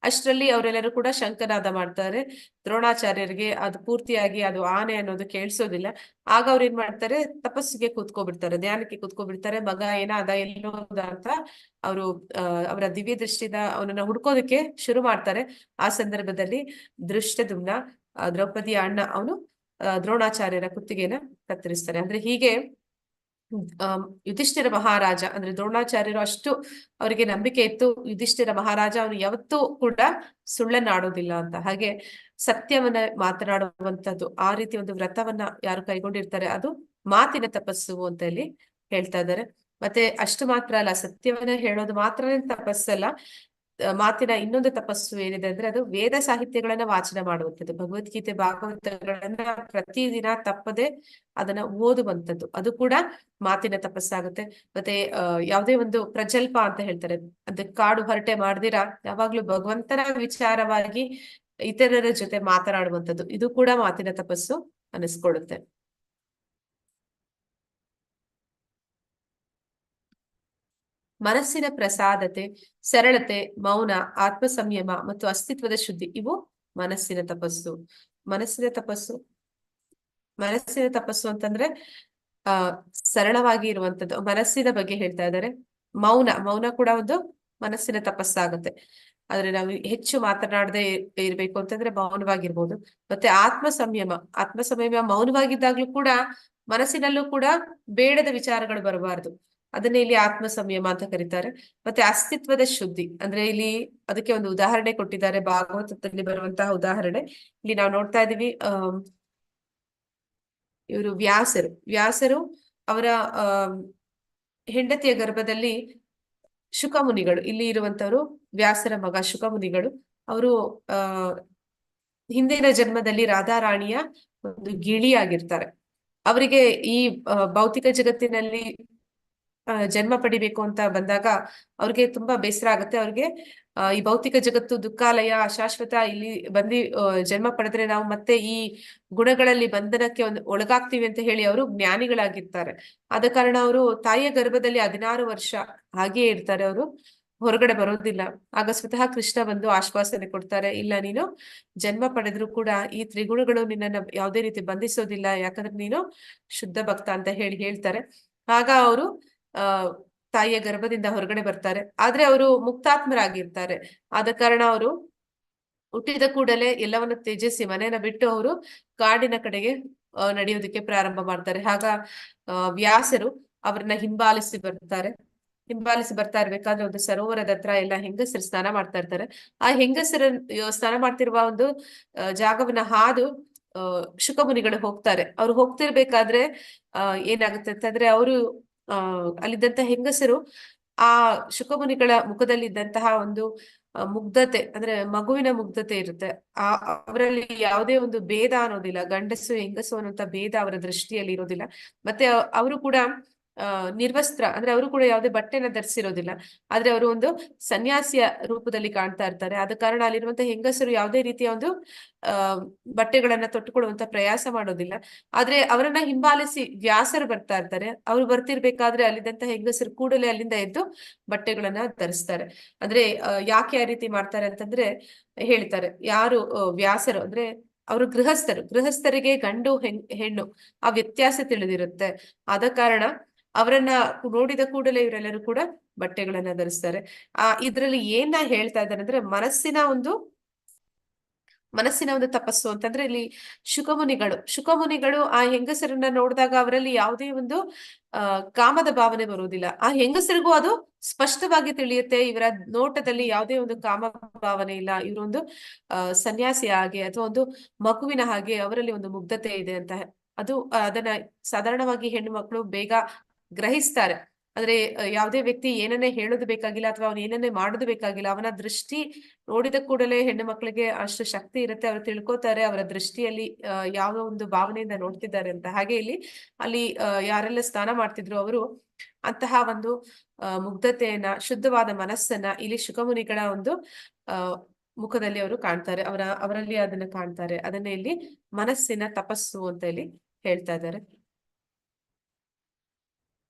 ಅಷ್ಟರಲ್ಲಿ ಅವರೆಲ್ಲರೂ ಕೂಡ ಶಂಕನಾದ ಮಾಡ್ತಾರೆ. ದ್ರೋಣಾಚಾರ್ಯರಿಗೆ ಅದು ಪೂರ್ತಿಯಾಗಿ ಅದು ಆನೆ ಅನ್ನೋದು ಕೇಳಿಸೋದಿಲ್ಲ. ಆಗ ಅವ್ರು ಏನ್ ಮಾಡ್ತಾರೆ, ತಪಸ್ಸಿಗೆ ಕೂತ್ಕೊಬಿಡ್ತಾರೆ, ಧ್ಯಾನಕ್ಕೆ ಕೂತ್ಕೊಬಿಡ್ತಾರೆ. ಮಗ ಏನಾದ ಎಲ್ಲೋದ ಅಂತ ಅವರು ಅವರ ದಿವ್ಯ ದೃಷ್ಟಿಯಿಂದ ಅವನನ್ನ ಹುಡ್ಕೋದಕ್ಕೆ ಶುರು ಮಾಡ್ತಾರೆ. ಆ ಸಂದರ್ಭದಲ್ಲಿ ದೃಷ್ಟದ್ಯುಮ್ನ ದ್ರೌಪದಿಯ ಅಣ್ಣ ಅವನು ದ್ರೋಣಾಚಾರ್ಯರ ಕುತ್ತಿಗೆನ ಕತ್ತರಿಸ್ತಾರೆ. ಅಂದ್ರೆ ಹೀಗೆ ಯುಧಿಷ್ಠಿರ ಮಹಾರಾಜ ಅಂದ್ರೆ ದ್ರೋಣಾಚಾರ್ಯರು ಅಷ್ಟು ಅವರಿಗೆ ನಂಬಿಕೆ ಇತ್ತು, ಯುಧಿಷ್ಠಿರ ಮಹಾರಾಜ ಅವನು ಯಾವತ್ತೂ ಕೂಡ ಸುಳ್ಳನ್ನಾಡೋದಿಲ್ಲ ಅಂತ. ಹಾಗೆ ಸತ್ಯವನ್ನ ಮಾತನಾಡುವಂತದ್ದು, ಆ ರೀತಿ ಒಂದು ವ್ರತವನ್ನ ಯಾರು ಕೈಗೊಂಡಿರ್ತಾರೆ ಅದು ಮಾತಿನ ತಪಸ್ಸು ಅಂತ ಇಲ್ಲಿ ಹೇಳ್ತಾ ಇದ್ದಾರೆ. ಮತ್ತೆ ಅಷ್ಟು ಮಾತ್ರ ಅಲ್ಲ, ಸತ್ಯವನ್ನ ಹೇಳೋದು ಮಾತ್ರನೇ ತಪಸ್ಸಲ್ಲ, ಮಾತಿನ ಇನ್ನೊಂದು ತಪಸ್ಸು ಏನಿದೆ ಅಂದ್ರೆ ಅದು ವೇದ ಸಾಹಿತ್ಯಗಳನ್ನ ವಾಚನ ಮಾಡುವಂಥದ್ದು. ಭಗವದ್ಗೀತೆ ಭಾಗವತಗಳನ್ನ ಪ್ರತಿದಿನ ತಪ್ಪದೆ ಅದನ್ನ ಓದುವಂಥದ್ದು, ಅದು ಕೂಡ ಮಾತಿನ ತಪಸ್ಸಾಗುತ್ತೆ. ಮತ್ತೆ ಯಾವುದೇ ಒಂದು ಪ್ರಜಲ್ಪ ಅಂತ ಹೇಳ್ತಾರೆ, ಅದಕ್ಕೆ ಕಾಡು ಹರಟೆ ಮಾಡ್ದಿರಾ ಯಾವಾಗ್ಲೂ ಭಗವಂತನ ವಿಚಾರವಾಗಿ ಇತರರ ಜೊತೆ ಮಾತನಾಡುವಂಥದ್ದು, ಇದು ಕೂಡ ಮಾತಿನ ತಪಸ್ಸು ಅನಿಸ್ಕೊಳ್ಳುತ್ತೆ. ಮನಸ್ಸಿನ ಪ್ರಸಾದತೆ, ಸರಳತೆ, ಮೌನ, ಆತ್ಮ ಸಂಯಮ ಮತ್ತು ಅಸ್ತಿತ್ವದ ಶುದ್ಧಿ, ಇವು ಮನಸ್ಸಿನ ತಪಸ್ಸು. ಮನಸ್ಸಿನ ತಪಸ್ಸು ಅಂತಂದ್ರೆ ಸರಳವಾಗಿ ಇರುವಂತದ್ದು, ಮನಸ್ಸಿನ ಬಗ್ಗೆ ಹೇಳ್ತಾ ಇದ್ದಾರೆ. ಮೌನ ಕೂಡ ಒಂದು ಮನಸ್ಸಿನ ತಪಸ್ಸಾಗುತ್ತೆ. ಆದ್ರೆ ನಾವು ಹೆಚ್ಚು ಮಾತನಾಡದೆ ಇರ್ಬೇಕು ಅಂತಂದ್ರೆ ಮೌನವಾಗಿರ್ಬೋದು. ಮತ್ತೆ ಆತ್ಮ ಸಂಯಮ ಮೌನವಾಗಿದ್ದಾಗ್ಲೂ ಕೂಡ ಮನಸ್ಸಿನಲ್ಲೂ ಕೂಡ ಬೇಡದ ವಿಚಾರಗಳು ಬರಬಾರದು. ಅದನ್ನೇ ಇಲ್ಲಿ ಆತ್ಮ ಸಂಯಮ ಅಂತ ಕರೀತಾರೆ. ಮತ್ತೆ ಅಸ್ತಿತ್ವದ ಶುದ್ಧಿ ಅಂದ್ರೆ ಇಲ್ಲಿ ಅದಕ್ಕೆ ಒಂದು ಉದಾಹರಣೆ ಕೊಟ್ಟಿದ್ದಾರೆ, ಭಾಗವತದಲ್ಲಿ ಬರುವಂತಹ ಉದಾಹರಣೆ ಇಲ್ಲಿ ನಾವು ನೋಡ್ತಾ ಇದೀವಿ. ಇವರು ವ್ಯಾಸರು ಅವರ ಹೆಂಡತಿಯ ಗರ್ಭದಲ್ಲಿ ಶುಕಮುನಿಗಳು, ಇಲ್ಲಿ ಇರುವಂತವರು ವ್ಯಾಸರ ಮಗ ಶುಕಮುನಿಗಳು. ಅವರು ಹಿಂದಿನ ಜನ್ಮದಲ್ಲಿ ರಾಧಾರಾಣಿಯ ಒಂದು ಗಿಳಿಯಾಗಿರ್ತಾರೆ. ಅವರಿಗೆ ಈ ಭೌತಿಕ ಜಗತ್ತಿನಲ್ಲಿ ಜನ್ಮ ಪಡಿಬೇಕು ಅಂತ ಬಂದಾಗ ಅವ್ರಿಗೆ ತುಂಬಾ ಬೇಸರ ಆಗುತ್ತೆ. ಅವ್ರಿಗೆ ಈ ಭೌತಿಕ ಜಗತ್ತು ದುಃಖಾಲಯ, ಅಶಾಶ್ವತ, ಇಲ್ಲಿ ಜನ್ಮ ಪಡೆದ್ರೆ ನಾವು ಮತ್ತೆ ಈ ಗುಣಗಳಲ್ಲಿ ಬಂಧನಕ್ಕೆ ಒಳಗಾಗ್ತೀವಿ ಅಂತ ಹೇಳಿ ಅವರು ಜ್ಞಾನಿಗಳಾಗಿರ್ತಾರೆ. ಆದ ಕಾರಣ ಅವರು ತಾಯಿಯ ಗರ್ಭದಲ್ಲಿ 16 ವರ್ಷ ಹಾಗೆಯೇ ಇರ್ತಾರೆ, ಅವರು ಹೊರಗಡೆ ಬರೋದಿಲ್ಲ. ಆಗ ಸ್ವತಃ ಕೃಷ್ಣ ಬಂದು ಆಶ್ವಾಸನೆ ಕೊಡ್ತಾರೆ, ಇಲ್ಲ ನೀನು ಜನ್ಮ ಪಡೆದ್ರು ಕೂಡ ಈ ತ್ರಿಗುಣಗಳು ನಿನ್ನನ್ನ ಯಾವುದೇ ರೀತಿ ಬಂಧಿಸೋದಿಲ್ಲ, ಯಾಕಂದ್ರೆ ನೀನು ಶುದ್ಧ ಭಕ್ತ ಅಂತ ಹೇಳ್ತಾರೆ. ಆಗ ಅವರು ತಾಯಿಯ ಗರ್ಭದಿಂದ ಹೊರಗಡೆ ಬರ್ತಾರೆ. ಆದ್ರೆ ಅವರು ಮುಕ್ತಾತ್ಮರಾಗಿರ್ತಾರೆ. ಆದ ಕಾರಣ ಅವರು ಹುಟ್ಟಿದ ಕೂಡಲೇ ಎಲ್ಲವನ್ನು ತ್ಯಜಿಸಿ ಮನೆಯನ್ನ ಬಿಟ್ಟು ಅವರು ಕಾಡಿನ ಕಡೆಗೆ ನಡೆಯೋದಕ್ಕೆ ಪ್ರಾರಂಭ ಮಾಡ್ತಾರೆ. ಆಗ ವ್ಯಾಸರು ಅವ್ರನ್ನ ಹಿಂಬಾಲಿಸಿ ಬರ್ತಾ ಇರ್ಬೇಕಾದ್ರೆ ಒಂದು ಸರೋವರದ ಹತ್ರ ಎಲ್ಲ ಹೆಂಗಸರು ಸ್ನಾನ ಮಾಡ್ತಾ ಇರ್ತಾರೆ. ಆ ಹೆಂಗಸರ ಸ್ನಾನ ಮಾಡ್ತಿರುವ ಒಂದು ಜಾಗವನ್ನ ಹಾದು ಶುಕಮುನಿಗಳು ಹೋಗ್ತಾರೆ. ಅವ್ರು ಹೋಗ್ತಿರ್ಬೇಕಾದ್ರೆ ಏನಾಗುತ್ತೆ ಅಂತಂದ್ರೆ ಅವರು ಅಲ್ಲಿದ್ದಂತ ಹೆಂಗಸರು ಆ ಶುಕಮುನಿಗಳ ಮುಖದಲ್ಲಿ ಇದ್ದಂತಹ ಒಂದು ಮುಗ್ಧತೆ, ಅಂದ್ರೆ ಮಗುವಿನ ಮುಗ್ಧತೆ ಇರುತ್ತೆ. ಅವರಲ್ಲಿ ಯಾವುದೇ ಒಂದು ಭೇದ ಅನ್ನೋದಿಲ್ಲ, ಗಂಡಸು ಹೆಂಗಸು ಅನ್ನುವಂತ ಭೇದ ಅವರ ದೃಷ್ಟಿಯಲ್ಲಿ ಇರೋದಿಲ್ಲ. ಮತ್ತೆ ಅವರು ಕೂಡ ನಿರ್ವಸ್ತ್ರ, ಅಂದ್ರೆ ಅವರು ಕೂಡ ಯಾವುದೇ ಬಟ್ಟೆನ ಧರಿಸಿರೋದಿಲ್ಲ. ಆದ್ರೆ ಅವರು ಒಂದು ಸನ್ಯಾಸಿಯ ರೂಪದಲ್ಲಿ ಕಾಣ್ತಾ ಇರ್ತಾರೆ. ಆದ ಕಾರಣ ಅಲ್ಲಿರುವಂತಹ ಹೆಂಗಸರು ಯಾವುದೇ ರೀತಿಯ ಒಂದು ಬಟ್ಟೆಗಳನ್ನ ತೊಟ್ಟುಕೊಳ್ಳುವಂತ ಪ್ರಯಾಸ ಮಾಡೋದಿಲ್ಲ. ಆದ್ರೆ ಅವರನ್ನ ಹಿಂಬಾಲಿಸಿ ವ್ಯಾಸರು ಬರ್ತಾ ಇರ್ತಾರೆ. ಅವ್ರು ಬರ್ತಿರ್ಬೇಕಾದ್ರೆ ಅಲ್ಲಿದ್ದಂತ ಹೆಂಗಸರು ಕೂಡಲೇ ಅಲ್ಲಿಂದ ಎದ್ದು ಬಟ್ಟೆಗಳನ್ನ ಧರಿಸ್ತಾರೆ. ಅಂದ್ರೆ ಯಾಕೆ ಆ ರೀತಿ ಮಾಡ್ತಾರೆ ಅಂತಂದ್ರೆ ಹೇಳ್ತಾರೆ, ಯಾರು ವ್ಯಾಸರು ಅಂದ್ರೆ ಅವರು ಗೃಹಸ್ಥರಿಗೆ ಗಂಡು ಹೆಣ್ಣು ಆ ವ್ಯತ್ಯಾಸ ತಿಳಿದಿರುತ್ತೆ. ಆದ ಕಾರಣ ಅವರನ್ನ ನೋಡಿದ ಕೂಡಲೇ ಇವರೆಲ್ಲರೂ ಕೂಡ ಬಟ್ಟೆಗಳನ್ನ ಧರಿಸ್ತಾರೆ. ಇದ್ರಲ್ಲಿ ಏನ ಹೇಳ್ತಾ ಇದ್ದಾರೆ ಅಂದ್ರೆ ಮನಸ್ಸಿನ ಒಂದು ತಪಸ್ಸು ಅಂತಂದ್ರೆ ಇಲ್ಲಿ ಶುಕಮುನಿಗಳು ಆ ಹೆಂಗಸರನ್ನ ನೋಡಿದಾಗ ಅವರಲ್ಲಿ ಯಾವುದೇ ಒಂದು ಕಾಮದ ಭಾವನೆ ಬರುವುದಿಲ್ಲ. ಆ ಹೆಂಗಸರಿಗೂ ಅದು ಸ್ಪಷ್ಟವಾಗಿ ತಿಳಿಯುತ್ತೆ, ಇವರ ನೋಟದಲ್ಲಿ ಯಾವುದೇ ಒಂದು ಕಾಮ ಭಾವನೆ ಇಲ್ಲ, ಇವರೊಂದು ಸನ್ಯಾಸಿ ಹಾಗೆ ಅಥವಾ ಒಂದು ಮಗುವಿನ ಹಾಗೆ ಅವರಲ್ಲಿ ಒಂದು ಮುಗ್ಧತೆ ಇದೆ ಅಂತ. ಅದನ್ನ ಸಾಧಾರಣವಾಗಿ ಹೆಣ್ಣು ಮಕ್ಕಳು ಬೇಗ ಗ್ರಹಿಸ್ತಾರೆ. ಅಂದ್ರೆ ಯಾವುದೇ ವ್ಯಕ್ತಿ ಏನನ್ನೇ ಹೇಳೋದು ಬೇಕಾಗಿಲ್ಲ ಅಥವಾ ಅವನು ಏನನ್ನೇ ಮಾಡೋದು ಬೇಕಾಗಿಲ್ಲ, ಅವನ ದೃಷ್ಟಿ ನೋಡಿದ ಕೂಡಲೇ ಹೆಣ್ಣು ಮಕ್ಕಳಿಗೆ ಅಷ್ಟು ಶಕ್ತಿ ಇರುತ್ತೆ. ಅವರು ತಿಳ್ಕೊತಾರೆ ಅವರ ದೃಷ್ಟಿಯಲ್ಲಿ ಯಾವ ಒಂದು ಭಾವನೆಯಿಂದ ನೋಡ್ತಿದ್ದಾರೆ ಅಂತ. ಹಾಗೆ ಅಲ್ಲಿ ಯಾರೆಲ್ಲ ಸ್ನಾನ ಮಾಡ್ತಿದ್ರು ಅವರು ಅಂತಹ ಒಂದು ಮುಗ್ಧತೆಯನ್ನ, ಶುದ್ಧವಾದ ಮನಸ್ಸನ್ನ ಇಲ್ಲಿ ಶುಕಮುನಿಗಳ ಒಂದು ಮುಖದಲ್ಲಿ ಅವರು ಕಾಣ್ತಾರೆ, ಅವರಲ್ಲಿ ಅದನ್ನ ಕಾಣ್ತಾರೆ. ಅದನ್ನ ಇಲ್ಲಿ ಮನಸ್ಸಿನ ತಪಸ್ಸು ಅಂತ ಇಲ್ಲಿ ಹೇಳ್ತಾ ಇದ್ದಾರೆ.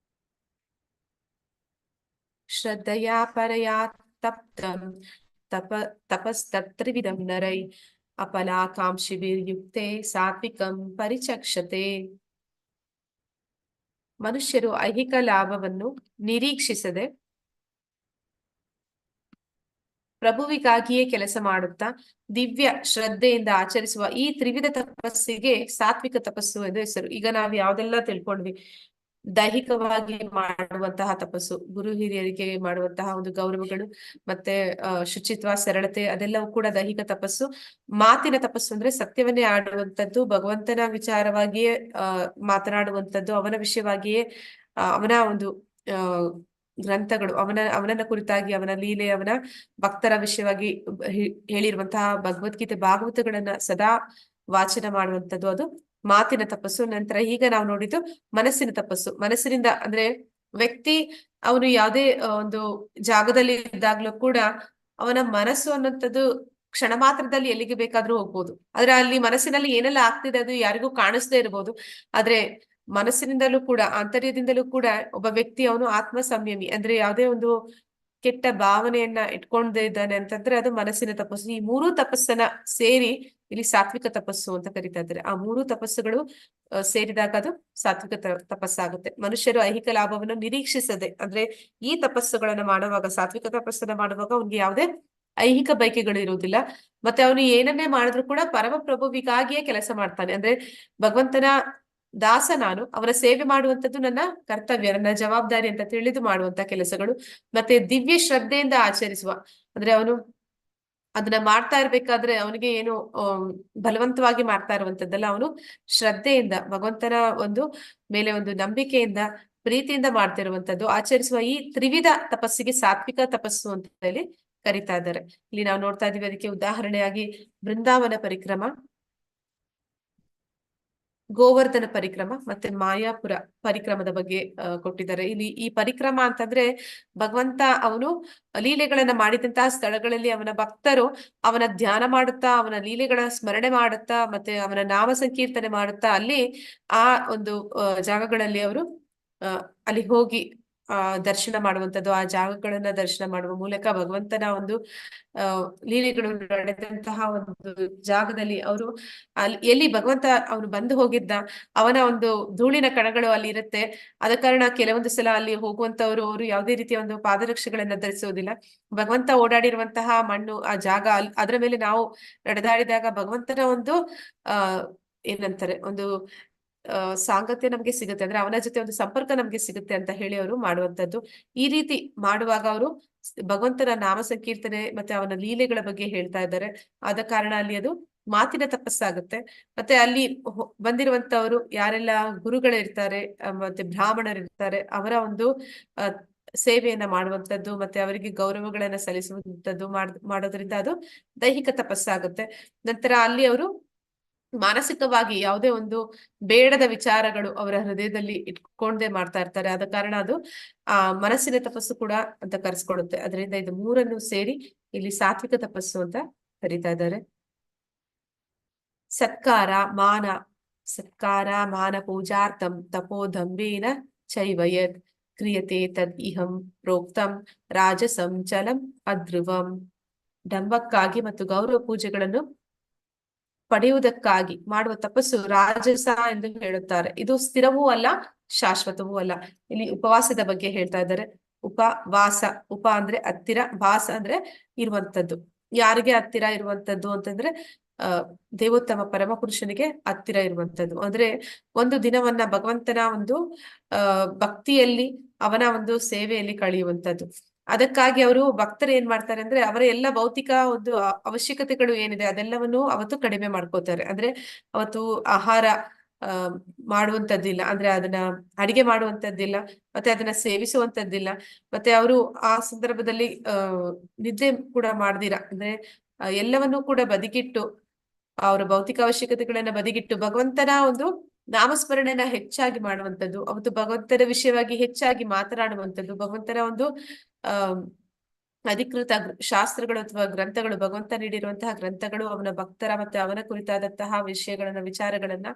ಶ್ರದ್ಧೆಯಾ ಪರಯಾ ತಪ್ತಂ ತಪಸ್ತತ್ರಿವಿಧಂ ನರೈ ಅಪಲಾಕಾಂಕ್ಷಿಭಿರ್ಯುಕ್ತೆ ಸಾತ್ವಿಕಂ ಪರಿಚಕ್ಷತೆ. ಮನುಷ್ಯರು ಐಹಿಕ ಲಾಭವನ್ನು ನಿರೀಕ್ಷಿಸದೆ ಪ್ರಭುವಿಗಾಗಿಯೇ ಕೆಲಸ ಮಾಡುತ್ತಾ ದಿವ್ಯ ಶ್ರದ್ಧೆಯಿಂದ ಆಚರಿಸುವ ಈ ತ್ರಿವಿಧ ತಪಸ್ಸಿಗೆ ಸಾತ್ವಿಕ ತಪಸ್ಸು ಎಂದು ಹೆಸರು. ಈಗ ನಾವು ಯಾವ್ದೆಲ್ಲ ತಿಳ್ಕೊಂಡ್ವಿ, ದೈಹಿಕವಾಗಿ ಮಾಡುವಂತಹ ತಪಸ್ಸು, ಗುರು ಹಿರಿಯರಿಗೆ ಮಾಡುವಂತಹ ಒಂದು ಗೌರವಗಳು, ಮತ್ತೆ ಶುಚಿತ್ವ, ಸರಳತೆ, ಅದೆಲ್ಲವೂ ಕೂಡ ದೈಹಿಕ ತಪಸ್ಸು. ಮಾತಿನ ತಪಸ್ಸು ಅಂದ್ರೆ ಸತ್ಯವನ್ನೇ ಆಡುವಂಥದ್ದು, ಭಗವಂತನ ವಿಚಾರವಾಗಿಯೇ ಮಾತನಾಡುವಂಥದ್ದು, ಅವನ ವಿಷಯವಾಗಿಯೇ ಅವನ ಒಂದು ಗ್ರಂಥಗಳು, ಅವನನ್ನ ಕುರಿತಾಗಿ, ಅವನ ಲೀಲೆ, ಅವನ ಭಕ್ತರ ವಿಷಯವಾಗಿ ಹೇಳಿರುವಂತಹ ಭಗವದ್ಗೀತೆ, ಭಾಗವತಗಳನ್ನ ಸದಾ ವಾಚನ ಮಾಡುವಂಥದ್ದು, ಅದು ಮಾತಿನ ತಪಸ್ಸು. ನಂತರ ಈಗ ನಾವು ನೋಡಿದ್ದು ಮನಸ್ಸಿನ ತಪಸ್ಸು. ಮನಸ್ಸಿನಿಂದ ಅಂದ್ರೆ ವ್ಯಕ್ತಿ ಅವನು ಯಾವುದೇ ಒಂದು ಜಾಗದಲ್ಲಿ ಇದ್ದಾಗ್ಲೂ ಕೂಡ ಅವನ ಮನಸ್ಸು ಅನ್ನುವಂಥದ್ದು ಕ್ಷಣ ಮಾತ್ರದಲ್ಲಿ ಎಲ್ಲಿಗೆ ಬೇಕಾದ್ರೂ ಹೋಗ್ಬೋದು. ಆದ್ರೆ ಅಲ್ಲಿ ಮನಸ್ಸಿನಲ್ಲಿ ಏನೆಲ್ಲ ಆಗ್ತಿದೆ ಅದು ಯಾರಿಗೂ ಕಾಣಿಸ್ದೇ ಇರ್ಬೋದು. ಆದ್ರೆ ಮನಸ್ಸಿನಿಂದಲೂ ಕೂಡ, ಆಂತರ್ಯದಿಂದಲೂ ಕೂಡ ಒಬ್ಬ ವ್ಯಕ್ತಿ ಅವನು ಆತ್ಮ ಸಂಯಮಿ, ಅಂದ್ರೆ ಯಾವುದೇ ಒಂದು ಕೆಟ್ಟ ಭಾವನೆಯನ್ನ ಇಟ್ಕೊಂಡೇ ಇದ್ದಾನೆ ಅಂತಂದ್ರೆ ಅದು ಮನಸ್ಸಿನ ತಪಸ್ಸು. ಈ ಮೂರೂ ತಪಸ್ಸನ್ನ ಸೇರಿ ಇಲ್ಲಿ ಸಾತ್ವಿಕ ತಪಸ್ಸು ಅಂತ ಕರಿತಾ ಇದ್ದಾರೆ. ಆ ಮೂರೂ ತಪಸ್ಸುಗಳು ಸೇರಿದಾಗ ಅದು ಸಾತ್ವಿಕ ತಪಸ್ಸಾಗುತ್ತೆ. ಮನುಷ್ಯರು ಐಹಿಕ ಲಾಭವನ್ನು ನಿರೀಕ್ಷಿಸದೆ, ಅಂದ್ರೆ ಈ ತಪಸ್ಸುಗಳನ್ನ ಮಾಡುವಾಗ, ಸಾತ್ವಿಕ ತಪಸ್ಸನ್ನ ಮಾಡುವಾಗ ಅವ್ನಿಗೆ ಯಾವುದೇ ಐಹಿಕ ಬಯಕೆಗಳು ಇರುವುದಿಲ್ಲ. ಮತ್ತೆ ಅವನು ಏನನ್ನೇ ಮಾಡಿದ್ರು ಕೂಡ ಪರಮ ಪ್ರಭುವಿಗಾಗಿಯೇ ಕೆಲಸ ಮಾಡ್ತಾನೆ. ಅಂದ್ರೆ ಭಗವಂತನ ದಾಸ ನಾನು, ಅವರ ಸೇವೆ ಮಾಡುವಂತದ್ದು ನನ್ನ ಕರ್ತವ್ಯ, ನನ್ನ ಜವಾಬ್ದಾರಿ ಅಂತ ತಿಳಿದು ಮಾಡುವಂತ ಕೆಲಸಗಳು. ಮತ್ತೆ ದಿವ್ಯ ಶ್ರದ್ಧೆಯಿಂದ ಆಚರಿಸುವ, ಅಂದ್ರೆ ಅವನು ಅದನ್ನ ಮಾಡ್ತಾ ಇರ್ಬೇಕಾದ್ರೆ ಅವನಿಗೆ ಏನು ಬಲವಂತವಾಗಿ ಮಾಡ್ತಾ ಇರುವಂತದ್ದಲ್ಲ, ಅವನು ಶ್ರದ್ಧೆಯಿಂದ ಭಗವಂತನ ಒಂದು ಮೇಲೆ ಒಂದು ನಂಬಿಕೆಯಿಂದ ಪ್ರೀತಿಯಿಂದ ಮಾಡ್ತಿರುವಂತದ್ದು. ಆಚರಿಸುವ ಈ ತ್ರಿವಿಧ ತಪಸ್ಸಿಗೆ ಸಾತ್ವಿಕ ತಪಸ್ಸು ಅಂತ ಹೇಳಿ ಕರಿತಾ ಇದ್ದಾರೆ. ಇಲ್ಲಿ ನಾವು ನೋಡ್ತಾ ಇದೀವಿ, ಅದಕ್ಕೆ ಉದಾಹರಣೆಯಾಗಿ ಬೃಂದಾವನ ಪರಿಕ್ರಮ, ಗೋವರ್ಧನ ಪರಿಕ್ರಮ ಮತ್ತೆ ಮಾಯಾಪುರ ಪರಿಕ್ರಮದ ಬಗ್ಗೆ ಕೊಟ್ಟಿದ್ದಾರೆ. ಇಲ್ಲಿ ಈ ಪರಿಕ್ರಮ ಅಂತಂದ್ರೆ ಭಗವಂತ ಅವನು ಲೀಲೆಗಳನ್ನ ಮಾಡಿದಂತಹ ಸ್ಥಳಗಳಲ್ಲಿ ಅವನ ಭಕ್ತರು ಅವನ ಧ್ಯಾನ ಮಾಡುತ್ತಾ, ಅವನ ಲೀಲೆಗಳ ಸ್ಮರಣೆ ಮಾಡುತ್ತಾ, ಮತ್ತೆ ಅವನ ನಾಮ ಸಂಕೀರ್ತನೆ ಮಾಡುತ್ತಾ ಅಲ್ಲಿ ಆ ಒಂದು ಜಾಗಗಳಲ್ಲಿ ಅವರು ಅಲ್ಲಿ ಹೋಗಿ ದರ್ಶನ ಮಾಡುವಂಥದ್ದು, ಆ ಜಾಗಗಳನ್ನ ದರ್ಶನ ಮಾಡುವ ಮೂಲಕ ಭಗವಂತನ ಒಂದು ಲೀಲೆಗಳು ನಡೆದಂತಹ ಒಂದು ಜಾಗದಲ್ಲಿ ಅವರು ಅಲ್ಲಿ ಎಲ್ಲಿ ಭಗವಂತ ಅವನು ಬಂದು ಹೋಗಿದ್ದ ಅವನ ಒಂದು ಧೂಳಿನ ಕಣಗಳು ಅಲ್ಲಿ ಇರುತ್ತೆ. ಆದ ಕಾರಣ ಕೆಲವೊಂದು ಸಲ ಅಲ್ಲಿ ಹೋಗುವಂತವ್ರು ಅವರು ಯಾವುದೇ ರೀತಿಯ ಒಂದು ಪಾದರಕ್ಷೆಗಳನ್ನ ಧರಿಸೋದಿಲ್ಲ. ಭಗವಂತ ಓಡಾಡಿರುವಂತಹ ಮಣ್ಣು ಆ ಜಾಗ ಅದರ ಮೇಲೆ ನಾವು ನಡೆದಾಡಿದಾಗ ಭಗವಂತನ ಒಂದು ಏನಂತಾರೆ ಒಂದು ಸಾಂಗತ್ಯ ನಮ್ಗೆ ಸಿಗುತ್ತೆ, ಅಂದ್ರೆ ಅವನ ಜೊತೆ ಒಂದು ಸಂಪರ್ಕ ನಮ್ಗೆ ಸಿಗುತ್ತೆ ಅಂತ ಹೇಳಿ ಅವರು ಮಾಡುವಂತದ್ದು. ಈ ರೀತಿ ಮಾಡುವಾಗ ಅವರು ಭಗವಂತನ ನಾಮ ಸಂಕೀರ್ತನೆ ಮತ್ತೆ ಅವನ ಲೀಲೆಗಳ ಬಗ್ಗೆ ಹೇಳ್ತಾ ಇದ್ದಾರೆ. ಆದ ಕಾರಣ ಅಲ್ಲಿ ಅದು ಮಾತಿನ ತಪಸ್ಸಾಗುತ್ತೆ. ಮತ್ತೆ ಅಲ್ಲಿ ಬಂದಿರುವಂತವರು ಯಾರೆಲ್ಲ ಗುರುಗಳಿರ್ತಾರೆ ಮತ್ತೆ ಬ್ರಾಹ್ಮಣರಿರ್ತಾರೆ ಅವರ ಒಂದು ಸೇವೆಯನ್ನ ಮಾಡುವಂತದ್ದು ಮತ್ತೆ ಅವರಿಗೆ ಗೌರವಗಳನ್ನ ಸಲ್ಲಿಸುವಂತದ್ದು ಮಾಡೋದ್ರಿಂದ ಅದು ದೈಹಿಕ ತಪಸ್ಸಾಗುತ್ತೆ. ನಂತರ ಅಲ್ಲಿ ಅವರು ಮಾನಸಿಕವಾಗಿ ಯಾವುದೇ ಒಂದು ಬೇಡದ ವಿಚಾರಗಳು ಅವರ ಹೃದಯದಲ್ಲಿ ಇಟ್ಕೊಂಡೇ ಮಾಡ್ತಾ ಇರ್ತಾರೆ. ಆದ ಕಾರಣ ಅದು ಮನಸ್ಸಿನ ತಪಸ್ಸು ಕೂಡ ಅಂತ ಕರೆಸ್ಕೊಡುತ್ತೆ. ಅದರಿಂದ ಇದು ಮೂರನ್ನು ಸೇರಿ ಇಲ್ಲಿ ಸಾತ್ವಿಕ ತಪಸ್ಸು ಅಂತ ಕರೀತಾ ಇದ್ದಾರೆ. ಸತ್ಕಾರ ಮಾನ ಪೂಜಾರ್ಥಂ ತಪೋದಂಬೇನ ಚೈವಯತ್ ಕ್ರಿಯತೆ ತದ್ ಇಹಂ ಪ್ರೋಕ್ತಂ ರಾಜಸಂ ಚಲಂ ಅಧ್ರುವಂ. ಡಂಬಕ್ಕಾಗಿ ಮತ್ತು ಗೌರವ ಪೂಜೆಗಳನ್ನು ಪಡೆಯುವುದಕ್ಕಾಗಿ ಮಾಡುವ ತಪಸ್ಸು ರಾಜಸ ಎಂದು ಹೇಳುತ್ತಾರೆ. ಇದು ಸ್ಥಿರವೂ ಅಲ್ಲ, ಶಾಶ್ವತವೂ ಅಲ್ಲ. ಇಲ್ಲಿ ಉಪವಾಸದ ಬಗ್ಗೆ ಹೇಳ್ತಾ ಇದ್ದಾರೆ. ಉಪವಾಸ, ಉಪ ಅಂದ್ರೆ ಹತ್ತಿರ, ವಾಸ ಅಂದ್ರೆ ಇರುವಂತದ್ದು. ಯಾರಿಗೆ ಹತ್ತಿರ ಇರುವಂತದ್ದು ಅಂತಂದ್ರೆ ದೇವೋತ್ತಮ ಪರಮ ಪುರುಷನಿಗೆ ಹತ್ತಿರ ಇರುವಂತದ್ದು. ಅಂದ್ರೆ ಒಂದು ದಿನವನ್ನ ಭಗವಂತನ ಒಂದು ಭಕ್ತಿಯಲ್ಲಿ ಅವನ ಒಂದು ಸೇವೆಯಲ್ಲಿ ಕಳೆಯುವಂತದ್ದು. ಅದಕ್ಕಾಗಿ ಅವರು ಭಕ್ತರು ಏನ್ ಮಾಡ್ತಾರೆ ಅಂದ್ರೆ ಅವರ ಎಲ್ಲ ಭೌತಿಕ ಒಂದು ಅವಶ್ಯಕತೆಗಳು ಏನಿದೆ ಅದೆಲ್ಲವನ್ನು ಅವತ್ತು ಕಡಿಮೆ ಮಾಡ್ಕೋತಾರೆ. ಅಂದ್ರೆ ಅವತ್ತು ಆಹಾರ ಮಾಡುವಂತದ್ದಿಲ್ಲ, ಅಂದ್ರೆ ಅದನ್ನ ಅಡಿಗೆ ಮಾಡುವಂತದ್ದಿಲ್ಲ, ಮತ್ತೆ ಅದನ್ನ ಸೇವಿಸುವಂತದ್ದಿಲ್ಲ. ಮತ್ತೆ ಅವರು ಆ ಸಂದರ್ಭದಲ್ಲಿ ನಿದ್ದೆ ಕೂಡ ಮಾಡ್ದಿರ, ಅಂದ್ರೆ ಎಲ್ಲವನ್ನೂ ಕೂಡ ಬದಿಗಿಟ್ಟು ಅವರ ಭೌತಿಕ ಅವಶ್ಯಕತೆಗಳನ್ನ ಬದಿಗಿಟ್ಟು ಭಗವಂತನ ಒಂದು ನಾಮಸ್ಮರಣೆನ ಹೆಚ್ಚಾಗಿ ಮಾಡುವಂಥದ್ದು, ಅವತ್ತು ಭಗವಂತನ ವಿಷಯವಾಗಿ ಹೆಚ್ಚಾಗಿ ಮಾತನಾಡುವಂಥದ್ದು, ಭಗವಂತನ ಒಂದು ಅಧಿಕೃತ ಶಾಸ್ತ್ರಗಳು ಅಥವಾ ಗ್ರಂಥಗಳು, ಭಗವಂತ ನೀಡಿರುವಂತಹ ಗ್ರಂಥಗಳು, ಅವನ ಭಕ್ತರ ಮತ್ತೆ ಅವನ ಕುರಿತಾದಂತಹ ವಿಚಾರಗಳನ್ನ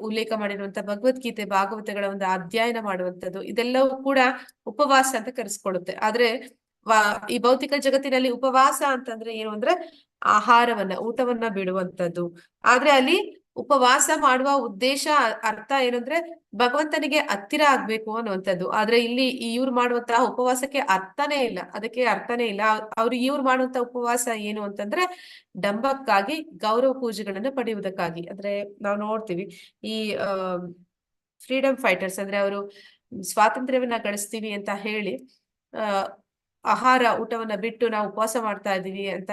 ಉಲ್ಲೇಖ ಮಾಡಿರುವಂತಹ ಭಗವದ್ಗೀತೆ, ಭಾಗವತಗಳ ಒಂದು ಅಧ್ಯಯನ ಮಾಡುವಂಥದ್ದು, ಇದೆಲ್ಲವೂ ಕೂಡ ಉಪವಾಸ ಅಂತ ಕರೆಸ್ಕೊಳ್ಳುತ್ತೆ. ಆದ್ರೆ ಈ ಭೌತಿಕ ಜಗತ್ತಿನಲ್ಲಿ ಉಪವಾಸ ಅಂತಂದ್ರೆ ಏನು ಅಂದ್ರೆ ಊಟವನ್ನ ಬಿಡುವಂಥದ್ದು. ಆದ್ರೆ ಅಲ್ಲಿ ಉಪವಾಸ ಮಾಡುವ ಉದ್ದೇಶ ಅರ್ಥ ಏನಂದ್ರೆ ಭಗವಂತನಿಗೆ ಹತ್ತಿರ ಆಗ್ಬೇಕು ಅನ್ನುವಂಥದ್ದು. ಆದ್ರೆ ಇಲ್ಲಿ ಇವ್ರು ಮಾಡುವಂತಹ ಉಪವಾಸಕ್ಕೆ ಅರ್ಥನೇ ಇಲ್ಲ, ಅದಕ್ಕೆ ಅರ್ಥನೇ ಇಲ್ಲ. ಇವ್ರು ಮಾಡುವಂತ ಉಪವಾಸ ಏನು ಅಂತಂದ್ರೆ ಡಂಬಕ್ಕಾಗಿ, ಗೌರವ ಪೂಜೆಗಳನ್ನ ಪಡೆಯುವುದಕ್ಕಾಗಿ. ಅಂದ್ರೆ ನಾವು ನೋಡ್ತೀವಿ ಈ ಫ್ರೀಡಮ್ ಫೈಟರ್ಸ್, ಅಂದ್ರೆ ಅವರು ಸ್ವಾತಂತ್ರ್ಯವನ್ನ ಗಳಿಸ್ತೀವಿ ಅಂತ ಹೇಳಿ ಊಟವನ್ನ ಬಿಟ್ಟು ನಾವು ಉಪವಾಸ ಮಾಡ್ತಾ ಇದೀವಿ ಅಂತ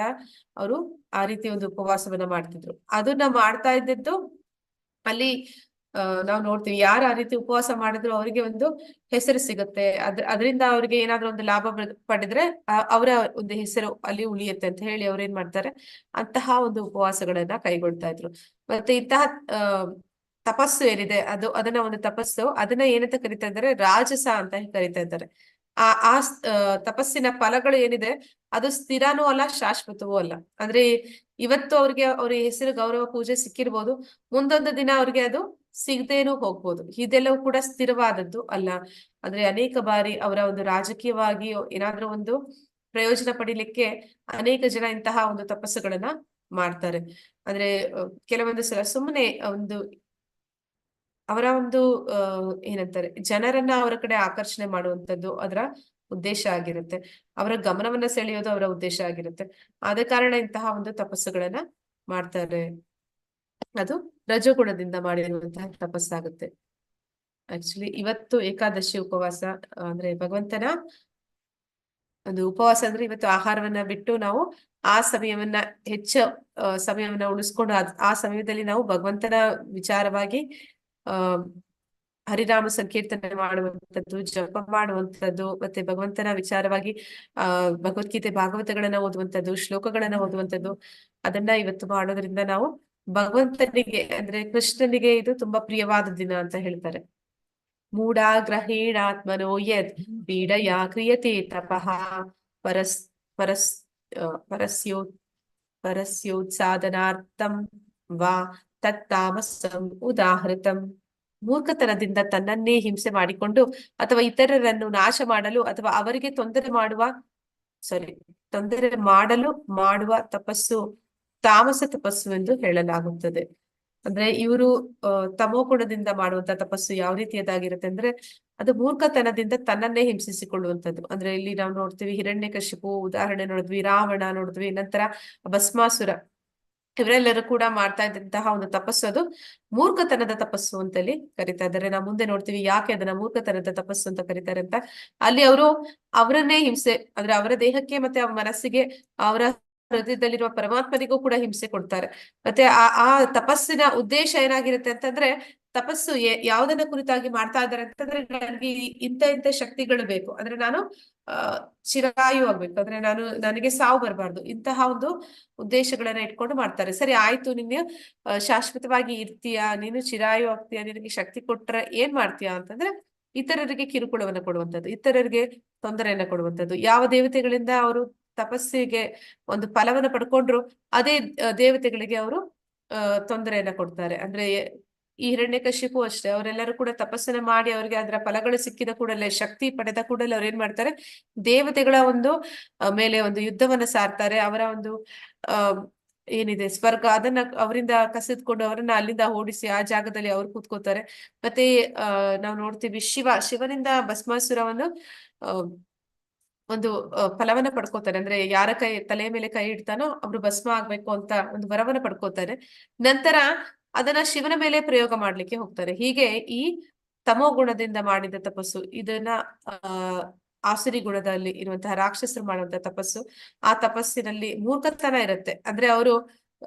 ಅವರು ಆ ರೀತಿ ಒಂದು ಉಪವಾಸವನ್ನ ಮಾಡ್ತಿದ್ರು. ಅದನ್ನ ಮಾಡ್ತಾ ಇದ್ದದ್ದು ಅಲ್ಲಿ ನಾವು ನೋಡ್ತೀವಿ, ಯಾರು ಆ ರೀತಿ ಉಪವಾಸ ಮಾಡಿದ್ರು ಅವರಿಗೆ ಒಂದು ಹೆಸರು ಸಿಗುತ್ತೆ. ಅದರಿಂದ ಅವ್ರಿಗೆ ಏನಾದ್ರೂ ಒಂದು ಲಾಭ ಪಡೆದ್ರೆ ಅವರ ಒಂದು ಹೆಸರು ಅಲ್ಲಿ ಉಳಿಯುತ್ತೆ ಅಂತ ಹೇಳಿ ಅವ್ರು ಏನ್ ಮಾಡ್ತಾರೆ, ಅಂತಹ ಒಂದು ಉಪವಾಸಗಳನ್ನ ಕೈಗೊಳ್ತಾ ಇದ್ರು. ಮತ್ತೆ ಇಂತಹ ತಪಸ್ಸು ಏನಿದೆ ಅದನ್ನ ಒಂದು ತಪಸ್ಸು, ಅದನ್ನ ಏನಂತ ಕರಿತಾ ಇದ್ದಾರೆ, ರಾಜಸ ಅಂತ ಕರಿತಾ ಇದ್ದಾರೆ. ಆ ತಪಸ್ಸಿನ ಫಲಗಳು ಏನಿದೆ ಅದು ಸ್ಥಿರನೂ ಅಲ್ಲ, ಶಾಶ್ವತವೂ ಅಲ್ಲ. ಅಂದ್ರೆ ಇವತ್ತು ಅವ್ರ ಹೆಸರು ಗೌರವ ಪೂಜೆ ಸಿಕ್ಕಿರ್ಬೋದು, ಮುಂದೊಂದು ದಿನ ಅವ್ರಿಗೆ ಅದು ಸಿಗದೇನೂ ಹೋಗ್ಬೋದು. ಇದೆಲ್ಲವೂ ಕೂಡ ಸ್ಥಿರವಾದದ್ದು ಅಲ್ಲ. ಅಂದ್ರೆ ಅನೇಕ ಬಾರಿ ಅವರ ಒಂದು ರಾಜಕೀಯವಾಗಿ ಏನಾದ್ರೂ ಒಂದು ಪ್ರಯೋಜನ ಪಡಿಲಿಕ್ಕೆ ಅನೇಕ ಜನ ಇಂತಹ ಒಂದು ತಪಸ್ಸುಗಳನ್ನ ಮಾಡ್ತಾರೆ. ಅಂದ್ರೆ ಕೆಲವೊಂದು ಸಲ ಸುಮ್ಮನೆ ಒಂದು ಅವರ ಒಂದು ಏನಂತಾರೆ, ಜನರನ್ನ ಅವರ ಕಡೆ ಆಕರ್ಷಣೆ ಮಾಡುವಂಥದ್ದು ಅದರ ಉದ್ದೇಶ ಆಗಿರುತ್ತೆ. ಅವರ ಗಮನವನ್ನ ಸೆಳೆಯೋದು ಅವರ ಉದ್ದೇಶ ಆಗಿರುತ್ತೆ. ಆದ ಕಾರಣ ಇಂತಹ ಒಂದು ತಪಸ್ಸುಗಳನ್ನ ಮಾಡ್ತಾರೆ. ಅದು ರಜೋಗುಣದಿಂದ ಮಾಡಿರುವಂತಹ ತಪಸ್ಸಾಗುತ್ತೆ. ಆಕ್ಚುಲಿ ಇವತ್ತು ಏಕಾದಶಿ ಉಪವಾಸ ಅಂದ್ರೆ ಭಗವಂತನ ಒಂದು ಉಪವಾಸ ಅಂದ್ರೆ ಇವತ್ತು ಆಹಾರವನ್ನ ಬಿಟ್ಟು ನಾವು ಆ ಸಮಯವನ್ನ ಹೆಚ್ಚು ಸಮಯವನ್ನ ಉಳಿಸ್ಕೊಂಡು ಆ ಸಮಯದಲ್ಲಿ ನಾವು ಭಗವಂತನ ವಿಚಾರವಾಗಿ ಆ ಹರಿನಾಮ ಸಂಕೀರ್ತನೆ ಮಾಡುವಂಥದ್ದು, ಜಪ ಮಾಡುವಂಥದ್ದು, ಮತ್ತೆ ಭಗವಂತನ ವಿಚಾರವಾಗಿ ಭಗವದ್ಗೀತೆ ಭಾಗವತಗಳನ್ನ ಓದುವಂಥದ್ದು, ಶ್ಲೋಕಗಳನ್ನ ಓದುವಂಥದ್ದು, ಅದನ್ನ ಇವತ್ತು ಮಾಡೋದ್ರಿಂದ ನಾವು ಭಗವಂತನಿಗೆ ಅಂದ್ರೆ ಕೃಷ್ಣನಿಗೆ ಇದು ತುಂಬಾ ಪ್ರಿಯವಾದ ದಿನ ಅಂತ ಹೇಳ್ತಾರೆ. ಮೂಢಾಗ್ರಹೇಣಾತ್ಮನೋ ಯದ್ ಪೀಡಯಾ ಕ್ರಿಯತೆ ತಪಃ ಪರಸ್ ಪರಸ್ ಪರಸ್ಯೋ ಪರಸ್ಯೋತ್ಸಾದನಾರ್ಥಂ ವಾ ತತ್ತಾಮಸಂ ಉದಾಹೃತಂ. ಮೂರ್ಖತನದಿಂದ ತನ್ನನ್ನೇ ಹಿಂಸೆ ಮಾಡಿಕೊಂಡು ಅಥವಾ ಇತರರನ್ನು ನಾಶ ಮಾಡಲು ಅಥವಾ ಅವರಿಗೆ ತೊಂದರೆ ಮಾಡಲು ಮಾಡುವ ತಪಸ್ಸು ತಾಮಸ ತಪಸ್ಸು ಎಂದು ಹೇಳಲಾಗುತ್ತದೆ. ಅಂದ್ರೆ ಇವರು ತಮೋಗುಣದಿಂದ ಮಾಡುವಂತ ತಪಸ್ಸು ಯಾವ ರೀತಿಯದಾಗಿರುತ್ತೆ ಅಂದ್ರೆ ಅದು ಮೂರ್ಖತನದಿಂದ ತನ್ನನ್ನೇ ಹಿಂಸಿಸಿಕೊಳ್ಳುವಂಥದ್ದು. ಅಂದ್ರೆ ಇಲ್ಲಿ ನಾವು ನೋಡ್ತೀವಿ ಹಿರಣ್ಯಕಶಿಪು ಉದಾಹರಣೆ ನೋಡಿದ್ವಿ, ರಾವಣ ನೋಡಿದ್ವಿ, ನಂತರ ಭಸ್ಮಾಸುರ, ಇವರೆಲ್ಲರೂ ಕೂಡ ಮಾಡ್ತಾ ಇದ್ದಂತಹ ಒಂದು ತಪಸ್ಸು ಅದು ಮೂರ್ಖತನದ ತಪಸ್ಸು ಅಂತಲ್ಲಿ ಕರಿತಾ ಇದ್ದಾರೆ. ನಾವು ಮುಂದೆ ನೋಡ್ತೀವಿ ಯಾಕೆ ಅದನ್ನ ಮೂರ್ಖತನದ ತಪಸ್ಸು ಅಂತ ಕರೀತಾರೆ ಅಂತ. ಅಲ್ಲಿ ಅವರು ಅವರನ್ನೇ ಹಿಂಸೆ ಅಂದ್ರೆ ಅವರ ದೇಹಕ್ಕೆ ಮತ್ತೆ ಅವರ ಮನಸ್ಸಿಗೆ ಅವರ ಹೃದಯದಲ್ಲಿರುವ ಪರಮಾತ್ಮನಿಗೂ ಕೂಡ ಹಿಂಸೆ ಕೊಡ್ತಾರೆ. ಮತ್ತೆ ಆ ತಪಸ್ಸಿನ ಉದ್ದೇಶ ಏನಾಗಿರುತ್ತೆ ಅಂತಂದ್ರೆ ತಪಸ್ಸು ಯಾವುದನ್ನ ಕುರಿತಾಗಿ ಮಾಡ್ತಾ ಇದ್ದಾರೆ ಅಂತಂದ್ರೆ ನನಗೆ ಇಂಥ ಶಕ್ತಿಗಳು ಬೇಕು, ಅಂದ್ರೆ ನಾನು ಚಿರಾಯು ಆಗ್ಬೇಕು, ಅಂದ್ರೆ ನನಗೆ ಸಾವು ಬರಬಾರ್ದು, ಇಂತಹ ಒಂದು ಉದ್ದೇಶಗಳನ್ನ ಇಟ್ಕೊಂಡು ಮಾಡ್ತಾರೆ. ಸರಿ ಆಯ್ತು, ನೀನು ಶಾಶ್ವತವಾಗಿ ಇರ್ತೀಯಾ, ನೀನು ಚಿರಾಯು ಆಗ್ತೀಯಾ, ನಿನಗೆ ಶಕ್ತಿ ಕೊಟ್ರೆ ಏನ್ ಮಾಡ್ತೀಯಾ ಅಂತಂದ್ರೆ ಇತರರಿಗೆ ಕಿರುಕುಳವನ್ನ ಕೊಡುವಂಥದ್ದು, ಇತರರಿಗೆ ತೊಂದರೆಯನ್ನ ಕೊಡುವಂಥದ್ದು. ಯಾವ ದೇವತೆಗಳಿಂದ ಅವರು ತಪಸ್ಸಿಗೆ ಒಂದು ಫಲವನ್ನ ಪಡ್ಕೊಂಡ್ರು ಅದೇ ದೇವತೆಗಳಿಗೆ ಅವರು ತೊಂದರೆಯನ್ನ ಕೊಡ್ತಾರೆ. ಅಂದ್ರೆ ಈ ಹಿರಣ್ಯಕಶಿಪು ಅಷ್ಟೇ, ಅವರೆಲ್ಲರೂ ಕೂಡ ತಪಸ್ಸನ್ನ ಮಾಡಿ ಅವರಿಗೆ ಅದರ ಫಲಗಳು ಸಿಕ್ಕಿದ ಕೂಡಲೇ, ಶಕ್ತಿ ಪಡೆದ ಕೂಡಲೇ ಅವ್ರು ಏನ್ ಮಾಡ್ತಾರೆ, ದೇವತೆಗಳ ಒಂದು ಮೇಲೆ ಒಂದು ಯುದ್ಧವನ್ನ ಸಾರ್ತಾರೆ. ಅವರ ಒಂದು ಏನಿದೆ ಸ್ವರ್ಗ ಅದನ್ನ ಅವರಿಂದ ಕಸಿದ್ಕೊಂಡು ಅವರನ್ನ ಅಲ್ಲಿಂದ ಓಡಿಸಿ ಆ ಜಾಗದಲ್ಲಿ ಅವ್ರು ಕೂತ್ಕೋತಾರೆ. ಮತ್ತೆ ನಾವು ನೋಡ್ತೀವಿ ಶಿವನಿಂದ ಭಸ್ಮಾಸುರವನ್ನು ಒಂದು ಫಲವನ್ನ ಪಡ್ಕೋತಾರೆ. ಅಂದ್ರೆ ಯಾರ ತಲೆ ಮೇಲೆ ಕೈ ಇಡ್ತಾನೋ ಅವ್ರು ಭಸ್ಮ ಆಗ್ಬೇಕು ಅಂತ ಒಂದು ವರವನ್ನ ಪಡ್ಕೋತಾರೆ. ನಂತರ ಅದನ್ನ ಶಿವನ ಮೇಲೆ ಪ್ರಯೋಗ ಮಾಡ್ಲಿಕ್ಕೆ ಹೋಗ್ತಾರೆ. ಹೀಗೆ ಈ ತಮೋ ಗುಣದಿಂದ ಮಾಡಿದ ತಪಸ್ಸು, ಇದನ್ನ ಆಸುರಿ ಗುಣದಲ್ಲಿ ಇರುವಂತಹ ರಾಕ್ಷಸರು ಮಾಡುವಂತಹ ತಪಸ್ಸು, ಆ ತಪಸ್ಸಿನಲ್ಲಿ ಮೂರ್ಖತನ ಇರುತ್ತೆ. ಅಂದ್ರೆ ಅವರು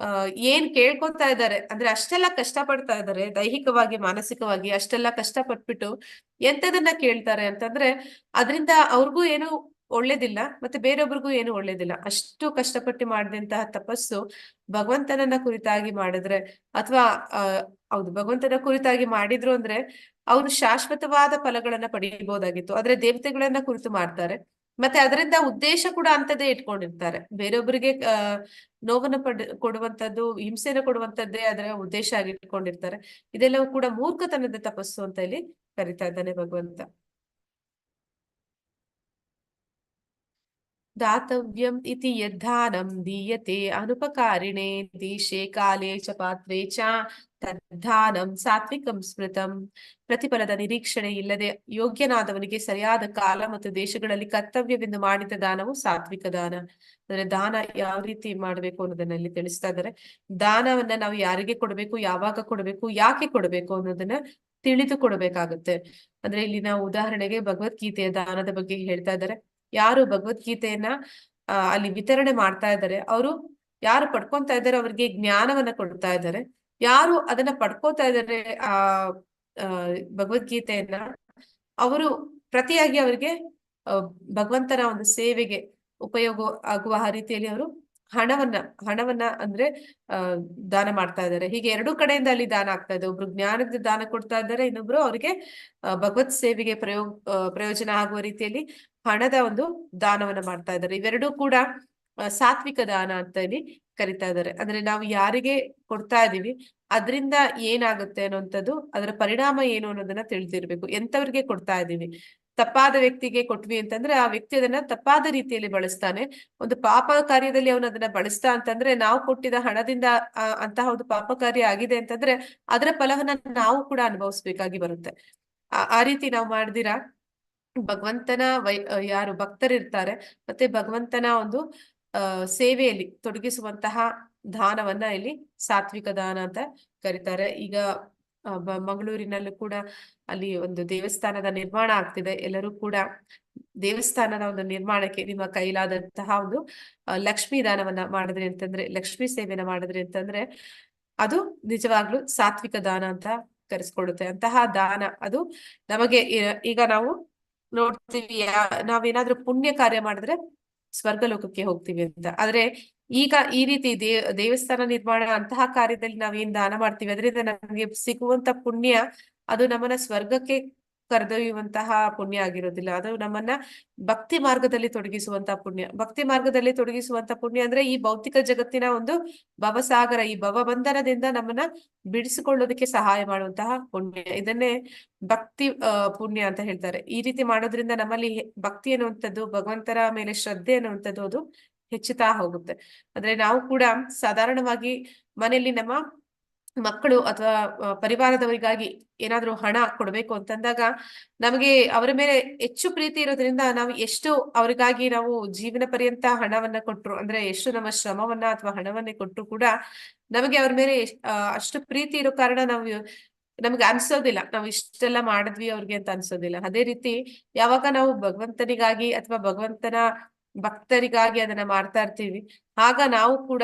ಏನ್ ಕೇಳ್ಕೊತಾ ಇದ್ದಾರೆ ಅಂದ್ರೆ ಅಷ್ಟೆಲ್ಲ ಕಷ್ಟ ಪಡ್ತಾ ಇದ್ದಾರೆ, ದೈಹಿಕವಾಗಿ ಮಾನಸಿಕವಾಗಿ ಅಷ್ಟೆಲ್ಲ ಕಷ್ಟಪಟ್ಬಿಟ್ಟು ಎಂತದನ್ನ ಕೇಳ್ತಾರೆ ಅಂತಂದ್ರೆ ಅದರಿಂದ ಅವ್ರಿಗೂ ಏನು ಒಳ್ಳೇದಿಲ್ಲ, ಮತ್ತೆ ಬೇರೊಬ್ರಿಗೂ ಏನು ಒಳ್ಳೇದಿಲ್ಲ. ಅಷ್ಟು ಕಷ್ಟಪಟ್ಟು ಮಾಡಿದಂತಹ ತಪಸ್ಸು ಭಗವಂತನನ್ನ ಕುರಿತಾಗಿ ಮಾಡಿದ್ರೆ ಅಥವಾ ಹೌದು ಭಗವಂತನ ಕುರಿತಾಗಿ ಮಾಡಿದ್ರು ಅಂದ್ರೆ ಅವರು ಶಾಶ್ವತವಾದ ಫಲಗಳನ್ನ ಪಡೆಯಬಹುದಾಗಿತ್ತು. ಆದ್ರೆ ದೇವತೆಗಳನ್ನ ಕುರಿತು ಮಾಡ್ತಾರೆ, ಮತ್ತೆ ಅದರಿಂದ ಉದ್ದೇಶ ಕೂಡ ಅಂತದೇ ಇಟ್ಕೊಂಡಿರ್ತಾರೆ. ಬೇರೊಬ್ಬರಿಗೆ ನೋವನ್ನ ಕೊಡುವಂತದ್ದು, ಹಿಂಸೆನ ಕೊಡುವಂತದ್ದೇ ಅದರ ಉದ್ದೇಶ ಆಗಿ ಇಟ್ಕೊಂಡಿರ್ತಾರೆ. ಇದೆಲ್ಲವೂ ಕೂಡ ಮೂರ್ಖತನದ ತಪಸ್ಸು ಅಂತ ಇಲ್ಲಿ ಕರಿತಾ ಇದ್ದಾನೆ ಭಗವಂತ. दातव्यम् इति यद्दानं दीयते अनुपकारिणे देशे काले च पात्रे च ತದ್ದಾನಂ ಸಾತ್ವಿಕಂ ಸ್ಮೃತಂ. ಪ್ರತಿಫಲದ ನಿರೀಕ್ಷಣೆ ಇಲ್ಲದೆ ಯೋಗ್ಯನಾದವನಿಗೆ ಸರಿಯಾದ ಕಾಲ ಮತ್ತು ದೇಶಗಳಲ್ಲಿ ಕರ್ತವ್ಯವೆಂದು ಮಾಡಿದ ದಾನವು ಸಾತ್ವಿಕ ದಾನ. ಅಂದ್ರೆ ದಾನ ಯಾವ ರೀತಿ ಮಾಡ್ಬೇಕು ಅನ್ನೋದನ್ನ ಇಲ್ಲಿ ತಿಳಿಸ್ತಾ ಇದ್ದಾರೆ. ದಾನವನ್ನ ನಾವು ಯಾರಿಗೆ ಕೊಡ್ಬೇಕು, ಯಾವಾಗ ಕೊಡ್ಬೇಕು, ಯಾಕೆ ಕೊಡ್ಬೇಕು ಅನ್ನೋದನ್ನ ತಿಳಿದು ಕೊಡ್ಬೇಕಾಗುತ್ತೆ. ಅಂದ್ರೆ ಇಲ್ಲಿ ನಾವು ಉದಾಹರಣೆಗೆ ಭಗವದ್ಗೀತೆಯ ದಾನದ ಬಗ್ಗೆ ಹೇಳ್ತಾ ಇದ್ದಾರೆ. ಯಾರು ಭಗವದ್ಗೀತೆಯನ್ನ ಅಲ್ಲಿ ವಿತರಣೆ ಮಾಡ್ತಾ ಇದ್ದಾರೆ, ಅವರು ಯಾರು ಪಡ್ಕೊಂತಾ ಇದ್ದಾರೆ ಅವ್ರಿಗೆ ಜ್ಞಾನವನ್ನ ಕೊಡ್ತಾ ಇದ್ದಾರೆ. ಯಾರು ಅದನ್ನ ಪಡ್ಕೋತಾ ಇದ್ದಾರೆ ಭಗವದ್ಗೀತೆಯನ್ನ, ಅವರು ಪ್ರತಿಯಾಗಿ ಅವರಿಗೆ ಭಗವಂತನ ಒಂದು ಸೇವೆಗೆ ಉಪಯೋಗ ಆಗುವ ರೀತಿಯಲ್ಲಿ ಅವರು ಹಣವನ್ನ ಅಂದ್ರೆ ದಾನ ಮಾಡ್ತಾ ಇದ್ದಾರೆ. ಹೀಗೆ ಎರಡೂ ಕಡೆಯಿಂದ ಅಲ್ಲಿ ದಾನ ಆಗ್ತಾ ಇದೆ. ಒಬ್ರು ಜ್ಞಾನದ ದಾನ ಕೊಡ್ತಾ ಇದ್ದಾರೆ, ಇನ್ನೊಬ್ರು ಅವರಿಗೆ ಭಗವತ್ ಸೇವೆಗೆ ಪ್ರಯೋಜನ ಆಗುವ ರೀತಿಯಲ್ಲಿ ಹಣದ ಒಂದು ದಾನವನ್ನ ಮಾಡ್ತಾ ಇದ್ದಾರೆ. ಇವೆರಡೂ ಕೂಡ ಸಾತ್ವಿಕ ದಾನ ಅಂತ ಇಲ್ಲಿ ಕರಿತಾ ಇದ್ದಾರೆ. ಅಂದ್ರೆ ನಾವು ಯಾರಿಗೆ ಕೊಡ್ತಾ ಇದೀವಿ ಅದರಿಂದ ಏನಾಗುತ್ತೆ ಅನ್ನುವಂಥದ್ದು, ಅದರ ಪರಿಣಾಮ ಏನು ಅನ್ನೋದನ್ನ ತಿಳಿದಿರ್ಬೇಕು. ಎಂತವ್ರಿಗೆ ಕೊಡ್ತಾ ಇದೀವಿ, ತಪ್ಪಾದ ವ್ಯಕ್ತಿಗೆ ಕೊಟ್ವಿ ಅಂತಂದ್ರೆ ಆ ವ್ಯಕ್ತಿ ಅದನ್ನ ತಪ್ಪಾದ ರೀತಿಯಲ್ಲಿ ಬಳಸ್ತಾನೆ. ಒಂದು ಪಾಪ ಕಾರ್ಯದಲ್ಲಿ ಅವನು ಅದನ್ನ ಬಳಸ್ತಾ ಅಂತಂದ್ರೆ, ನಾವು ಕೊಟ್ಟಿದ ಹಣದಿಂದ ಅಂತಹ ಒಂದು ಪಾಪ ಕಾರ್ಯ ಆಗಿದೆ ಅಂತಂದ್ರೆ ಅದರ ಫಲವನ್ನ ನಾವು ಕೂಡ ಅನುಭವಿಸ್ಬೇಕಾಗಿ ಬರುತ್ತೆ. ಆ ರೀತಿ ನಾವು ಮಾಡ್ದಿರಾ ಭಗವಂತನ ಯಾರು ಭಕ್ತರಿರ್ತಾರೆ ಮತ್ತೆ ಭಗವಂತನ ಒಂದು ಸೇವೆಯಲ್ಲಿ ತೊಡಗಿಸುವಂತಹ ದಾನವನ್ನ ಇಲ್ಲಿ ಸಾತ್ವಿಕ ದಾನ ಅಂತ ಕರೀತಾರೆ. ಈಗ ಮಂಗಳೂರಿನಲ್ಲೂ ಕೂಡ ಅಲ್ಲಿ ಒಂದು ದೇವಸ್ಥಾನದ ನಿರ್ಮಾಣ ಆಗ್ತಿದೆ. ಎಲ್ಲರೂ ಕೂಡ ದೇವಸ್ಥಾನದ ಒಂದು ನಿರ್ಮಾಣಕ್ಕೆ ನಿಮ್ಮ ಕೈಲಾದಂತಹ ಒಂದು ಲಕ್ಷ್ಮೀ ದಾನವನ್ನ ಮಾಡಿದ್ರಿ ಅಂತಂದ್ರೆ, ಲಕ್ಷ್ಮೀ ಸೇವೆನ ಮಾಡಿದ್ರಿ ಅಂತಂದ್ರೆ ಅದು ನಿಜವಾಗ್ಲೂ ಸಾತ್ವಿಕ ದಾನ ಅಂತ ಕರೆಸ್ಕೊಳ್ಳುತ್ತೆ. ಅಂತಹ ದಾನ ಅದು ನಮಗೆ ಈಗ ನಾವು ನೋಡ್ತೀವಿ, ನಾವೇನಾದ್ರೂ ಪುಣ್ಯ ಕಾರ್ಯ ಮಾಡಿದ್ರೆ ಸ್ವರ್ಗ ಲೋಕಕ್ಕೆ ಹೋಗ್ತೀವಿ ಅಂತ. ಆದ್ರೆ ಈಗ ಈ ರೀತಿ ದೇವಸ್ಥಾನ ನಿರ್ಮಾಣ ಅಂತಹ ಕಾರ್ಯದಲ್ಲಿ ನಾವೇನ್ ದಾನ ಮಾಡ್ತೀವಿ ಅದರಿಂದ ನಮಗೆ ಸಿಗುವಂತ ಪುಣ್ಯ ಅದು ನಮ್ಮನ್ನ ಸ್ವರ್ಗಕ್ಕೆ ಕರೆದೊಯ್ಯುವಂತಹ ಪುಣ್ಯ ಆಗಿರೋದಿಲ್ಲ. ಅದು ನಮ್ಮನ್ನ ಭಕ್ತಿ ಮಾರ್ಗದಲ್ಲಿ ತೊಡಗಿಸುವಂತಹ ಪುಣ್ಯ. ಭಕ್ತಿ ಮಾರ್ಗದಲ್ಲಿ ತೊಡಗಿಸುವಂತ ಪುಣ್ಯ ಅಂದ್ರೆ ಈ ಭೌತಿಕ ಜಗತ್ತಿನ ಒಂದು ಭವಸಾಗರ, ಈ ಭವಬಂಧನದಿಂದ ನಮ್ಮನ್ನ ಬಿಡಿಸಿಕೊಳ್ಳೋದಕ್ಕೆ ಸಹಾಯ ಮಾಡುವಂತಹ ಪುಣ್ಯ. ಇದನ್ನೇ ಭಕ್ತಿ ಪುಣ್ಯ ಅಂತ ಹೇಳ್ತಾರೆ. ಈ ರೀತಿ ಮಾಡೋದ್ರಿಂದ ನಮ್ಮಲ್ಲಿ ಭಕ್ತಿ ಅನ್ನುವಂಥದ್ದು, ಭಗವಂತರ ಮೇಲೆ ಶ್ರದ್ಧೆ ಅನ್ನುವಂಥದ್ದು ಅದು ಹೆಚ್ಚುತ್ತಾ ಹೋಗುತ್ತೆ. ಅಂದ್ರೆ ನಾವು ಕೂಡ ಸಾಧಾರಣವಾಗಿ ಮನೆಯಲ್ಲಿ ನಮ್ಮ ಮಕ್ಕಳು ಅಥವಾ ಪರಿವಾರದವರಿಗಾಗಿ ಏನಾದ್ರೂ ಹಣ ಕೊಡ್ಬೇಕು ಅಂತಂದಾಗ ನಮಗೆ ಅವರ ಮೇಲೆ ಹೆಚ್ಚು ಪ್ರೀತಿ ಇರೋದ್ರಿಂದ ನಾವು ಎಷ್ಟು ಅವರಿಗಾಗಿ ನಾವು ಜೀವನ ಪರ್ಯಂತ ಹಣವನ್ನ ಕೊಟ್ರು, ಅಂದ್ರೆ ಎಷ್ಟು ನಮ್ಮ ಶ್ರಮವನ್ನ ಅಥವಾ ಹಣವನ್ನೇ ಕೊಟ್ಟರು ಕೂಡ ನಮಗೆ ಅವ್ರ ಮೇಲೆ ಅಷ್ಟು ಪ್ರೀತಿ ಇರೋ ಕಾರಣ ನಮ್ಗೆ ಅನ್ಸೋದಿಲ್ಲ ನಾವು ಇಷ್ಟೆಲ್ಲ ಮಾಡಿದ್ವಿ ಅವ್ರಿಗೆ ಅಂತ ಅನ್ಸೋದಿಲ್ಲ. ಅದೇ ರೀತಿ ಯಾವಾಗ ನಾವು ಭಗವಂತನಿಗಾಗಿ ಅಥವಾ ಭಗವಂತನ ಭಕ್ತರಿಗಾಗಿ ಅದನ್ನ ಮಾಡ್ತಾ ಇರ್ತೀವಿ, ಆಗ ನಾವು ಕೂಡ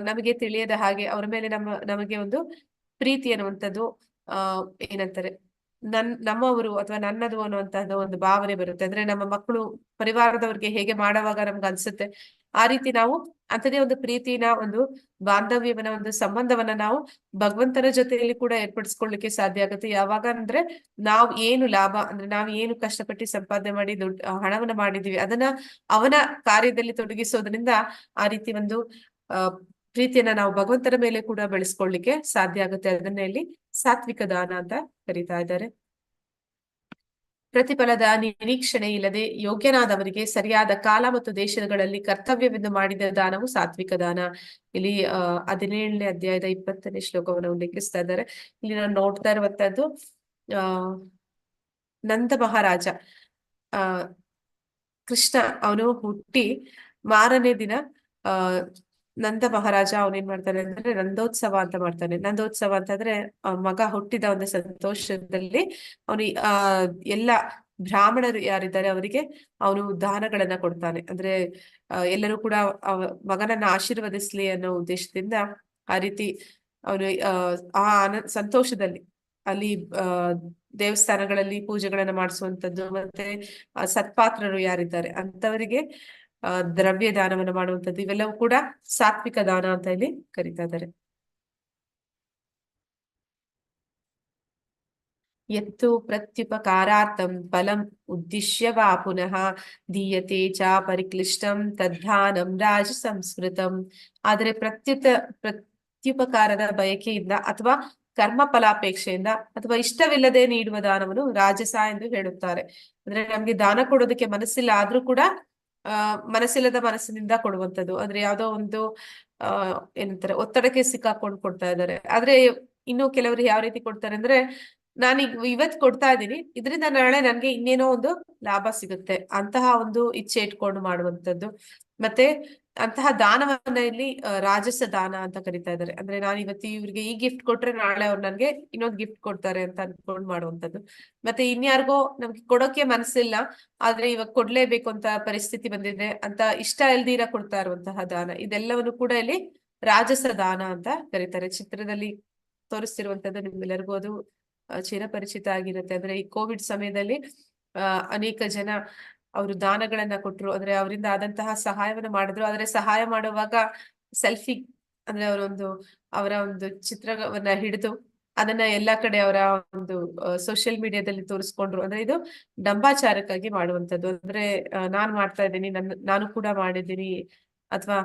ನಮಗೆ ತಿಳಿಯದ ಹಾಗೆ ಅವ್ರ ಮೇಲೆ ನಮಗೆ ಒಂದು ಪ್ರೀತಿ ಅನ್ನುವಂಥದ್ದು ಏನಂತಾರೆ ನಮ್ಮವರು ಅಥವಾ ನನ್ನದು ಅನ್ನುವಂತಹದ್ದು ಒಂದು ಭಾವನೆ ಬರುತ್ತೆ. ಅಂದ್ರೆ ನಮ್ಮ ಮಕ್ಕಳು ಪರಿವಾರದವ್ರಿಗೆ ಹೇಗೆ ಮಾಡುವಾಗ ನಮ್ಗೆ ಅನ್ಸುತ್ತೆ, ಆ ರೀತಿ ನಾವು ಅಂಥದೇ ಒಂದು ಪ್ರೀತಿನ, ಒಂದು ಬಾಂಧವ್ಯವನ್ನ, ಒಂದು ಸಂಬಂಧವನ್ನ ನಾವು ಭಗವಂತನ ಜೊತೆಯಲ್ಲಿ ಕೂಡ ಏರ್ಪಡಿಸ್ಕೊಳ್ಳಿಕ್ಕೆ ಸಾಧ್ಯ ಆಗುತ್ತೆ. ಯಾವಾಗ ಅಂದ್ರೆ ನಾವು ಏನು ಲಾಭ ಅಂದ್ರೆ ನಾವು ಏನು ಕಷ್ಟಪಟ್ಟು ಸಂಪಾದನೆ ಮಾಡಿ ಹಣವನ್ನ ಮಾಡಿದೀವಿ ಅದನ್ನ ಅವನ ಕಾರ್ಯದಲ್ಲಿ ತೊಡಗಿಸೋದ್ರಿಂದ ಆ ರೀತಿ ಒಂದು ಪ್ರೀತಿಯನ್ನ ನಾವು ಭಗವಂತನ ಮೇಲೆ ಕೂಡ ಬೆಳೆಸ್ಕೊಳ್ಳಿಕ್ಕೆ ಸಾಧ್ಯ ಆಗುತ್ತೆ. ಅದನ್ನ ಇಲ್ಲಿ ಸಾತ್ವಿಕ ದಾನ ಅಂತ ಕರೀತಾ ಇದ್ದಾರೆ. ಪ್ರತಿಫಲದ ನಿರೀಕ್ಷಣೆ ಇಲ್ಲದೆ ಯೋಗ್ಯನಾದವರಿಗೆ ಸರಿಯಾದ ಕಾಲ ಮತ್ತು ದೇಶಗಳಲ್ಲಿ ಕರ್ತವ್ಯವೆಂದು ಮಾಡಿದ ದಾನವು ಸಾತ್ವಿಕ ದಾನ. ಇಲ್ಲಿ 17ನೇ ಅಧ್ಯಾಯದ 20ನೇ ಶ್ಲೋಕವನ್ನು ಉಲ್ಲೇಖಿಸ್ತಾ ಇದ್ದಾರೆ. ಇಲ್ಲಿ ನಾವು ನೋಡ್ತಾ ಇರುವಂತದ್ದು ನಂದ ಮಹಾರಾಜ ಕೃಷ್ಣ ಅವನು ಹುಟ್ಟಿ ಮಾರನೇ ದಿನ ನಂದ ಮಹಾರಾಜ ಅವನೇನ್ ಮಾಡ್ತಾನೆ ಅಂದ್ರೆ ನಂದೋತ್ಸವ ಅಂತ ಮಾಡ್ತಾನೆ. ನಂದೋತ್ಸವ ಅಂತಂದ್ರೆ ಮಗ ಹುಟ್ಟಿದ ಒಂದು ಸಂತೋಷದಲ್ಲಿ ಅವನು ಎಲ್ಲ ಬ್ರಾಹ್ಮಣರು ಯಾರಿದ್ದಾರೆ ಅವರಿಗೆ ಅವನು ದಾನಗಳನ್ನ ಕೊಡ್ತಾನೆ. ಅಂದ್ರೆ ಎಲ್ಲರೂ ಕೂಡ ಮಗನನ್ನ ಆಶೀರ್ವದಿಸ್ಲಿ ಅನ್ನೋ ಉದ್ದೇಶದಿಂದ ಆ ರೀತಿ ಅವನು ಸಂತೋಷದಲ್ಲಿ ಅಲ್ಲಿ ದೇವಸ್ಥಾನಗಳಲ್ಲಿ ಪೂಜೆಗಳನ್ನ ಮಾಡಿಸುವಂತದ್ದು, ಮತ್ತೆ ಸತ್ಪಾತ್ರರು ಯಾರಿದ್ದಾರೆ ಅಂತವರಿಗೆ ದ್ರವ್ಯ ದಾನವನ್ನು ಮಾಡುವಂಥದ್ದು, ಇವೆಲ್ಲವೂ ಕೂಡ ಸಾತ್ವಿಕ ದಾನ ಅಂತ ಇಲ್ಲಿ ಕರೀತಾ ಇದ್ದಾರೆ. ಯತ್ತು ಪ್ರತ್ಯುಪಕಾರಾರ್ಥಂ ಫಲಂ ಉದ್ದೇಶ್ಯ ವಾ ಪುನಃ ದೀಯತೆ ಚ ಪರಿಕ್ಲಿಷ್ಟಂ ತದ್ಧಾನಂ ರಾಜ ಸಂಸ್ಕೃತಂ. ಆದರೆ ಪ್ರತ್ಯುಪಕಾರದ ಬಯಕೆಯಿಂದ ಅಥವಾ ಕರ್ಮ ಫಲಾಪೇಕ್ಷೆಯಿಂದ ಅಥವಾ ಇಷ್ಟವಿಲ್ಲದೆ ನೀಡುವ ದಾನವನ್ನು ರಾಜಸ ಎಂದು ಹೇಳುತ್ತಾರೆ. ಅಂದ್ರೆ ನಮ್ಗೆ ದಾನ ಕೊಡೋದಕ್ಕೆ ಮನಸ್ಸಿಲ್ಲ ಆದ್ರೂ ಕೂಡ ಮನಸ್ಸಿಲ್ಲದ ಮನಸ್ಸಿನಿಂದ ಕೊಡುವಂಥದ್ದು. ಅಂದ್ರೆ ಯಾವ್ದೋ ಒಂದು ಏನಂತಾರೆ ಒತ್ತಡಕ್ಕೆ ಸಿಕ್ಕಾಕೊಂಡು ಕೊಡ್ತಾ ಇದ್ದಾರೆ. ಆದ್ರೆ ಇನ್ನು ಕೆಲವರು ಯಾವ ರೀತಿ ಕೊಡ್ತಾರೆ ಅಂದ್ರೆ ನಾನೀಗ ಇವತ್ ಕೊಡ್ತಾ ಇದ್ದೀನಿ, ಇದರಿಂದ ನಾಳೆ ನನ್ಗೆ ಇನ್ನೇನೋ ಒಂದು ಲಾಭ ಸಿಗುತ್ತೆ ಅಂತಹ ಒಂದು ಇಚ್ಛೆ ಇಟ್ಕೊಂಡು ಮಾಡುವಂಥದ್ದು. ಮತ್ತೆ ಅಂತಹ ದಾನವನ್ನ ಇಲ್ಲಿ ರಾಜಸ ದಾನ ಅಂತ ಕರಿತಾ ಇದ್ದಾರೆ. ಅಂದ್ರೆ ನಾನು ಇವತ್ತು ಇವ್ರಿಗೆ ಈ ಗಿಫ್ಟ್ ಕೊಟ್ರೆ ನಾಳೆ ಅವ್ರು ನನ್ಗೆ ಇನ್ನೊಂದು ಗಿಫ್ಟ್ ಕೊಡ್ತಾರೆ ಅಂತ ಅನ್ಕೊಂಡ್ ಮಾಡುವಂಥದ್ದು. ಮತ್ತೆ ಇನ್ಯಾರಿಗೋ ನಮ್ಗೆ ಕೊಡೋಕೆ ಮನಸ್ಸಿಲ್ಲ ಆದ್ರೆ ಇವಾಗ ಕೊಡ್ಲೇಬೇಕು ಅಂತ ಪರಿಸ್ಥಿತಿ ಬಂದಿದೆ ಅಂತ ಇಷ್ಟ ಇಲ್ದಿರ ಕೊಡ್ತಾ ಇರುವಂತಹ ದಾನ, ಇದೆಲ್ಲವನ್ನು ಕೂಡ ಇಲ್ಲಿ ರಾಜಸ ದಾನ ಅಂತ ಕರೀತಾರೆ. ಚಿತ್ರದಲ್ಲಿ ತೋರಿಸ್ತಿರುವಂತದ್ದು ನಿಮ್ಗೆಲ್ಲರಿಗೂ ಅದು ಚಿರಪರಿಚಿತ ಆಗಿರುತ್ತೆ. ಅಂದ್ರೆ ಈ ಕೋವಿಡ್ ಸಮಯದಲ್ಲಿ ಅನೇಕ ಜನ ಅವರು ದಾನಗಳನ್ನ ಕೊಟ್ರು, ಅಂದ್ರೆ ಅವರಿಂದ ಆದಂತಹ ಸಹಾಯವನ್ನ ಮಾಡಿದ್ರು. ಆದ್ರೆ ಸಹಾಯ ಮಾಡುವಾಗ ಸೆಲ್ಫಿ ಅಂದ್ರೆ ಅವರ ಒಂದು ಚಿತ್ರವನ್ನ ಹಿಡಿದು ಅದನ್ನ ಎಲ್ಲಾ ಕಡೆ ಅವರ ಒಂದು ಸೋಷಿಯಲ್ ಮೀಡಿಯಾದಲ್ಲಿ ತೋರಿಸ್ಕೊಂಡ್ರು. ಅಂದ್ರೆ ಇದು ಡಂಬಾಚಾರಕ್ಕಾಗಿ ಮಾಡುವಂತದ್ದು. ಅಂದ್ರೆ ನಾನ್ ಮಾಡ್ತಾ ಇದ್ದೀನಿ, ನಾನು ಕೂಡ ಮಾಡಿದ್ದೀನಿ, ಅಥವಾ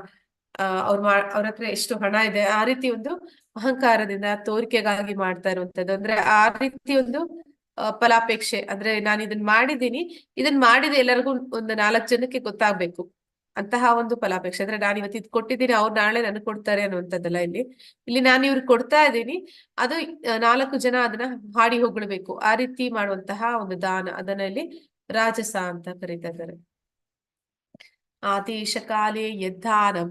ಅವ್ರ ಹತ್ರ ಎಷ್ಟು ಹಣ ಇದೆ ಆ ರೀತಿ ಒಂದು ಅಹಂಕಾರದಿಂದ ತೋರಿಕೆಗಾಗಿ ಮಾಡ್ತಾ ಇರುವಂತದ್ದು. ಅಂದ್ರೆ ಆ ರೀತಿ ಒಂದು ಫಲಾಪೇಕ್ಷೆ, ಅಂದ್ರೆ ನಾನು ಇದನ್ನ ಮಾಡಿದೆ ಎಲ್ಲರಿಗೂ ಒಂದು 4 ಜನಕ್ಕೆ ಗೊತ್ತಾಗ್ಬೇಕು ಅಂತಹ ಒಂದು ಫಲಾಪೇಕ್ಷೆ. ಅಂದ್ರೆ ನಾನು ಇವತ್ತು ಇದು ಕೊಟ್ಟಿದ್ದೀನಿ, ಅವ್ರು ನಾಳೆ ನನಗೆ ಕೊಡ್ತಾರೆ ಅನ್ನುವಂಥದ್ದಲ್ಲ. ಇಲ್ಲಿ ನಾನು ಇವ್ರಿಗೆ ಕೊಡ್ತಾ ಇದ್ದೀನಿ, ಅದು 4 ಜನ ಅದನ್ನ ಹಾಡಿ ಹೊಗಳ್ಬೇಕು, ಆ ರೀತಿ ಮಾಡುವಂತಹ ಒಂದು ದಾನ, ಅದನ್ನ ಇಲ್ಲಿ ರಾಜಸ ಅಂತ ಕರೀತಾ ಇದ್ದಾರೆ. ಆದೇಶ ಕಾಲೇ ಯದ್ದಾನಂ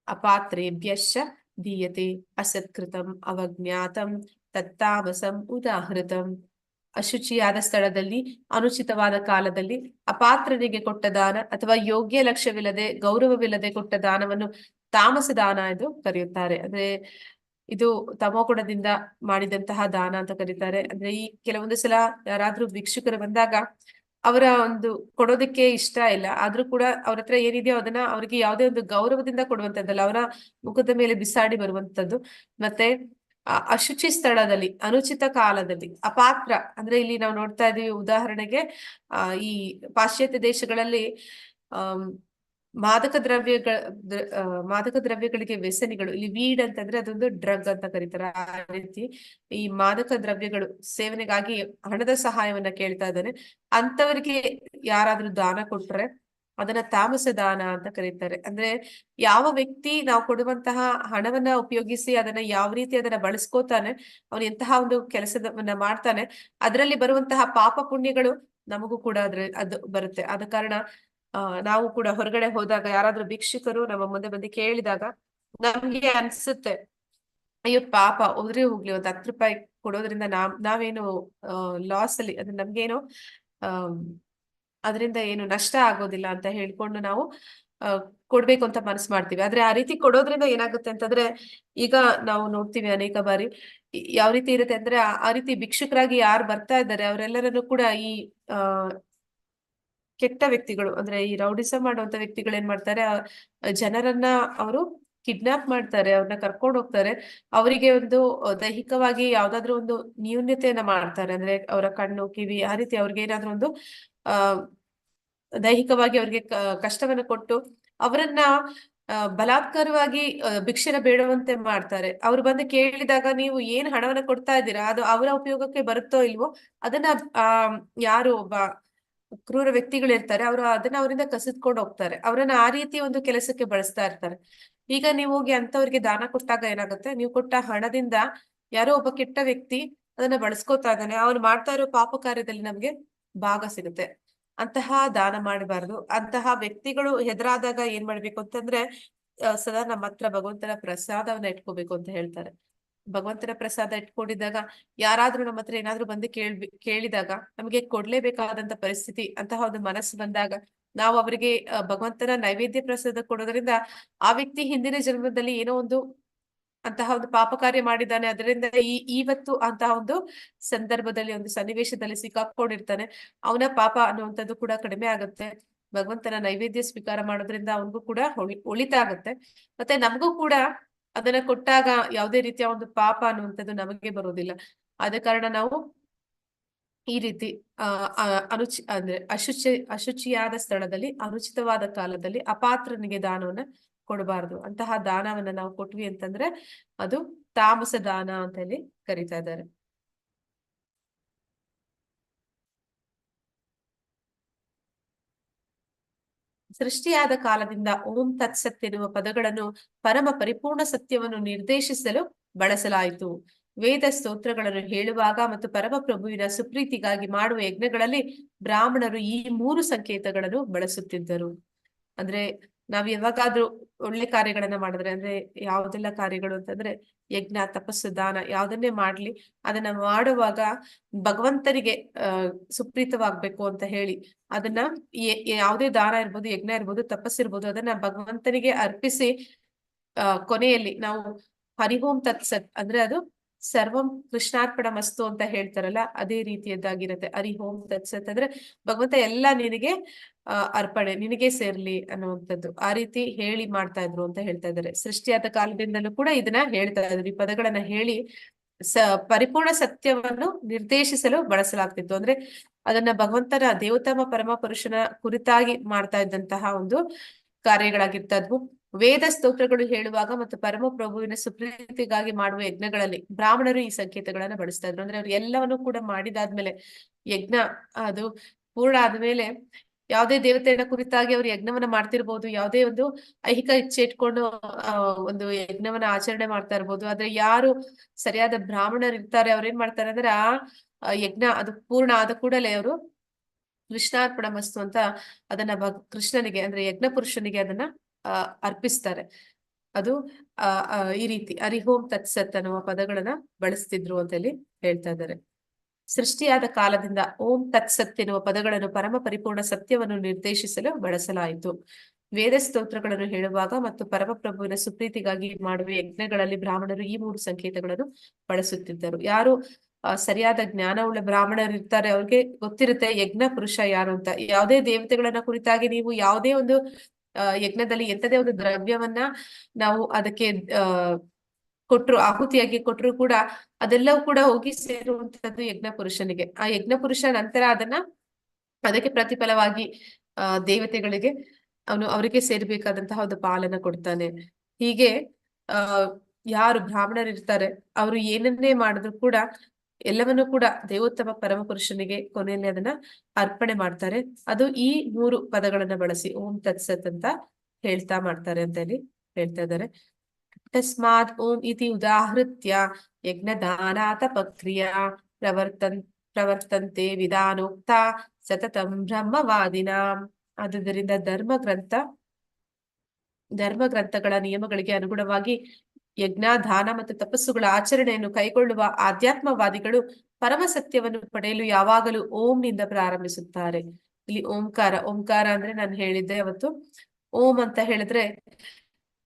ಅಪಾತ್ರೇಭ್ಯಶ್ಚ ದೀಯತೆ ಅಸತ್ಕೃತಂ ಅವಜ್ಞಾತಂ ತತ್ತಾಮಸಂ ಉದಾಹೃತಂ. ಅಶುಚಿಯಾದ ಸ್ಥಳದಲ್ಲಿ, ಅನುಚಿತವಾದ ಕಾಲದಲ್ಲಿ, ಅಪಾತ್ರನಿಗೆ ಕೊಟ್ಟ ದಾನ ಅಥವಾ ಯೋಗ್ಯ ಲಕ್ಷ್ಯವಿಲ್ಲದೆ ಗೌರವವಿಲ್ಲದೆ ಕೊಟ್ಟ ದಾನವನ್ನು ತಾಮಸ ದಾನ ಎಂದು ಕರೆಯುತ್ತಾರೆ. ಅಂದ್ರೆ ಇದು ತಮೋಗುಣದಿಂದ ಮಾಡಿದಂತಹ ದಾನ ಅಂತ ಕರೀತಾರೆ. ಅಂದ್ರೆ ಈ ಕೆಲವೊಂದು ಸಲ ಯಾರಾದ್ರೂ ಭಿಕ್ಷುಕರು ಬಂದಾಗ ಅವರ ಒಂದು ಕೊಡೋದಕ್ಕೆ ಇಷ್ಟ ಇಲ್ಲ, ಆದ್ರೂ ಕೂಡ ಅವ್ರ ಹತ್ರ ಏನಿದೆಯೋ ಅದನ್ನ ಅವ್ರಿಗೆ ಯಾವುದೇ ಒಂದು ಗೌರವದಿಂದ ಕೊಡುವಂತದ್ದಲ್ಲ, ಅವರ ಮುಖದ ಮೇಲೆ ಬಿಸಾಡಿ ಬರುವಂತದ್ದು. ಮತ್ತೆ ಅಶುಚಿ ಸ್ಥಳದಲ್ಲಿ, ಅನುಚಿತ ಕಾಲದಲ್ಲಿ, ಅಪಾತ್ರ ಅಂದ್ರೆ ಇಲ್ಲಿ ನಾವು ನೋಡ್ತಾ ಇದೀವಿ, ಉದಾಹರಣೆಗೆ ಈ ಪಾಶ್ಚಾತ್ಯ ದೇಶಗಳಲ್ಲಿ ಮಾದಕ ದ್ರವ್ಯಗಳಿಗೆ ವ್ಯಸನಿಗಳು, ಇಲ್ಲಿ ವೀಡ್ ಅಂತಂದ್ರೆ ಅದೊಂದು ಡ್ರಗ್ ಅಂತ ಕರೀತಾರೆ. ಆ ರೀತಿ ಈ ಮಾದಕ ದ್ರವ್ಯಗಳು ಸೇವನೆಗಾಗಿ ಹಣದ ಸಹಾಯವನ್ನ ಕೇಳ್ತಾ ಇದ್ದಾನೆ. ಅಂತವರಿಗೆ ಯಾರಾದ್ರೂ ದಾನ ಕೊಟ್ರೆ ಅದನ್ನ ತಾಮಸ ದಾನ ಅಂತ ಕರೀತಾರೆ. ಅಂದ್ರೆ ಯಾವ ವ್ಯಕ್ತಿ ನಾವು ಕೊಡುವಂತಹ ಹಣವನ್ನ ಉಪಯೋಗಿಸಿ ಅದನ್ನ ಯಾವ ರೀತಿ ಅದನ್ನ ಬಳಸ್ಕೋತಾನೆ, ಅವನು ಎಂತಹ ಒಂದು ಕೆಲಸವನ್ನ ಮಾಡ್ತಾನೆ, ಅದರಲ್ಲಿ ಬರುವಂತಹ ಪಾಪ ಪುಣ್ಯಗಳು ನಮಗೂ ಕೂಡ ಅದು ಬರುತ್ತೆ. ಆದ ಕಾರಣ ನಾವು ಕೂಡ ಹೊರಗಡೆ ಹೋದಾಗ ಯಾರಾದ್ರೂ ಭಿಕ್ಷುಕರು ನಮ್ಮ ಮುಂದೆ ಬಂದು ಕೇಳಿದಾಗ ನಮ್ಗೆ ಅನ್ಸುತ್ತೆ, ಅಯ್ಯೋ ಪಾಪ ಹೋದ್ರೆ ಹೋಗ್ಲಿ, ಒಂದ್ 10 ರೂಪಾಯಿ ಕೊಡೋದ್ರಿಂದ ನಾವೇನು ಲಾಸ್ ಅಲ್ಲಿ, ಅದು ನಮ್ಗೇನು ಅದರಿಂದ ಏನು ನಷ್ಟ ಆಗೋದಿಲ್ಲ ಅಂತ ಹೇಳ್ಕೊಂಡು ನಾವು ಕೊಡ್ಬೇಕು ಅಂತ ಮನಸ್ಸು ಮಾಡ್ತೀವಿ. ಆದ್ರೆ ಆ ರೀತಿ ಕೊಡೋದ್ರಿಂದ ಏನಾಗುತ್ತೆ ಅಂತಂದ್ರೆ, ಈಗ ನಾವು ನೋಡ್ತೀವಿ ಅನೇಕ ಬಾರಿ ಯಾವ ರೀತಿ ಇರುತ್ತೆ ಅಂದ್ರೆ, ಆ ರೀತಿ ಭಿಕ್ಷುಕರಾಗಿ ಯಾರು ಬರ್ತಾ ಇದ್ದಾರೆ ಅವರೆಲ್ಲರನ್ನು ಕೂಡ ಈ ಕೆಟ್ಟ ವ್ಯಕ್ತಿಗಳು, ಅಂದ್ರೆ ಈ ರೌಡಿಸಂ ಮಾಡುವಂತ ವ್ಯಕ್ತಿಗಳು ಏನ್ ಮಾಡ್ತಾರೆ, ಜನರನ್ನ ಅವರು ಕಿಡ್ನಾಪ್ ಮಾಡ್ತಾರೆ, ಅವ್ರನ್ನ ಕರ್ಕೊಂಡು ಹೋಗ್ತಾರೆ, ಅವರಿಗೆ ಒಂದು ದೈಹಿಕವಾಗಿ ಯಾವ್ದಾದ್ರು ಒಂದು ನ್ಯೂನ್ಯತೆಯನ್ನ ಮಾಡ್ತಾರೆ. ಅಂದ್ರೆ ಅವರ ಕಣ್ಣು ಕಿವಿ ಆ ರೀತಿ ಅವ್ರಿಗೆ ಏನಾದ್ರು ಒಂದು ದೈಹಿಕವಾಗಿ ಅವ್ರಿಗೆ ಕಷ್ಟವನ್ನ ಕೊಟ್ಟು ಅವರನ್ನ ಬಲಾತ್ಕಾರವಾಗಿ ಭಿಕ್ಷೆನ ಬೇಡುವಂತೆ ಮಾಡ್ತಾರೆ. ಅವ್ರು ಬಂದು ಕೇಳಿದಾಗ ನೀವು ಏನ್ ಹಣವನ್ನ ಕೊಡ್ತಾ ಇದ್ದೀರಾ, ಅದು ಅವರ ಉಪಯೋಗಕ್ಕೆ ಬರುತ್ತೋ ಇಲ್ವೋ ಅದನ್ನ ಯಾರು ಒಬ್ಬ ಕ್ರೂರ ವ್ಯಕ್ತಿಗಳು ಇರ್ತಾರೆ, ಅವರು ಅದನ್ನ ಅವರಿಂದ ಕಸಿದ್ಕೊಂಡು ಹೋಗ್ತಾರೆ, ಅವರನ್ನ ಆ ರೀತಿ ಒಂದು ಕೆಲಸಕ್ಕೆ ಬಳಸ್ತಾ ಇರ್ತಾರೆ. ಈಗ ನೀವು ಹೋಗಿ ಅಂತವ್ರಿಗೆ ದಾನ ಕೊಟ್ಟಾಗ ಏನಾಗುತ್ತೆ, ನೀವು ಕೊಟ್ಟ ಹಣದಿಂದ ಯಾರೋ ಒಬ್ಬ ಕೆಟ್ಟ ವ್ಯಕ್ತಿ ಅದನ್ನ ಬಳಸ್ಕೊತಾ ಇದ್ದಾನೆ, ಅವನು ಮಾಡ್ತಾ ಇರೋ ಪಾಪ ಕಾರ್ಯದಲ್ಲಿ ನಮ್ಗೆ ಭಾಗ ಸಿಗುತ್ತೆ. ಅಂತಹ ದಾನ ಮಾಡಬಾರ್ದು. ಅಂತಹ ವ್ಯಕ್ತಿಗಳು ಹೆದರಾದಾಗ ಏನ್ ಮಾಡ್ಬೇಕು ಅಂತಂದ್ರೆ, ಸದಾ ನಮ್ಮ ಹತ್ರ ಭಗವಂತನ ಪ್ರಸಾದವನ್ನ ಇಟ್ಕೋಬೇಕು ಅಂತ ಹೇಳ್ತಾರೆ. ಭಗವಂತನ ಪ್ರಸಾದ ಇಟ್ಕೊಂಡಿದ್ದಾಗ ಯಾರಾದ್ರೂ ನಮ್ಮ ಹತ್ರ ಏನಾದ್ರು ಬಂದು ಕೇಳಿದಾಗ ನಮಗೆ ಕೊಡ್ಲೇಬೇಕಾದಂತ ಪರಿಸ್ಥಿತಿ, ಅಂತಹ ಒಂದು ಮನಸ್ಸು ಬಂದಾಗ ನಾವು ಅವರಿಗೆ ಭಗವಂತನ ನೈವೇದ್ಯ ಪ್ರಸಾದ ಕೊಡೋದ್ರಿಂದ ಆ ವ್ಯಕ್ತಿ ಹಿಂದಿನ ಜನ್ಮದಲ್ಲಿ ಏನೋ ಒಂದು ಅಂತಹ ಒಂದು ಪಾಪ ಕಾರ್ಯ ಮಾಡಿದ್ದಾನೆ, ಅದರಿಂದ ಇವತ್ತು ಅಂತಹ ಒಂದು ಸಂದರ್ಭದಲ್ಲಿ ಒಂದು ಸನ್ನಿವೇಶದಲ್ಲಿ ಸಿಕ್ಕಾಕೊಂಡಿರ್ತಾನೆ, ಅವನ ಪಾಪ ಅನ್ನುವಂಥದ್ದು ಕೂಡ ಕಡಿಮೆ ಆಗುತ್ತೆ. ಭಗವಂತನ ನೈವೇದ್ಯ ಸ್ವೀಕಾರ ಮಾಡೋದ್ರಿಂದ ಅವನಿಗೂ ಕೂಡ ಒಳಿತಾಗುತ್ತೆ. ಮತ್ತೆ ನಮಗೂ ಕೂಡ ಅದನ್ನ ಕೊಟ್ಟಾಗ ಯಾವುದೇ ರೀತಿಯ ಒಂದು ಪಾಪ ಅನ್ನುವಂಥದ್ದು ನಮಗೆ ಬರೋದಿಲ್ಲ. ಆದ ಕಾರಣ ನಾವು ಈ ರೀತಿ ಅಂದ್ರೆ ಅಶುಚಿಯಾದ ಸ್ಥಳದಲ್ಲಿ, ಅನುಚಿತವಾದ ಕಾಲದಲ್ಲಿ ಅಪಾತ್ರನಿಗೆ ದಾನವನ್ನ ಕೊಡಬಾರ್ದು. ಅಂತಹ ದಾನವನ್ನ ನಾವು ಕೊಟ್ವಿ ಅಂತಂದ್ರೆ ಅದು ತಾಮಸ ದಾನ ಅಂತ ಹೇಳಿ ಕರೀತಾ ಇದ್ದಾರೆ. ಸೃಷ್ಟಿಯಾದ ಕಾಲದಿಂದ ಓಂ ತತ್ಸತ್ ಎನ್ನುವ ಪದಗಳನ್ನು ಪರಮ ಪರಿಪೂರ್ಣ ಸತ್ಯವನ್ನು ನಿರ್ದೇಶಿಸಲು ಬಳಸಲಾಯಿತು. ವೇದ ಸ್ತೋತ್ರಗಳನ್ನು ಹೇಳುವಾಗ ಮತ್ತು ಪರಮಪ್ರಭುವಿನ ಸುಪ್ರೀತಿಗಾಗಿ ಮಾಡುವ ಯಜ್ಞಗಳಲ್ಲಿ ಬ್ರಾಹ್ಮಣರು ಈ 3 ಸಂಕೇತಗಳನ್ನು ಬಳಸುತ್ತಿದ್ದರು. ಅಂದ್ರೆ ನಾವ್ ಯಾವಾಗಾದ್ರೂ ಒಳ್ಳೆ ಕಾರ್ಯಗಳನ್ನ ಮಾಡಿದ್ರೆ, ಅಂದ್ರೆ ಯಾವ್ದೆಲ್ಲ ಕಾರ್ಯಗಳು ಅಂತಂದ್ರೆ ಯಜ್ಞ, ತಪಸ್ಸು, ದಾನ ಯಾವ್ದನ್ನೇ ಮಾಡ್ಲಿ ಅದನ್ನ ಮಾಡುವಾಗ ಭಗವಂತನಿಗೆ ಸುಪ್ರೀತವಾಗ್ಬೇಕು ಅಂತ ಹೇಳಿ ಅದನ್ನ ಯಾವುದೇ ದಾನ ಇರ್ಬೋದು, ಯಜ್ಞ ಇರ್ಬೋದು, ತಪಸ್ಸಿರ್ಬೋದು, ಅದನ್ನ ಭಗವಂತನಿಗೆ ಅರ್ಪಿಸಿ ಕೊನೆಯಲ್ಲಿ ನಾವು ಹರಿಹೋಂ ತತ್ಸತ್ ಅಂದ್ರೆ ಅದು ಸರ್ವಂ ಕೃಷ್ಣಾರ್ಪಣ ಮಸ್ತು ಅಂತ ಹೇಳ್ತಾರಲ್ಲ, ಅದೇ ರೀತಿಯದ್ದಾಗಿರುತ್ತೆ. ಹರಿಹೋಂ ತತ್ಸತ್ ಅಂದ್ರೆ ಭಗವಂತ ಎಲ್ಲ ನಿನಗೆ ಅರ್ಪಣೆ, ನಿನಗೆ ಸೇರ್ಲಿ ಅನ್ನುವಂಥದ್ದು. ಆ ರೀತಿ ಹೇಳಿ ಮಾಡ್ತಾ ಇದ್ರು ಅಂತ ಹೇಳ್ತಾ ಇದ್ದಾರೆ. ಸೃಷ್ಟಿಯಾದ ಕಾಲದಿಂದಲೂ ಕೂಡ ಇದನ್ನ ಹೇಳ್ತಾ ಇದ್ರು. ಈ ಪದಗಳನ್ನ ಹೇಳಿ ಪರಿಪೂರ್ಣ ಸತ್ಯವನ್ನು ನಿರ್ದೇಶಿಸಲು ಬಳಸಲಾಗ್ತಿತ್ತು. ಅಂದ್ರೆ ಅದನ್ನ ಭಗವಂತನ ದೇವೋತ್ತಮ ಪರಮ ಪುರುಷನ ಕುರಿತಾಗಿ ಮಾಡ್ತಾ ಇದ್ದಂತಹ ಒಂದು ಕಾರ್ಯಗಳಾಗಿರ್ತದ್ವು. ವೇದ ಸ್ತೋತ್ರಗಳು ಹೇಳುವಾಗ ಮತ್ತು ಪರಮ ಪ್ರಭುವಿನ ಸುಪ್ರೀತಿಗಾಗಿ ಮಾಡುವ ಯಜ್ಞಗಳಲ್ಲಿ ಬ್ರಾಹ್ಮಣರು ಈ ಸಂಕೇತಗಳನ್ನ ಬಳಸ್ತಾ ಇದ್ರು. ಅಂದ್ರೆ ಅವ್ರು ಎಲ್ಲವನ್ನು ಕೂಡ ಮಾಡಿದಾದ್ಮೇಲೆ, ಯಜ್ಞ ಅದು ಪೂರ್ಣ ಆದ್ಮೇಲೆ ಯಾವುದೇ ದೇವತೆಯ ಕುರಿತಾಗಿ ಅವ್ರು ಯಜ್ಞವನ್ನ ಮಾಡ್ತಿರ್ಬೋದು, ಯಾವುದೇ ಒಂದು ಐಹಿಕ ಇಚ್ಛೆ ಇಟ್ಕೊಂಡು ಒಂದು ಯಜ್ಞವನ್ನ ಆಚರಣೆ ಮಾಡ್ತಾ ಇರ್ಬೋದು. ಆದ್ರೆ ಯಾರು ಸರಿಯಾದ ಬ್ರಾಹ್ಮಣರು ಇರ್ತಾರೆ ಅವ್ರೇನ್ ಮಾಡ್ತಾರೆ ಅಂದ್ರೆ ಆ ಯಜ್ಞ ಅದು ಪೂರ್ಣ ಆದ ಕೂಡಲೇ ಅವರು ಕೃಷ್ಣಾರ್ಪಣ ಮಸ್ತು ಅಂತ ಅದನ್ನ ಕೃಷ್ಣನಿಗೆ ಅಂದ್ರೆ ಯಜ್ಞ ಪುರುಷನಿಗೆ ಅದನ್ನ ಅರ್ಪಿಸ್ತಾರೆ. ಅದು ಈ ರೀತಿ ಹರಿಹೋಂ ತತ್ಸತ್ ಅನ್ನುವ ಪದಗಳನ್ನ ಬಳಸ್ತಿದ್ರು ಅಂತ ಹೇಳಿ ಹೇಳ್ತಾ ಇದ್ದಾರೆ. ಸೃಷ್ಟಿಯಾದ ಕಾಲದಿಂದ ಓಂ ತತ್ಸತ್ ಎನ್ನುವ ಪದಗಳನ್ನು ಪರಮ ಪರಿಪೂರ್ಣ ಸತ್ಯವನ್ನು ನಿರ್ದೇಶಿಸಲು ಬಳಸಲಾಯಿತು. ವೇದ ಸ್ತೋತ್ರಗಳನ್ನು ಹೇಳುವಾಗ ಮತ್ತು ಪರಮಪ್ರಭುವಿನ ಸುಪ್ರೀತಿಗಾಗಿ ಮಾಡುವ ಯಜ್ಞಗಳಲ್ಲಿ ಬ್ರಾಹ್ಮಣರು ಈ 3 ಸಂಕೇತಗಳನ್ನು ಬಳಸುತ್ತಿದ್ದರು. ಯಾರು ಸರಿಯಾದ ಜ್ಞಾನವುಳ್ಳ ಬ್ರಾಹ್ಮಣರು ಇರ್ತಾರೆ, ಅವ್ರಿಗೆ ಗೊತ್ತಿರುತ್ತೆ ಯಜ್ಞ ಪುರುಷ ಯಾರು ಅಂತ. ಯಾವುದೇ ದೇವತೆಗಳನ್ನ ಕುರಿತಾಗಿ ನೀವು ಯಾವುದೇ ಒಂದು ಯಜ್ಞದಲ್ಲಿ ಎಂತದೇ ಒಂದು ದ್ರವ್ಯವನ್ನ ನಾವು ಅದಕ್ಕೆ ಕೊಟ್ರು, ಆಹುತಿಯಾಗಿ ಕೊಟ್ರು ಕೂಡ ಅದೆಲ್ಲವೂ ಕೂಡ ಹೋಗಿ ಸೇರುವಂತದ್ದು ಯಜ್ಞ ಪುರುಷನಿಗೆ. ಆ ಯಜ್ಞ ಪುರುಷ ನಂತರ ಅದಕ್ಕೆ ಪ್ರತಿಫಲವಾಗಿ ದೇವತೆಗಳಿಗೆ ಅವರಿಗೆ ಸೇರ್ಬೇಕಾದಂತಹ ಒಂದು ಪಾಲನ ಕೊಡ್ತಾನೆ. ಹೀಗೆ ಯಾರು ಬ್ರಾಹ್ಮಣರಿರ್ತಾರೆ ಅವರು ಏನನ್ನೇ ಮಾಡಿದ್ರು ಕೂಡ ಎಲ್ಲವನ್ನೂ ಕೂಡ ದೇವೋತ್ತಮ ಪರಮ ಪುರುಷನಿಗೆ ಕೊನೆಯಲ್ಲಿ ಅದನ್ನ ಅರ್ಪಣೆ ಮಾಡ್ತಾರೆ. ಅದು ಈ 3 ಪದಗಳನ್ನ ಬಳಸಿ ಓಂ ತತ್ಸತ್ ಅಂತ ಹೇಳ್ತಾ ಮಾಡ್ತಾರೆ ಅಂತ ಹೇಳಿ ಹೇಳ್ತಾ ಇದ್ದಾರೆ. ತಸ್ಮಾತ್ ಓಂ ಇತಿ ಉದಾಹೃತ್ಯ ಯಜ್ಞದಾನಾತ ಪ್ರಕ್ರಿಯಾ ಪ್ರವರ್ತಂತೆ ವಿಧಾನೋಕ್ತ ಸತತಂ ಬ್ರಹ್ಮವಾದಿನಾಂ. ಆದುದರಿಂದ ಧರ್ಮಗ್ರಂಥಗಳ ನಿಯಮಗಳಿಗೆ ಅನುಗುಣವಾಗಿ ಯಜ್ಞ, ದಾನ ಮತ್ತು ತಪಸ್ಸುಗಳ ಆಚರಣೆಯನ್ನು ಕೈಗೊಳ್ಳುವ ಆಧ್ಯಾತ್ಮವಾದಿಗಳು ಪರಮ ಸತ್ಯವನ್ನು ಪಡೆಯಲು ಯಾವಾಗಲೂ ಓಂನಿಂದ ಪ್ರಾರಂಭಿಸುತ್ತಾರೆ. ಇಲ್ಲಿ ಓಂಕಾರ ಅಂದ್ರೆ ನಾನು ಹೇಳಿದ್ದೆ ಅವತ್ತು, ಓಂ ಅಂತ ಹೇಳಿದ್ರೆ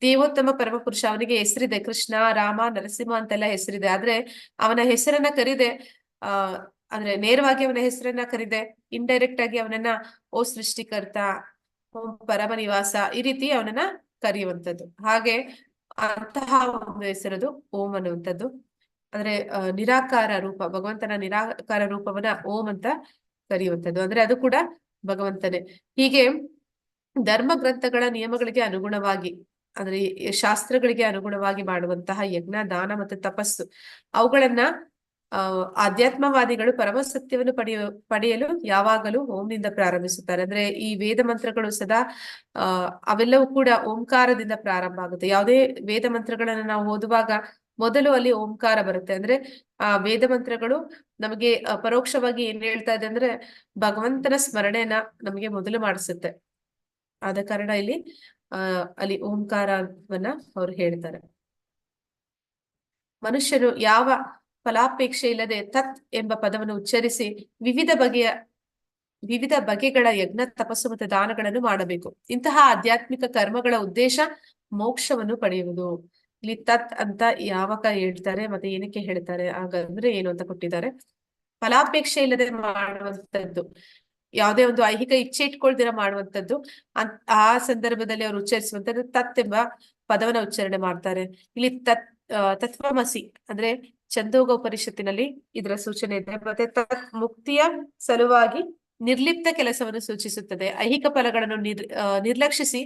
ದೇವೋತ್ತಮ ಪರಮ ಪುರುಷ, ಅವನಿಗೆ ಹೆಸರಿದೆ, ಕೃಷ್ಣ, ರಾಮ, ನರಸಿಂಹ ಅಂತೆಲ್ಲ ಹೆಸರಿದೆ. ಆದ್ರೆ ಅವನ ಹೆಸರನ್ನ ಕರೀದೆ ಅಂದ್ರೆ ನೇರವಾಗಿ ಅವನ ಹೆಸರನ್ನ ಕರೀದೆ, ಇಂಡೈರೆಕ್ಟ್ ಆಗಿ ಅವನನ್ನ ಓ ಸೃಷ್ಟಿಕರ್ತ, ಓಂ ಪರಮ ನಿವಾಸ, ಈ ರೀತಿ ಅವನನ್ನ ಕರೆಯುವಂಥದ್ದು. ಹಾಗೆ ಅಂತಹ ಒಂದು ಹೆಸರದು ಓಂ ಅನ್ನುವಂಥದ್ದು. ಅಂದ್ರೆ ನಿರಾಕಾರ ರೂಪ, ಭಗವಂತನ ನಿರಾಕಾರ ರೂಪವನ್ನ ಓಂ ಅಂತ ಕರೆಯುವಂಥದ್ದು. ಅಂದ್ರೆ ಅದು ಕೂಡ ಭಗವಂತನೇ. ಹೀಗೆ ಧರ್ಮ ಗ್ರಂಥಗಳ ನಿಯಮಗಳಿಗೆ ಅನುಗುಣವಾಗಿ ಅಂದ್ರೆ ಶಾಸ್ತ್ರಗಳಿಗೆ ಅನುಗುಣವಾಗಿ ಮಾಡುವಂತಹ ಯಜ್ಞ, ದಾನ ಮತ್ತು ತಪಸ್ಸು, ಅವುಗಳನ್ನ ಆಧ್ಯಾತ್ಮವಾದಿಗಳು ಪರಮ ಸತ್ಯವನ್ನು ಪಡೆಯಲು ಯಾವಾಗಲೂ ಓಂನಿಂದ ಪ್ರಾರಂಭಿಸುತ್ತಾರೆ. ಅಂದ್ರೆ ಈ ವೇದ ಮಂತ್ರಗಳು ಸದಾ ಅವೆಲ್ಲವೂ ಕೂಡ ಓಂಕಾರದಿಂದ ಪ್ರಾರಂಭ ಆಗುತ್ತೆ. ಯಾವುದೇ ವೇದ ಮಂತ್ರಗಳನ್ನ ನಾವು ಓದುವಾಗ ಮೊದಲು ಅಲ್ಲಿ ಓಂಕಾರ ಬರುತ್ತೆ. ಅಂದ್ರೆ ಆ ವೇದ ಮಂತ್ರಗಳು ನಮಗೆ ಪರೋಕ್ಷವಾಗಿ ಏನ್ ಹೇಳ್ತಾ ಇದೆ ಅಂದ್ರೆ ಭಗವಂತನ ಸ್ಮರಣೆನ ನಮಗೆ ಮೊದಲು ಮಾಡಿಸುತ್ತೆ. ಆದ ಕಾರಣ ಇಲ್ಲಿ ಅಲ್ಲಿ ಓಂಕಾರವನ್ನ ಅವ್ರು ಹೇಳ್ತಾರೆ. ಮನುಷ್ಯನು ಯಾವ ಫಲಾಪೇಕ್ಷೆ ಇಲ್ಲದೆ ತತ್ ಎಂಬ ಪದವನ್ನು ಉಚ್ಚರಿಸಿ ವಿವಿಧ ಬಗೆಗಳ ಯಜ್ಞ, ತಪಸ್ಸು ಮತ್ತು ದಾನಗಳನ್ನು ಮಾಡಬೇಕು. ಇಂತಹ ಆಧ್ಯಾತ್ಮಿಕ ಕರ್ಮಗಳ ಉದ್ದೇಶ ಮೋಕ್ಷವನ್ನು ಪಡೆಯುವುದು. ಇಲ್ಲಿ ತತ್ ಅಂತ ಯಾವಾಗ ಹೇಳ್ತಾರೆ ಮತ್ತೆ ಏನಕ್ಕೆ ಹೇಳ್ತಾರೆ ಹಾಗಂದ್ರೆ ಏನು ಅಂತ ಕೊಟ್ಟಿದ್ದಾರೆ. ಫಲಾಪೇಕ್ಷೆ ಇಲ್ಲದೆ ಮಾಡುವಂತದ್ದು, ಯಾವುದೇ ಒಂದು ಐಹಿಕ ಇಚ್ಛೆ ಇಟ್ಕೊಳ್ದಿರ ಮಾಡುವಂತದ್ದು. ಆ ಸಂದರ್ಭದಲ್ಲಿ ಅವರು ಉಚ್ಚರಿಸುವಂತದ್ದು ತತ್ ಎಂಬ ಪದವನ್ನ ಉಚ್ಚಾರಣೆ ಮಾಡ್ತಾರೆ. ಇಲ್ಲಿ ತತ್ವಮಸಿ ಅಂದ್ರೆ ಛಂದೋಗ ಉಪನಿಷತ್ತಿನಲ್ಲಿ ಇದರ ಸೂಚನೆ ಇದೆ. ಮತ್ತೆ ತತ್ ಮುಕ್ತಿಯ ಸಲುವಾಗಿ ನಿರ್ಲಿಪ್ತ ಕೆಲಸವನ್ನು ಸೂಚಿಸುತ್ತದೆ. ಐಹಿಕ ಫಲಗಳನ್ನು ನಿರ್ಲಕ್ಷಿಸಿ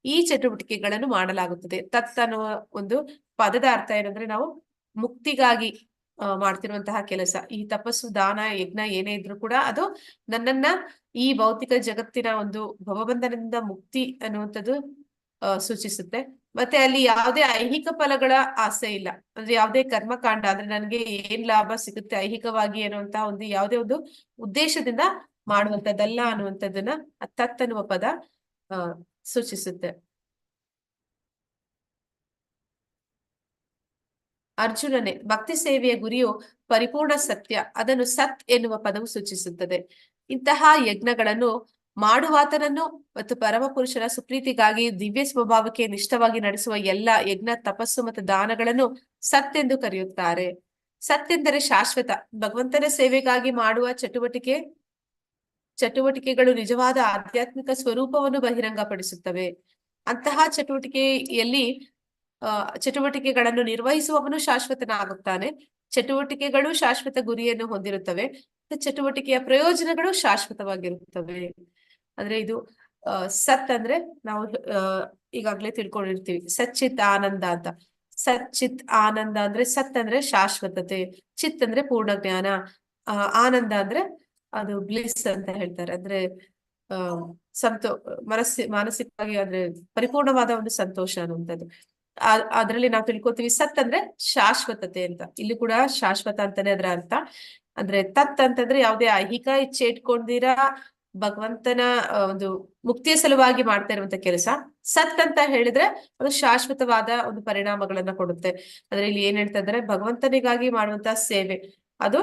ಈ ಚಟುವಟಿಕೆಗಳನ್ನು ಮಾಡಲಾಗುತ್ತದೆ. ತತ್ ಅನ್ನುವ ಒಂದು ಪದದ ಅರ್ಥ ಏನಂದ್ರೆ ನಾವು ಮುಕ್ತಿಗಾಗಿ ಮಾಡ್ತಿರುವಂತಹ ಕೆಲಸ. ಈ ತಪಸ್ಸು, ದಾನ, ಯಜ್ಞ ಏನೇ ಇದ್ರು ಕೂಡ ಅದು ನನ್ನನ್ನ ಈ ಭೌತಿಕ ಜಗತ್ತಿನ ಒಂದು ಭವಬಂಧನದಿಂದ ಮುಕ್ತಿ ಅನ್ನುವಂಥದ್ದು ಸೂಚಿಸುತ್ತೆ. ಮತ್ತೆ ಅಲ್ಲಿ ಯಾವುದೇ ಐಹಿಕ ಫಲಗಳ ಆಸೆ ಇಲ್ಲ. ಅಂದ್ರೆ ಯಾವುದೇ ಕರ್ಮಕಾಂಡ ಅಂದ್ರೆ ನನ್ಗೆ ಏನ್ ಲಾಭ ಸಿಗುತ್ತೆ ಐಹಿಕವಾಗಿ ಅನ್ನುವಂತಹ ಒಂದು ಯಾವುದೇ ಒಂದು ಉದ್ದೇಶದಿಂದ ಮಾಡುವಂತದ್ದಲ್ಲ ಅನ್ನುವಂಥದ್ದನ್ನ ತತ್ ಅನ್ನುವ ಪದ ಸೂಚಿಸುತ್ತೆ. ಅರ್ಜುನನೇ, ಭಕ್ತಿ ಸೇವೆಯ ಗುರಿಯು ಪರಿಪೂರ್ಣ ಸತ್ಯ, ಅದನ್ನು ಸತ್ ಎನ್ನುವ ಪದವು ಸೂಚಿಸುತ್ತದೆ. ಇಂತಹ ಯಜ್ಞಗಳನ್ನು ಮಾಡುವಾತನನ್ನು ಮತ್ತು ಪರಮ ಪುರುಷನ ಸುಪ್ರೀತಿಗಾಗಿ ದಿವ್ಯ ಸ್ವಭಾವಕ್ಕೆ ನಿಷ್ಠವಾಗಿ ನಡೆಸುವ ಎಲ್ಲ ಯಜ್ಞ, ತಪಸ್ಸು ಮತ್ತು ದಾನಗಳನ್ನು ಸತ್ ಎಂದು ಕರೆಯುತ್ತಾರೆ. ಸತ್ ಎಂದರೆ ಶಾಶ್ವತ. ಭಗವಂತನ ಸೇವೆಗಾಗಿ ಮಾಡುವ ಚಟುವಟಿಕೆಗಳು ನಿಜವಾದ ಆಧ್ಯಾತ್ಮಿಕ ಸ್ವರೂಪವನ್ನು ಬಹಿರಂಗಪಡಿಸುತ್ತವೆ. ಅಂತಹ ಚಟುವಟಿಕೆಗಳನ್ನು ನಿರ್ವಹಿಸುವವನು ಶಾಶ್ವತನಾಗುತ್ತಾನೆ. ಚಟುವಟಿಕೆಗಳು ಶಾಶ್ವತ ಗುರಿಯನ್ನು ಹೊಂದಿರುತ್ತವೆ. ಚಟುವಟಿಕೆಯ ಪ್ರಯೋಜನಗಳು ಶಾಶ್ವತವಾಗಿರುತ್ತವೆ. ಅಂದ್ರೆ ಇದು ಸತ್ ಅಂದ್ರೆ ನಾವು ಈಗಾಗ್ಲೇ ತಿಳ್ಕೊಂಡಿರ್ತೀವಿ, ಸಚ್ಚಿತ್ ಆನಂದ ಅಂತ. ಸಚ್ಚಿತ್ ಆನಂದ ಅಂದ್ರೆ ಸತ್ ಅಂದ್ರೆ ಶಾಶ್ವತತೆ, ಚಿತ್ ಅಂದ್ರೆ ಪೂರ್ಣ ಜ್ಞಾನ, ಆನಂದ ಅಂದ್ರೆ ಅದು ಬ್ಲಿಸ್ ಅಂತ ಹೇಳ್ತಾರೆ. ಅಂದ್ರೆ ಮಾನಸಿಕವಾಗಿ ಅಂದ್ರೆ ಪರಿಪೂರ್ಣವಾದ ಒಂದು ಸಂತೋಷ ಅನ್ನುವಂಥದ್ದು. ಅದ್ರಲ್ಲಿ ನಾವು ತಿಳ್ಕೊತೀವಿ ಸತ್ ಅಂದ್ರೆ ಶಾಶ್ವತತೆ ಅಂತ. ಇಲ್ಲಿ ಕೂಡ ಶಾಶ್ವತ ಅಂತಾನೆ ಅದರ ಅರ್ಥ. ಅಂದ್ರೆ ತತ್ ಅಂತಂದ್ರೆ ಯಾವುದೇ ಐಹಿಕ ಇಚ್ಛೆ ಇಟ್ಕೊಂಡಿರಾ ಭಗವಂತನ ಒಂದು ಮುಕ್ತಿಯ ಸಲುವಾಗಿ ಮಾಡ್ತಾ ಇರುವಂತ ಕೆಲಸ. ಸತ್ ಅಂತ ಹೇಳಿದ್ರೆ ಅದು ಶಾಶ್ವತವಾದ ಒಂದು ಪರಿಣಾಮಗಳನ್ನ ಕೊಡುತ್ತೆ. ಆದ್ರೆ ಇಲ್ಲಿ ಏನ್ ಹೇಳ್ತಾ ಇದ್ದಾರೆ, ಭಗವಂತನಿಗಾಗಿ ಮಾಡುವಂತಹ ಸೇವೆ, ಅದು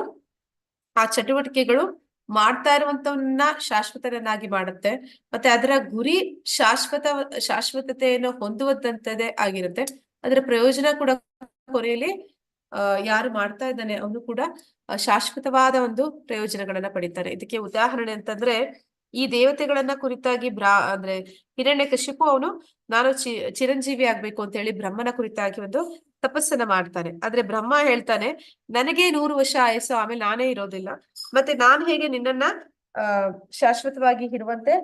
ಆ ಚಟುವಟಿಕೆಗಳು ಮಾಡ್ತಾ ಇರುವಂತವನ್ನ ಶಾಶ್ವತರನ್ನಾಗಿ ಮಾಡುತ್ತೆ. ಮತ್ತೆ ಅದರ ಗುರಿ ಶಾಶ್ವತತೆಯನ್ನು ಹೊಂದುವಂತದ್ದೇ ಆಗಿರುತ್ತೆ. ಅದರ ಪ್ರಯೋಜನ ಕೂಡ ಕೊನೆಯಲ್ಲಿ ಯಾರು ಮಾಡ್ತಾ ಇದ್ದಾನೆ ಅವನು ಕೂಡ ಶಾಶ್ವತವಾದ ಒಂದು ಪ್ರಯೋಜನಗಳನ್ನ ಪಡಿತಾರೆ. ಇದಕ್ಕೆ ಉದಾಹರಣೆ ಅಂತಂದ್ರೆ, ಈ ದೇವತೆಗಳನ್ನ ಕುರಿತಾಗಿ ಅಂದ್ರೆ ಹಿರಣ್ಯಕಶಿಪು ಅವನು ನಾನು ಚಿರಂಜೀವಿ ಆಗ್ಬೇಕು ಅಂತ ಹೇಳಿ ಬ್ರಹ್ಮನ ಕುರಿತಾಗಿ ಒಂದು ತಪಸ್ಸನ್ನ ಮಾಡ್ತಾನೆ. ಆದ್ರೆ ಬ್ರಹ್ಮ ಹೇಳ್ತಾನೆ, ನನಗೆ 100 ವರ್ಷ ಆಯಸ್ಸು, ಆಮೇಲೆ ನಾನೇ ಇರೋದಿಲ್ಲ, ಮತ್ತೆ ನಾನ್ ಹೇಗೆ ನಿನ್ನನ್ನ ಶಾಶ್ವತವಾಗಿ ಇರುವಂತೆ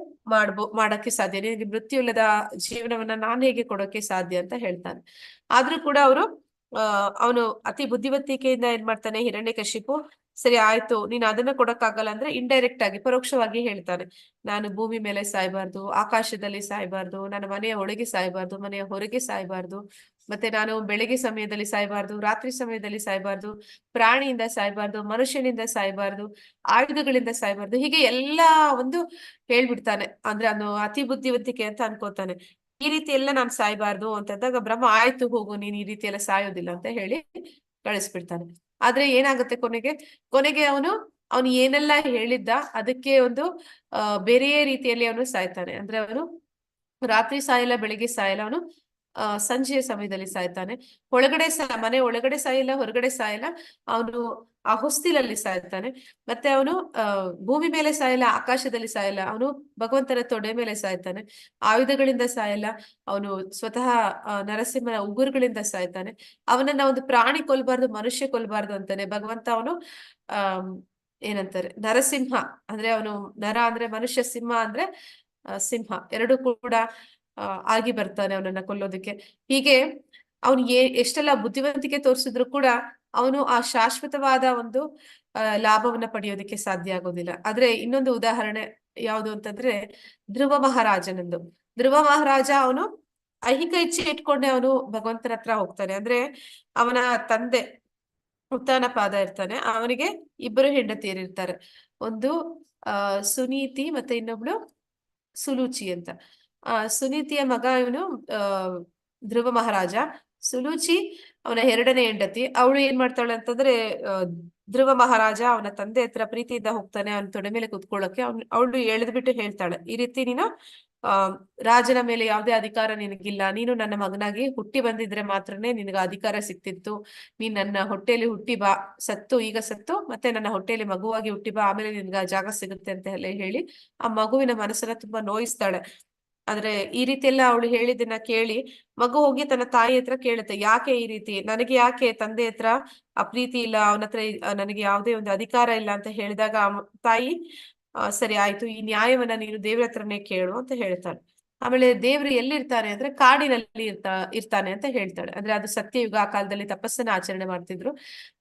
ಮಾಡಕ್ಕೆ ಸಾಧ್ಯ, ನಿನಗೆ ಮೃತ್ಯು ಇಲ್ಲದ ಜೀವನವನ್ನ ನಾನ್ ಹೇಗೆ ಕೊಡೋಕೆ ಸಾಧ್ಯ ಅಂತ ಹೇಳ್ತಾನೆ. ಆದ್ರೂ ಕೂಡ ಅವನು ಅತಿ ಬುದ್ಧಿವಂತಿಕೆಯಿಂದ ಏನ್ ಮಾಡ್ತಾನೆ, ಹಿರಣ್ಯಕಶಿಪು, ಸರಿ ಆಯ್ತು, ನೀನ್ ಅದನ್ನ ಕೊಡಕ್ಕಾಗಲ್ಲ ಅಂದ್ರೆ ಇಂಡೈರೆಕ್ಟ್ ಆಗಿ ಪರೋಕ್ಷವಾಗಿ ಹೇಳ್ತಾನೆ, ನಾನು ಭೂಮಿ ಮೇಲೆ ಸಾಯ್ಬಾರ್ದು, ಆಕಾಶದಲ್ಲಿ ಸಾಯ್ಬಾರ್ದು, ನನ್ನ ಮನೆಯ ಒಳಗೆ ಸಾಯ್ಬಾರ್ದು, ಮನೆಯ ಹೊರಗೆ ಸಾಯ್ಬಾರ್ದು, ಮತ್ತೆ ನಾನು ಬೆಳಗ್ಗೆ ಸಮಯದಲ್ಲಿ ಸಾಯ್ಬಾರ್ದು, ರಾತ್ರಿ ಸಮಯದಲ್ಲಿ ಸಾಯ್ಬಾರ್ದು, ಪ್ರಾಣಿಯಿಂದ ಸಾಯ್ಬಾರ್ದು, ಮನುಷ್ಯನಿಂದ ಸಾಯ್ಬಾರ್ದು, ಆಯುಧಗಳಿಂದ ಸಾಯ್ಬಾರ್ದು, ಹೀಗೆ ಎಲ್ಲಾ ಒಂದು ಹೇಳ್ಬಿಡ್ತಾನೆ. ಅಂದ್ರೆ ಅವನು ಅತಿ ಬುದ್ಧಿವಂತಿಕೆ ಅಂತ ಅನ್ಕೋತಾನೆ. ಈ ರೀತಿ ಎಲ್ಲ ನಾನ್ ಸಾಯ್ಬಾರ್ದು ಅಂತಂದಾಗ ಬ್ರಹ್ಮ, ಆಯ್ತು ಹೋಗು, ನೀನ್ ಈ ರೀತಿ ಎಲ್ಲ ಸಾಯೋದಿಲ್ಲ ಅಂತ ಹೇಳಿ ಕಳಿಸ್ಬಿಡ್ತಾನೆ. ಆದ್ರೆ ಏನಾಗುತ್ತೆ, ಕೊನೆಗೆ ಅವನು ಏನೆಲ್ಲ ಹೇಳಿದ್ದ ಅದಕ್ಕೆ ಒಂದು ಬೇರೆಯೇ ರೀತಿಯಲ್ಲಿ ಅವನು ಸಾಯ್ತಾನೆ. ಅಂದ್ರೆ ಅವನು ರಾತ್ರಿ ಸಾಯಲ್ಲ, ಬೆಳಿಗ್ಗೆ ಸಾಯಲ್ಲ, ಅವನು ಸಂಜೆಯ ಸಮಯದಲ್ಲಿ ಸಾಯ್ತಾನೆ. ಮನೆ ಒಳಗಡೆ ಸಾಯಿಲ್ಲ, ಹೊರಗಡೆ ಸಾಯಲ್ಲ, ಅವನು ಆ ಹೊಸ್ತಿಲಲ್ಲಿ ಸಾಯ್ತಾನೆ. ಮತ್ತೆ ಅವನು ಭೂಮಿ ಮೇಲೆ ಸಾಯಲ್ಲ, ಆಕಾಶದಲ್ಲಿ ಸಾಯಲ್ಲ, ಅವನು ಭಗವಂತನ ತೊಡೆ ಮೇಲೆ ಸಾಯ್ತಾನೆ. ಆಯುಧಗಳಿಂದ ಸಾಯಲ್ಲ, ಅವನು ಸ್ವತಃ ನರಸಿಂಹನ ಉಗುರುಗಳಿಂದ ಸಾಯ್ತಾನೆ. ಅವನನ್ನ ಒಂದು ಪ್ರಾಣಿ ಕೊಲ್ಬಾರ್ದು, ಮನುಷ್ಯ ಕೊಲ್ಬಾರ್ದು ಅಂತಾನೆ ಭಗವಂತ. ಅವನು ಏನಂತಾರೆ, ನರಸಿಂಹ ಅಂದ್ರೆ ಅವನು ನರ ಅಂದ್ರೆ ಮನುಷ್ಯ, ಸಿಂಹ ಅಂದ್ರೆ ಸಿಂಹ, ಎರಡು ಕೂಡ ಆಗಿ ಬರ್ತಾನೆ ಅವನನ್ನ ಕೊಲ್ಲೋದಕ್ಕೆ. ಹೀಗೆ ಅವನು ಎಷ್ಟೆಲ್ಲ ಬುದ್ಧಿವಂತಿಕೆ ತೋರಿಸಿದ್ರು ಕೂಡ ಅವನು ಆ ಶಾಶ್ವತವಾದ ಒಂದು ಲಾಭವನ್ನ ಪಡೆಯೋದಕ್ಕೆ ಸಾಧ್ಯ ಆಗೋದಿಲ್ಲ. ಆದ್ರೆ ಇನ್ನೊಂದು ಉದಾಹರಣೆ ಯಾವುದು ಅಂತಂದ್ರೆ, ಧ್ರುವ ಮಹಾರಾಜನಂದು. ಧ್ರುವ ಮಹಾರಾಜ ಅವನು ಐಹಿಕ ಇಚ್ಛೆ ಇಟ್ಕೊಂಡೆ ಅವನು ಭಗವಂತನ ಹತ್ರ ಹೋಗ್ತಾನೆ. ಅಂದ್ರೆ ಅವನ ತಂದೆ ಉತ್ತಾನಪಾದ ಇರ್ತಾನೆ, ಅವನಿಗೆ 2 ಹೆಂಡತಿಯರಿರ್ತಾರೆ. ಒಂದು ಸುನೀತಿ ಮತ್ತೆ ಇನ್ನೊಬ್ಳು ಸುಲೂಚಿ ಅಂತ. ಸುನೀತಿಯ ಮಗ ಇವನು ಧ್ರುವ ಮಹಾರಾಜ. ಸುಲೂಚಿ ಅವನ 2ನೇ ಹೆಂಡತಿ. ಅವಳು ಏನ್ ಮಾಡ್ತಾಳೆ ಅಂತಂದ್ರೆ, ಧ್ರುವ ಮಹಾರಾಜ ಅವನ ತಂದೆ ಹತ್ರ ಪ್ರೀತಿಯಿಂದ ಹೋಗ್ತಾನೆ ಅವನ ತೊಡೆ ಮೇಲೆ ಕುತ್ಕೊಳ್ಳೋಕೆ. ಅವಳು ಎಳೆದ್ಬಿಟ್ಟು ಹೇಳ್ತಾಳೆ, ಈ ರೀತಿ ನೀನು ರಾಜನ ಮೇಲೆ ಯಾವುದೇ ಅಧಿಕಾರ ನಿನಗಿಲ್ಲ, ನೀನು ನನ್ನ ಮಗನಾಗಿ ಹುಟ್ಟಿ ಬಂದಿದ್ರೆ ಮಾತ್ರನೇ ನಿನಗೆ ಅಧಿಕಾರ ಸಿಕ್ತಿತ್ತು, ನೀನ್ ನನ್ನ ಹೊಟ್ಟೆಯಲ್ಲಿ ಹುಟ್ಟಿ ಬಾ, ಈಗ ಸತ್ತು ಮತ್ತೆ ನನ್ನ ಹೊಟ್ಟೆಯಲ್ಲಿ ಮಗುವಾಗಿ ಹುಟ್ಟಿ ಬಾ, ಆಮೇಲೆ ನಿನ್ಗೆ ಆ ಜಾಗ ಸಿಗುತ್ತೆ ಅಂತ ಹೇಳಿ ಆ ಮಗುವಿನ ಮನಸ್ಸನ್ನ ತುಂಬಾ ನೋಯಿಸ್ತಾಳೆ. ಆದ್ರೆ ಈ ರೀತಿ ಎಲ್ಲ ಅವಳು ಹೇಳಿದ್ದನ್ನ ಕೇಳಿ ಮಗು ಹೋಗಿ ತನ್ನ ತಾಯಿ ಹತ್ರ ಕೇಳುತ್ತೆ, ಯಾಕೆ ಈ ರೀತಿ, ನನಗೆ ಯಾಕೆ ತಂದೆ ಹತ್ರ ಆ ಪ್ರೀತಿ ಇಲ್ಲ, ಅವನ ಹತ್ರ ನನಗೆ ಯಾವುದೇ ಒಂದು ಅಧಿಕಾರ ಇಲ್ಲ ಅಂತ ಹೇಳಿದಾಗ ತಾಯಿ, ಸರಿ ಆಯ್ತು, ಈ ನ್ಯಾಯವನ್ನ ನೀನು ದೇವ್ರ ಹತ್ರನೇ ಕೇಳು ಅಂತ ಹೇಳ್ತಾಳೆ. ಆಮೇಲೆ ದೇವ್ರು ಎಲ್ಲಿರ್ತಾರೆ ಅಂದ್ರೆ ಕಾಡಿನಲ್ಲಿ ಇರ್ತಾನೆ ಅಂತ ಹೇಳ್ತಾಳೆ. ಅಂದ್ರೆ ಅದು ಸತ್ಯಯುಗ, ಆ ಕಾಲದಲ್ಲಿ ತಪಸ್ಸನ್ನ ಆಚರಣೆ ಮಾಡ್ತಿದ್ರು.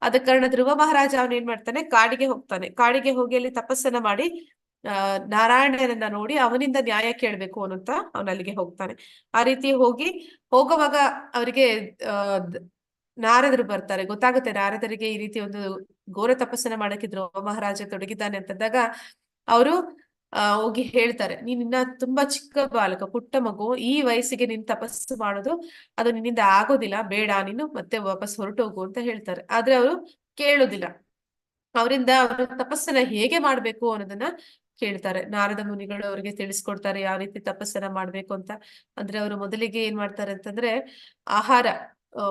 ಅದ ಕಾರಣ ಧ್ರುವ ಮಹಾರಾಜ ಅವನ್ ಏನ್ ಮಾಡ್ತಾನೆ, ಕಾಡಿಗೆ ಹೋಗ್ತಾನೆ. ಕಾಡಿಗೆ ಹೋಗಿ ಅಲ್ಲಿ ತಪಸ್ಸನ್ನ ಮಾಡಿ ನಾರಾಯಣನನ್ನ ನೋಡಿ ಅವನಿಂದ ನ್ಯಾಯ ಕೇಳ್ಬೇಕು ಅನ್ನುತ್ತ ಅವನ ಅಲ್ಲಿಗೆ ಹೋಗ್ತಾನೆ. ಆ ರೀತಿ ಹೋಗುವಾಗ ಅವರಿಗೆ ನಾರದರು ಬರ್ತಾರೆ. ಗೊತ್ತಾಗುತ್ತೆ ನಾರದರಿಗೆ ಈ ರೀತಿ ಒಂದು ಘೋರ ತಪಸ್ಸನ್ನ ಮಾಡಕ್ಕೆ ಧ್ರುವ ಮಹಾರಾಜ ತೊಡಗಿದ್ದಾನೆ ಅಂತಂದಾಗ ಅವರು ಹೋಗಿ ಹೇಳ್ತಾರೆ, ನೀನಿನ್ನ ತುಂಬಾ ಚಿಕ್ಕ ಬಾಲಕ, ಪುಟ್ಟ ಮಗು, ಈ ವಯಸ್ಸಿಗೆ ನೀನ್ ತಪಸ್ಸು ಮಾಡೋದು ಅದು ನಿನ್ನಿಂದ ಆಗೋದಿಲ್ಲ, ಬೇಡ, ನೀನು ಮತ್ತೆ ವಾಪಸ್ ಹೊರಟೋಗು ಅಂತ ಹೇಳ್ತಾರೆ. ಆದ್ರೆ ಅವರು ಕೇಳೋದಿಲ್ಲ. ಅವರಿಂದ ಅವರು ತಪಸ್ಸನ್ನ ಹೇಗೆ ಮಾಡ್ಬೇಕು ಅನ್ನೋದನ್ನ ಕೇಳ್ತಾರೆ. ನಾರದ ಮುನಿಗಳು ಅವರಿಗೆ ತಿಳಿಸ್ಕೊಡ್ತಾರೆ ಯಾವ ರೀತಿ ತಪಸ್ಸನ್ನ ಮಾಡ್ಬೇಕು ಅಂತ. ಅಂದ್ರೆ ಅವರು ಮೊದಲಿಗೆ ಏನ್ ಮಾಡ್ತಾರೆ ಅಂತಂದ್ರೆ,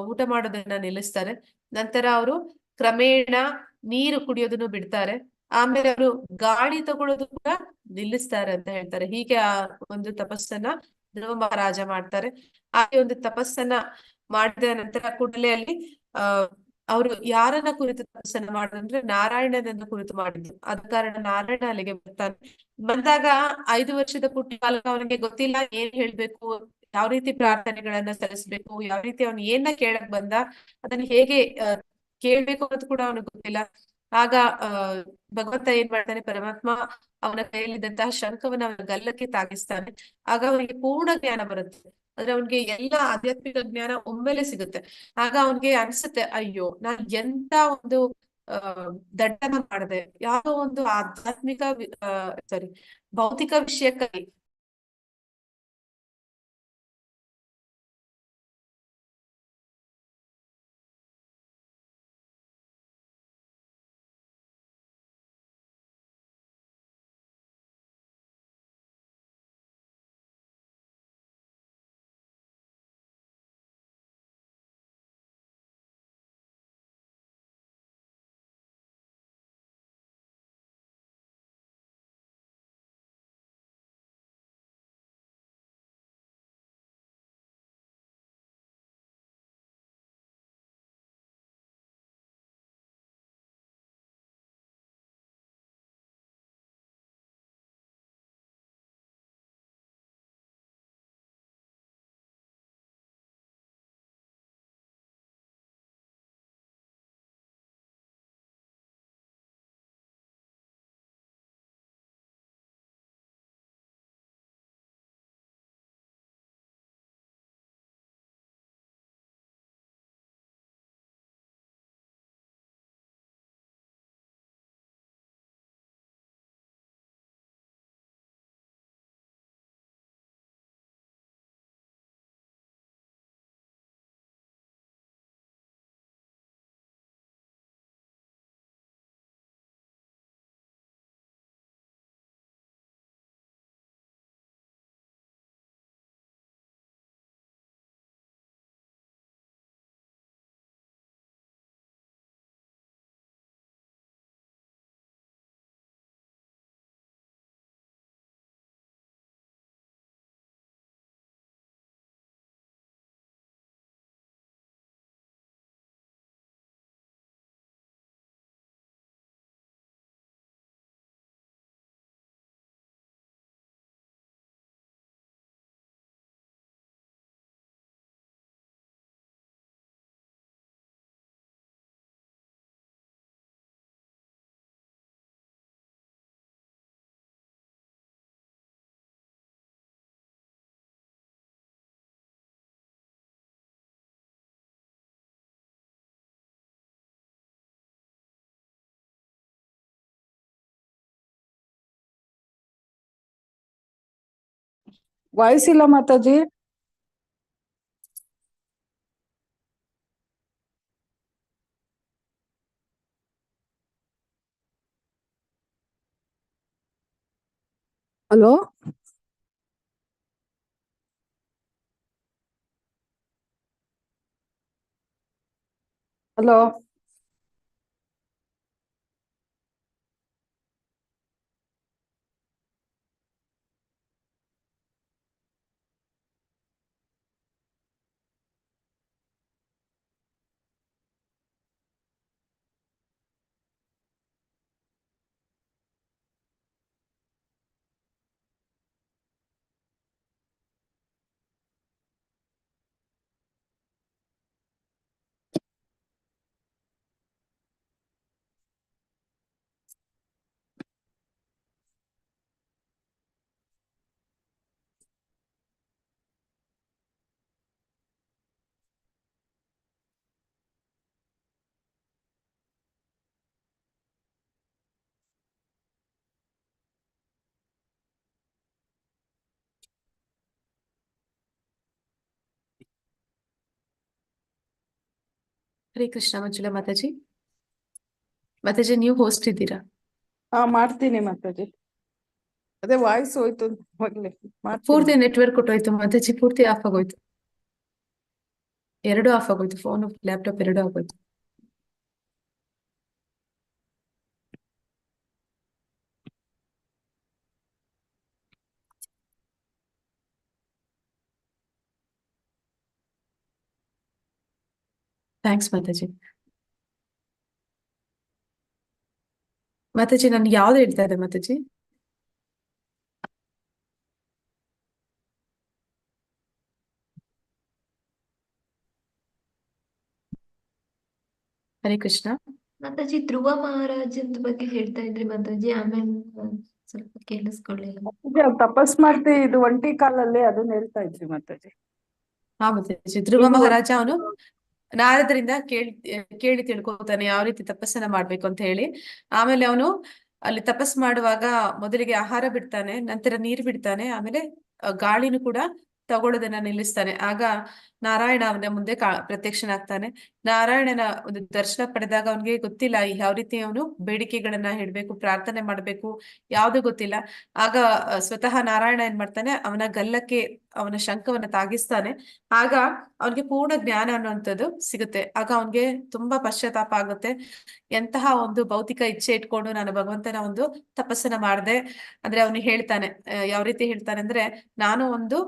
ಊಟ ಮಾಡೋದನ್ನ ನಿಲ್ಲಿಸ್ತಾರೆ. ನಂತರ ಅವರು ಕ್ರಮೇಣ ನೀರು ಕುಡಿಯೋದನ್ನು ಬಿಡ್ತಾರೆ. ಆಮೇಲೆ ಅವರು ಗಾಳಿ ತಗೊಳ್ಳೋದು ಕೂಡ ನಿಲ್ಲಿಸ್ತಾರೆ ಅಂತ ಹೇಳ್ತಾರೆ. ಹೀಗೆ ಆ ಒಂದು ತಪಸ್ಸನ್ನ ಧ್ರುವ ಮಹಾರಾಜ ಮಾಡ್ತಾರೆ. ಆ ಒಂದು ತಪಸ್ಸನ್ನ ಮಾಡಿದ ನಂತರ ಕೂಡಲೇ ಅಲ್ಲಿ ಅವರು ಯಾರನ್ನ ಕುರಿತು ತಪಸ್ಸನ್ನ ಮಾಡಿದ್ರೆ ನಾರಾಯಣನನ್ನ ಕುರಿತು ಮಾಡಿದ್ರು. ಆದ ಕಾರಣ ನಾರಾಯಣ ಅಲ್ಲಿಗೆ ಬರ್ತಾನೆ. ಬಂದಾಗ 5 ವರ್ಷದ ಪುಟ್ಟ ಬಾಲಕ, ಅವನಿಗೆ ಗೊತ್ತಿಲ್ಲ ಏನ್ ಹೇಳ್ಬೇಕು, ಯಾವ ರೀತಿ ಪ್ರಾರ್ಥನೆಗಳನ್ನ ಸಲ್ಲಿಸ್ಬೇಕು, ಯಾವ ರೀತಿ ಅವನು ಏನ ಕೇಳಕ್ ಬಂದ ಅದನ್ನ ಹೇಗೆ ಕೇಳ್ಬೇಕು ಅನ್ನೋದು ಕೂಡ ಅವನಿಗೆ ಗೊತ್ತಿಲ್ಲ. ಆಗ ಭಗವಂತ ಏನ್ ಮಾಡ್ತಾನೆ, ಪರಮಾತ್ಮ ಅವನ ಕೈಯಲ್ಲಿದ್ದಂತಹ ಶಂಖವನ್ನ ಅವನ ಗಲ್ಲಕ್ಕೆ ತಾಗಿಸ್ತಾನೆ. ಆಗ ಅವನಿಗೆ ಪೂರ್ಣ ಜ್ಞಾನ ಬರುತ್ತೆ. ಅಂದ್ರೆ ಅವನಿಗೆ ಎಲ್ಲ ಆಧ್ಯಾತ್ಮಿಕ ಜ್ಞಾನ ಒಮ್ಮೆಲೆ ಸಿಗುತ್ತೆ. ಆಗ ಅವನಿಗೆ ಅನ್ಸುತ್ತೆ, ಅಯ್ಯೋ, ನಾನು ಎಂತ ಒಂದು ಆ ದಡ್ಡನ ಮಾಡದೆ ಯಾವುದೋ ಒಂದು ಆಧ್ಯಾತ್ಮಿಕ ಸಾರಿ ಭೌತಿಕ ವಿಷಯಕ್ಕಾಗಿ ವಾಯ್ಸ್ ಇಲ್ಲ ಮಾತಾಜಿ. Hello hello Hare Krishna Manjula Mataji. ಮಾತಾಜಿ ನೀವು ಹೋಸ್ಟ್ ಇದ್ದೀರಾ? ಮಾಡ್ತೀನಿ ಮಾತಾಜಿ. ಅದೇ ವಾಯ್ಸ್ ಹೋಯ್ತು ಅವಾಗ್ಲೇ ಮಾಡ್ತೀನಿ. ಪೂರ್ತಿ ನೆಟ್ವರ್ಕ್ ಕೊಟ್ಟೋಯ್ತು ಮಾತಾಜಿ, ಪೂರ್ತಿ ಆಫ್ ಆಗೋಯ್ತು. ಎರಡು ಆಫ್ ಆಗೋಯ್ತು, ಫೋನ್ ಲ್ಯಾಪ್ಟಾಪ್ ಎರಡು ಆಗೋಯ್ತು. ಥ್ಯಾಂಕ್ಸ್ ಮಾತಾಜಿ. ಮಾತಾಜಿ ನನ್ಗೆ ಯಾವ್ದು ಹೇಳ್ತಾ ಇದೆ ಮಾತಾಜಿ? ಹರೇ ಕೃಷ್ಣ. ಮಾತಾಜಿ ಧ್ರುವ ಮಹಾರಾಜಂದ್ ಬಗ್ಗೆ ಹೇಳ್ತಾ ಇದ್ರಿ ಮಾತಾಜಿ, ಆಮೇಲೆ ಸ್ವಲ್ಪ ಕೇಳಿಸ್ಕೊಳ್ಳಿಲ್ಲ. ಮಾತಾಜಿ, ಅವ್ರು ತಪಸ್ ಮಾಡ್ತಿ ಇದು ಒಂಟಿ ಕಾಲಲ್ಲಿ ಅದನ್ನ ಹೇಳ್ತಾ ಇದ್ರಿ ಮಾತಾಜಿ. ಹಾ ಮಾತಾಜಿ, ಧ್ರುವ ಇದು ಮಹಾರಾಜ ಅವನು ನಾರದರಿಂದ ಕೇಳಿ ತಿಳ್ಕೊತಾನೆ ಯಾವ ರೀತಿ ತಪಸ್ಸನ್ನ ಮಾಡ್ಬೇಕು ಅಂತ ಹೇಳಿ. ಆಮೇಲೆ ಅವನು ಅಲ್ಲಿ ತಪಸ್ ಮಾಡುವಾಗ ಮೊದಲಿಗೆ ಆಹಾರ ಬಿಡ್ತಾನೆ, ನಂತರ ನೀರು ಬಿಡ್ತಾನೆ, ಆಮೇಲೆ ಗಾಳಿನೂ ಕೂಡ ತಗೊಳ್ಳೋದನ್ನ ನಿಲ್ಲಿಸ್ತಾನೆ. ಆಗ ನಾರಾಯಣ ಅವನ ಮುಂದೆ ಪ್ರತ್ಯಕ್ಷನಾಗ್ತಾನೆ. ನಾರಾಯಣನ ಒಂದು ದರ್ಶನ ಪಡೆದಾಗ ಅವನಿಗೆ ಗೊತ್ತಿಲ್ಲ ಯಾವ ರೀತಿ ಅವನು ಬೇಡಿಕೆಗಳನ್ನ ಹೇಳ್ಬೇಕು, ಪ್ರಾರ್ಥನೆ ಮಾಡ್ಬೇಕು, ಯಾವ್ದು ಗೊತ್ತಿಲ್ಲ. ಆಗ ಸ್ವತಃ ನಾರಾಯಣ ಏನ್ ಮಾಡ್ತಾನೆ, ಅವನ ಗಲ್ಲಕ್ಕೆ ಅವನ ಶಂಖವನ್ನ ತಾಗಿಸ್ತಾನೆ. ಆಗ ಅವನಿಗೆ ಪೂರ್ಣ ಜ್ಞಾನ ಅನ್ನುವಂಥದ್ದು ಸಿಗುತ್ತೆ. ಆಗ ಅವನ್ಗೆ ತುಂಬಾ ಪಶ್ಚಾತ್ತಾಪ ಆಗುತ್ತೆ. ಎಂತಹ ಒಂದು ಭೌತಿಕ ಇಚ್ಛೆ ಇಟ್ಕೊಂಡು ನಾನು ಭಗವಂತನ ಒಂದು ತಪಸ್ಸನ್ನ ಮಾಡಿದೆ ಅಂದ್ರೆ ಅವನು ಹೇಳ್ತಾನೆ, ಯಾವ ರೀತಿ ಹೇಳ್ತಾನೆ ಅಂದ್ರೆ, ನಾನು ಒಂದು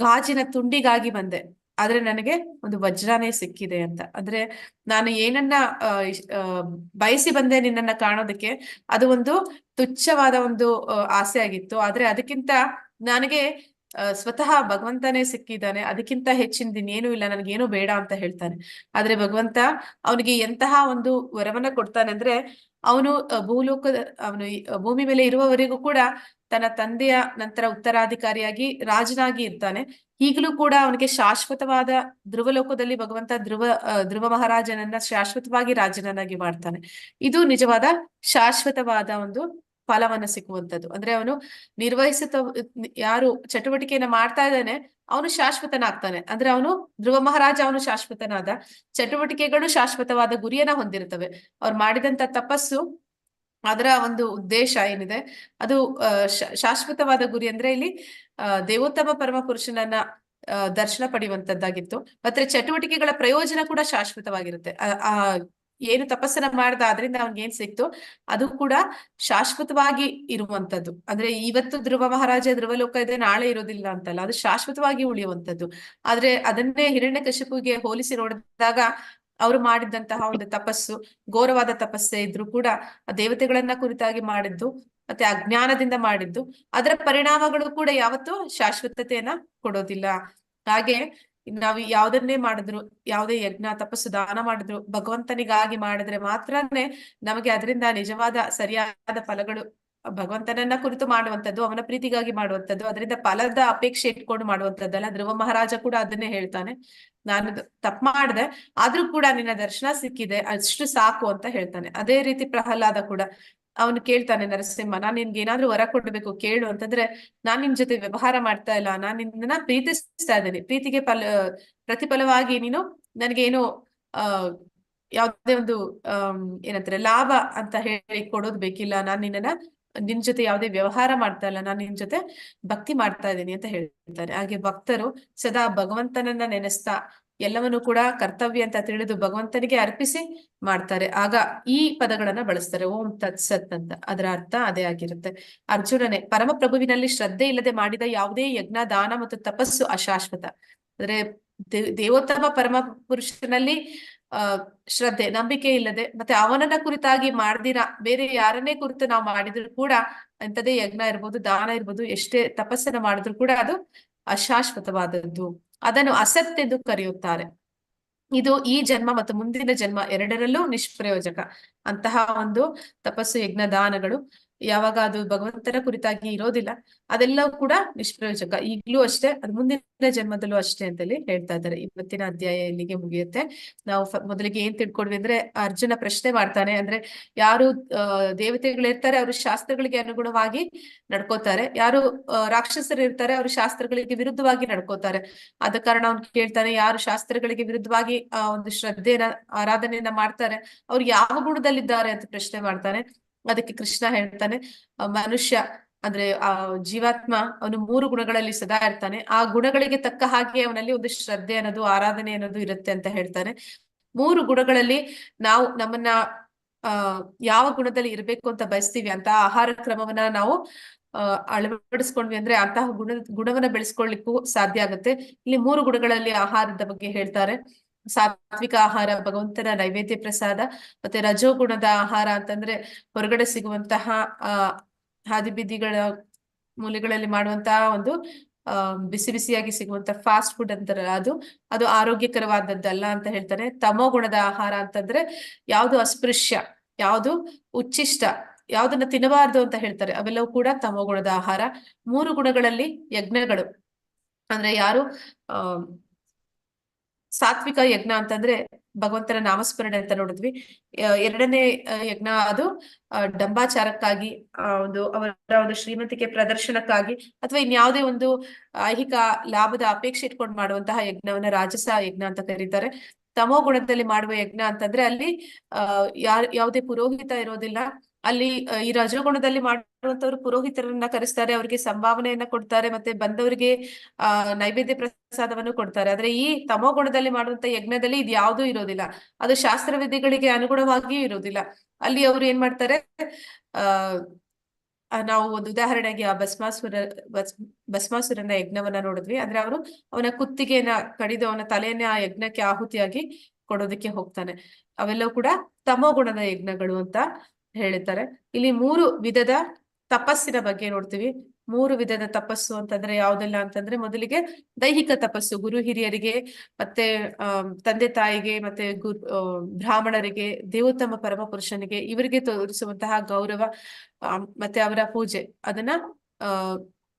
ಗಾಜಿನ ತುಂಡಿಗಾಗಿ ಬಂದೆ, ಆದ್ರೆ ನನಗೆ ಒಂದು ವಜ್ರನೇ ಸಿಕ್ಕಿದೆ ಅಂತ. ಅಂದ್ರೆ ನಾನು ಏನನ್ನ ಬಯಸಿ ಬಂದೆ ನಿನ್ನನ್ನ ಕಾಣೋದಕ್ಕೆ, ಅದು ಒಂದು ತುಚ್ಛವಾದ ಒಂದು ಆಸೆ ಆಗಿತ್ತು. ಆದ್ರೆ ಅದಕ್ಕಿಂತ ನನಗೆ ಸ್ವತಃ ಭಗವಂತನೇ ಸಿಕ್ಕಿದ್ದಾನೆ, ಅದಕ್ಕಿಂತ ಹೆಚ್ಚಿನ ಇನ್ನೇನು ಇಲ್ಲ, ನನಗೇನು ಬೇಡ ಅಂತ ಹೇಳ್ತಾನೆ. ಆದ್ರೆ ಭಗವಂತ ಅವನಿಗೆ ಎಂತಹ ಒಂದು ವರವನ್ನ ಕೊಡ್ತಾನೆ ಅಂದ್ರೆ, ಅವನು ಅವನು ಭೂಮಿ ಮೇಲೆ ಇರುವವರೆಗೂ ಕೂಡ ತನ್ನ ತಂದೆಯ ನಂತರ ಉತ್ತರಾಧಿಕಾರಿಯಾಗಿ ರಾಜನಾಗಿ ಇರ್ತಾನೆ. ಈಗಲೂ ಕೂಡ ಅವನಿಗೆ ಶಾಶ್ವತವಾದ ಧ್ರುವಲೋಕದಲ್ಲಿ ಭಗವಂತ ಧ್ರುವ ಮಹಾರಾಜನನ್ನ ಶಾಶ್ವತವಾಗಿ ರಾಜನನ್ನಾಗಿ ಮಾಡ್ತಾನೆ. ಇದು ನಿಜವಾದ ಶಾಶ್ವತವಾದ ಒಂದು ಫಲವನ್ನ ಸಿಕ್ಕುವಂಥದ್ದು. ಅಂದ್ರೆ ಅವನು ಯಾರು ಚಟುವಟಿಕೆಯನ್ನ ಮಾಡ್ತಾ ಇದ್ದಾನೆ ಅವನು ಶಾಶ್ವತನಾಗ್ತಾನೆ. ಅಂದ್ರೆ ಅವನು ಧ್ರುವ ಮಹಾರಾಜ, ಅವನು ಶಾಶ್ವತನಾದ, ಚಟುವಟಿಕೆಗಳು ಶಾಶ್ವತವಾದ ಗುರಿಯನ್ನ ಹೊಂದಿರುತ್ತವೆ. ಅವ್ರು ಮಾಡಿದಂತ ತಪಸ್ಸು, ಅದರ ಒಂದು ಉದ್ದೇಶ ಏನಿದೆ ಅದು ಶಾಶ್ವತವಾದ ಗುರಿ. ಅಂದ್ರೆ ಇಲ್ಲಿ ದೇವೋತ್ತಮ ಪರಮ ಪುರುಷನನ್ನ ದರ್ಶನ ಪಡೆಯುವಂತದ್ದಾಗಿತ್ತು. ಮತ್ತೆ ಚಟುವಟಿಕೆಗಳ ಪ್ರಯೋಜನ ಕೂಡ ಶಾಶ್ವತವಾಗಿರುತ್ತೆ. ಏನು ತಪಸ್ಸನ್ನ ಮಾಡ್ದ ಅದರಿಂದ ಅವ್ನಿಗೆ ಏನ್ ಸಿಕ್ತು ಅದು ಕೂಡ ಶಾಶ್ವತವಾಗಿ ಇರುವಂತದ್ದು. ಅಂದ್ರೆ ಇವತ್ತು ಧ್ರುವ ಮಹಾರಾಜ ಧ್ರುವಲೋಕ ಇದೆ, ನಾಳೆ ಇರೋದಿಲ್ಲ ಅಂತಲ್ಲ, ಅದು ಶಾಶ್ವತವಾಗಿ ಉಳಿಯುವಂತದ್ದು. ಆದ್ರೆ ಅದನ್ನೇ ಹಿರಣ್ಯಕಶಿಪುಗೆ ಹೋಲಿಸಿ ನೋಡಿದಾಗ ಅವರು ಮಾಡಿದಂತಹ ಒಂದು ತಪಸ್ಸು ಘೋರವಾದ ತಪಸ್ಸೇ ಇದ್ರು ಕೂಡ ದೇವತೆಗಳನ್ನ ಕುರಿತಾಗಿ ಮಾಡಿದ್ದು ಮತ್ತೆ ಅಜ್ಞಾನದಿಂದ ಮಾಡಿದ್ದು, ಅದರ ಪರಿಣಾಮಗಳು ಕೂಡ ಯಾವತ್ತೂ ಶಾಶ್ವತತೆಯನ್ನ ಕೊಡೋದಿಲ್ಲ. ಹಾಗೆ ನಾವು ಯಾವ್ದನ್ನೇ ಮಾಡಿದ್ರು, ಯಾವುದೇ ಯಜ್ಞ ತಪಸ್ಸು ದಾನ ಮಾಡಿದ್ರು ಭಗವಂತನಿಗಾಗಿ ಮಾಡಿದ್ರೆ ಮಾತ್ರನೇ ನಮಗೆ ಅದರಿಂದ ನಿಜವಾದ ಸರಿಯಾದ ಫಲಗಳು, ಭಗವಂತನನ್ನ ಕುರಿತು ಮಾಡುವಂಥದ್ದು, ಅವನ ಪ್ರೀತಿಗಾಗಿ ಮಾಡುವಂಥದ್ದು, ಅದರಿಂದ ಫಲದ ಅಪೇಕ್ಷೆ ಇಟ್ಕೊಂಡು ಮಾಡುವಂಥದ್ದಲ್ಲ. ಧ್ರುವ ಮಹಾರಾಜ ಕೂಡ ಅದನ್ನೇ ಹೇಳ್ತಾನೆ, ನಾನು ತಪ್ಪು ಮಾಡಿದೆ ಆದ್ರೂ ಕೂಡ ನಿನ್ನ ದರ್ಶನ ಸಿಕ್ಕಿದೆ, ಅಷ್ಟು ಸಾಕು ಅಂತ ಹೇಳ್ತಾನೆ. ಅದೇ ರೀತಿ ಪ್ರಹ್ಲಾದ ಕೂಡ ಅವನು ಕೇಳ್ತಾನೆ, ನರಸಿಂಹ ನಾನ್ ನಿನ್ಗೆ ಏನಾದ್ರೂ ವರ ಕೊಡ್ಬೇಕು ಕೇಳು ಅಂತಂದ್ರೆ, ನಾನ್ ನಿನ್ ಜೊತೆ ವ್ಯವಹಾರ ಮಾಡ್ತಾ ಇಲ್ಲ, ನಾನ್ ನಿನ್ನ ಪ್ರೀತಿಸ್ತಾ ಇದ್ದೇನೆ, ಪ್ರೀತಿಗೆ ಪ್ರತಿಫಲವಾಗಿ ನೀನು ನನಗೇನು ಯಾವ್ದೇ ಒಂದು ಏನಂತಾರೆ ಲಾಭ ಅಂತ ಹೇಳಿ ಕೊಡೋದು ಬೇಕಿಲ್ಲ, ನಾನ್ ನಿನ್ ಜೊತೆ ಯಾವುದೇ ವ್ಯವಹಾರ ಮಾಡ್ತಾ ಇಲ್ಲ, ನಾನ್ ನಿನ್ ಜೊತೆ ಭಕ್ತಿ ಮಾಡ್ತಾ ಇದ್ದೀನಿ ಅಂತ ಹೇಳ್ತಾರೆ. ಹಾಗೆ ಭಕ್ತರು ಸದಾ ಭಗವಂತನನ್ನ ನೆನೆಸ್ತಾ ಎಲ್ಲವನ್ನು ಕೂಡ ಕರ್ತವ್ಯ ಅಂತ ತಿಳಿದು ಭಗವಂತನಿಗೆ ಅರ್ಪಿಸಿ ಮಾಡ್ತಾರೆ. ಆಗ ಈ ಪದಗಳನ್ನ ಬಳಸ್ತಾರೆ, ಓಂ ತತ್ಸತ್ ಅಂತ. ಅದರ ಅರ್ಥ ಅದೇ ಆಗಿರುತ್ತೆ. ಅರ್ಜುನನೇ, ಪರಮಪ್ರಭುವಿನಲ್ಲಿ ಶ್ರದ್ಧೆ ಇಲ್ಲದೆ ಮಾಡಿದ ಯಾವುದೇ ಯಜ್ಞ ದಾನ ಮತ್ತು ತಪಸ್ಸು ಅಶಾಶ್ವತ. ಅಂದ್ರೆ ದೇವೋತ್ತಮ ಪರಮ ಪುರುಷನಲ್ಲಿ ಶ್ರದ್ಧೆ ನಂಬಿಕೆ ಇಲ್ಲದೆ ಮತ್ತೆ ಅವನನ್ನ ಕುರಿತಾಗಿ ಮಾಡ್ದಿರ ಬೇರೆ ಯಾರನ್ನೇ ಕುರಿತು ನಾವು ಮಾಡಿದ್ರು ಕೂಡ, ಎಂತದೇ ಯಜ್ಞ ಇರ್ಬೋದು ದಾನ ಇರ್ಬೋದು ಎಷ್ಟೇ ತಪಸ್ಸನ್ನ ಮಾಡಿದ್ರು ಕೂಡ ಅದು ಅಶಾಶ್ವತವಾದದ್ದು, ಅದನ್ನು ಅಸತ್ ಎಂದು ಕರೆಯುತ್ತಾರೆ. ಇದು ಈ ಜನ್ಮ ಮತ್ತು ಮುಂದಿನ ಜನ್ಮ ಎರಡರಲ್ಲೂ ನಿಷ್ಪ್ರಯೋಜಕ. ಅಂತಹ ಒಂದು ತಪಸ್ಸು ಯಜ್ಞ ದಾನಗಳು ಯಾವಾಗ ಅದು ಭಗವಂತನ ಕುರಿತಾಗಿ ಇರೋದಿಲ್ಲ ಅದೆಲ್ಲವೂ ಕೂಡ ನಿಷ್ಪ್ರಯೋಜಕ. ಈಗ್ಲೂ ಅಷ್ಟೇ, ಅದು ಮುಂದಿನ ಜನ್ಮದಲ್ಲೂ ಅಷ್ಟೇ ಅಂತೇಳಿ ಹೇಳ್ತಾ ಇದ್ದಾರೆ. ಇವತ್ತಿನ ಅಧ್ಯಾಯ ಇಲ್ಲಿಗೆ ಮುಗಿಯುತ್ತೆ. ನಾವು ಮೊದಲಿಗೆ ಏನ್ ತಿಳ್ಕೊಂಡ್ವಿ ಅಂದ್ರೆ, ಅರ್ಜುನ ಪ್ರಶ್ನೆ ಮಾಡ್ತಾನೆ, ಅಂದ್ರೆ ಯಾರು ದೇವತೆಗಳಿರ್ತಾರೆ ಅವರು ಶಾಸ್ತ್ರಗಳಿಗೆ ಅನುಗುಣವಾಗಿ ನಡ್ಕೋತಾರೆ, ಯಾರು ರಾಕ್ಷಸರು ಇರ್ತಾರೆ ಅವರು ಶಾಸ್ತ್ರಗಳಿಗೆ ವಿರುದ್ಧವಾಗಿ ನಡ್ಕೋತಾರೆ. ಆದ ಕಾರಣ ಅವ್ನು ಕೇಳ್ತಾನೆ, ಯಾರು ಶಾಸ್ತ್ರಗಳಿಗೆ ವಿರುದ್ಧವಾಗಿ ಒಂದು ಶ್ರದ್ಧೆನ ಆರಾಧನೆಯನ್ನ ಮಾಡ್ತಾರೆ ಅವ್ರು ಯಾವ ಗುಣದಲ್ಲಿದ್ದಾರೆ ಅಂತ ಪ್ರಶ್ನೆ ಮಾಡ್ತಾನೆ. ಅದಕ್ಕೆ ಕೃಷ್ಣ ಹೇಳ್ತಾನೆ, ಮನುಷ್ಯ ಅಂದ್ರೆ ಜೀವಾತ್ಮ ಅವನು 3 ಗುಣಗಳಲ್ಲಿ ಸದಾ ಇರ್ತಾನೆ, ಆ ಗುಣಗಳಿಗೆ ತಕ್ಕ ಹಾಗೆ ಅವನಲ್ಲಿ ಒಂದು ಶ್ರದ್ಧೆ ಅನ್ನೋದು ಆರಾಧನೆ ಅನ್ನೋದು ಇರುತ್ತೆ ಅಂತ ಹೇಳ್ತಾನೆ. 3 ಗುಣಗಳಲ್ಲಿ ನಾವು ನಮ್ಮನ್ನ ಯಾವ ಗುಣದಲ್ಲಿ ಇರ್ಬೇಕು ಅಂತ ಬಯಸ್ತೀವಿ ಅಂತ ಆಹಾರ ಕ್ರಮವನ್ನ ನಾವು ಅಳವಡಿಸ್ಕೊಂಡ್ವಿ ಅಂದ್ರೆ ಅಂತಹ ಗುಣವನ್ನ ಬೆಳೆಸ್ಕೊಳ್ಲಿಕ್ಕೂ ಸಾಧ್ಯ ಆಗುತ್ತೆ. ಇಲ್ಲಿ 3 ಗುಣಗಳಲ್ಲಿ ಆಹಾರದ ಬಗ್ಗೆ ಹೇಳ್ತಾರೆ. ಸಾತ್ವಿಕ ಆಹಾರ, ಭಗವಂತನ ನೈವೇದ್ಯ ಪ್ರಸಾದ, ಮತ್ತೆ ರಜೋಗುಣದ ಆಹಾರ ಅಂತಂದ್ರೆ ಹೊರಗಡೆ ಸಿಗುವಂತಹ ಹಾದಿ ಬೀದಿಗಳ ಮೂಲೆಗಳಲ್ಲಿ ಮಾಡುವಂತಹ ಒಂದು ಬಿಸಿ ಬಿಸಿಯಾಗಿ ಸಿಗುವಂತ ಫಾಸ್ಟ್ ಫುಡ್ ಅಂತಾರಲ್ಲ ಅದು ಆರೋಗ್ಯಕರವಾದದ್ದಲ್ಲ ಅಂತ ಹೇಳ್ತಾನೆ. ತಮೋ ಗುಣದ ಆಹಾರ ಅಂತಂದ್ರೆ ಯಾವುದು ಅಸ್ಪೃಶ್ಯ, ಯಾವುದು ಉಚ್ಚಿಷ್ಟ, ಯಾವ್ದನ್ನ ತಿನ್ನಬಾರ್ದು ಅಂತ ಹೇಳ್ತಾರೆ, ಅವೆಲ್ಲವೂ ಕೂಡ ತಮೋ ಗುಣದ ಆಹಾರ. 3 ಗುಣಗಳಲ್ಲಿ ಯಜ್ಞಗಳು ಅಂದ್ರೆ ಯಾರು ಸಾತ್ವಿಕ ಯಜ್ಞ ಅಂತಂದ್ರೆ ಭಗವಂತನ ನಾಮಸ್ಮರಣೆ ಅಂತ ನೋಡಿದ್ವಿ. ಎರಡನೇ ಯಜ್ಞ ಅದು ಡಂಬಾಚಾರಕ್ಕಾಗಿ, ಅವರ ಒಂದು ಶ್ರೀಮಂತಿಕೆ ಪ್ರದರ್ಶನಕ್ಕಾಗಿ ಅಥವಾ ಇನ್ಯಾವುದೇ ಒಂದು ಐಹಿಕ ಲಾಭದ ಅಪೇಕ್ಷೆ ಇಟ್ಕೊಂಡು ಮಾಡುವಂತಹ ಯಜ್ಞವನ್ನ ರಾಜಸ ಯಜ್ಞ ಅಂತ ಕರೀತಾರೆ. ತಮೋ ಗುಣದಲ್ಲಿ ಮಾಡುವ ಯಜ್ಞ ಅಂತಂದ್ರೆ ಅಲ್ಲಿ ಯಾವುದೇ ಪುರೋಹಿತ ಇರೋದಿಲ್ಲ. ಅಲ್ಲಿ ಈ ರಜೋಗುಣದಲ್ಲಿ ಮಾಡುವಂತವ್ರು ಪುರೋಹಿತರನ್ನ ಕರೆಸ್ತಾರೆ, ಅವರಿಗೆ ಸಂಭಾವನೆಯನ್ನ ಕೊಡ್ತಾರೆ, ಮತ್ತೆ ಬಂದವರಿಗೆ ನೈವೇದ್ಯ ಪ್ರಸಾದವನ್ನು ಕೊಡ್ತಾರೆ. ಆದ್ರೆ ಈ ತಮೋ ಗುಣದಲ್ಲಿ ಮಾಡುವಂತ ಯಜ್ಞದಲ್ಲಿ ಇದು ಯಾವುದೂ ಇರೋದಿಲ್ಲ. ಅದು ಶಾಸ್ತ್ರ ವಿಧಿಗಳಿಗೆ ಅನುಗುಣವಾಗಿಯೂ ಇರೋದಿಲ್ಲ. ಅಲ್ಲಿ ಅವರು ಏನ್ ಮಾಡ್ತಾರೆ, ನಾವು ಒಂದು ಉದಾಹರಣೆಗೆ ಆ ಭಸ್ಮಾಸುರನ ಯಜ್ಞವನ್ನ ನೋಡಿದ್ವಿ. ಅಂದ್ರೆ ಅವನ ಕುತ್ತಿಗೆಯನ್ನ ಕಡಿದು ಅವನ ತಲೆಯನ್ನ ಆ ಯಜ್ಞಕ್ಕೆ ಆಹುತಿಯಾಗಿ ಕೊಡೋದಕ್ಕೆ ಹೋಗ್ತಾನೆ. ಅವೆಲ್ಲವೂ ಕೂಡ ತಮೋ ಗುಣದ ಯಜ್ಞಗಳು ಅಂತ ಹೇಳ್ತಾರೆ. ಇಲ್ಲಿ 3 ವಿಧದ ತಪಸ್ಸಿನ ಬಗ್ಗೆ ನೋಡ್ತೀವಿ. 3 ವಿಧದ ತಪಸ್ಸು ಅಂತಂದ್ರೆ ಯಾವ್ದೆಲ್ಲ ಅಂತಂದ್ರೆ, ಮೊದಲಿಗೆ ದೈಹಿಕ ತಪಸ್ಸು, ಗುರು ಹಿರಿಯರಿಗೆ ಮತ್ತೆ ತಂದೆ ತಾಯಿಗೆ ಮತ್ತೆ ಬ್ರಾಹ್ಮಣರಿಗೆ, ದೇವೋತ್ತಮ ಪರಮ ಪುರುಷನಿಗೆ ಇವರಿಗೆ ತೋರಿಸುವಂತಹ ಗೌರವ ಮತ್ತೆ ಅವರ ಪೂಜೆ, ಅದನ್ನ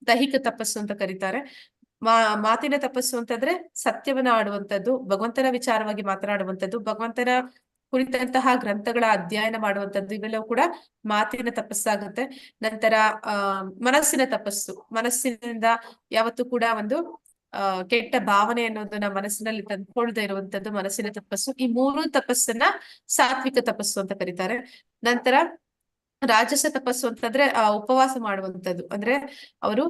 ದೈಹಿಕ ತಪಸ್ಸು ಅಂತ ಕರೀತಾರೆ. ಮಾತಿನ ತಪಸ್ಸು ಅಂತಂದ್ರೆ ಸತ್ಯವನ್ನ ಆಡುವಂಥದ್ದು, ಭಗವಂತನ ವಿಚಾರವಾಗಿ ಮಾತನಾಡುವಂಥದ್ದು, ಭಗವಂತನ ಕುರಿತಂತಹ ಗ್ರಂಥಗಳ ಅಧ್ಯಯನ ಮಾಡುವಂಥದ್ದು, ಇವೆಲ್ಲವೂ ಕೂಡ ಮಾತಿನ ತಪಸ್ಸಾಗುತ್ತೆ. ನಂತರ ಮನಸ್ಸಿನ ತಪಸ್ಸು, ಮನಸ್ಸಿನಿಂದ ಯಾವತ್ತೂ ಕೂಡ ಒಂದು ಕೆಟ್ಟ ಭಾವನೆ ಅನ್ನೋದನ್ನ ಮನಸ್ಸಿನಲ್ಲಿ ತಂದ್ಕೊಳ್ದೇ ಇರುವಂತದ್ದು ಮನಸ್ಸಿನ ತಪಸ್ಸು. ಈ 3 ತಪಸ್ಸನ್ನ ಸಾತ್ವಿಕ ತಪಸ್ಸು ಅಂತ ಕರೀತಾರೆ. ನಂತರ ರಾಜಸ ತಪಸ್ಸು ಅಂತಂದ್ರೆ ಉಪವಾಸ ಮಾಡುವಂಥದ್ದು. ಅಂದ್ರೆ ಅವರು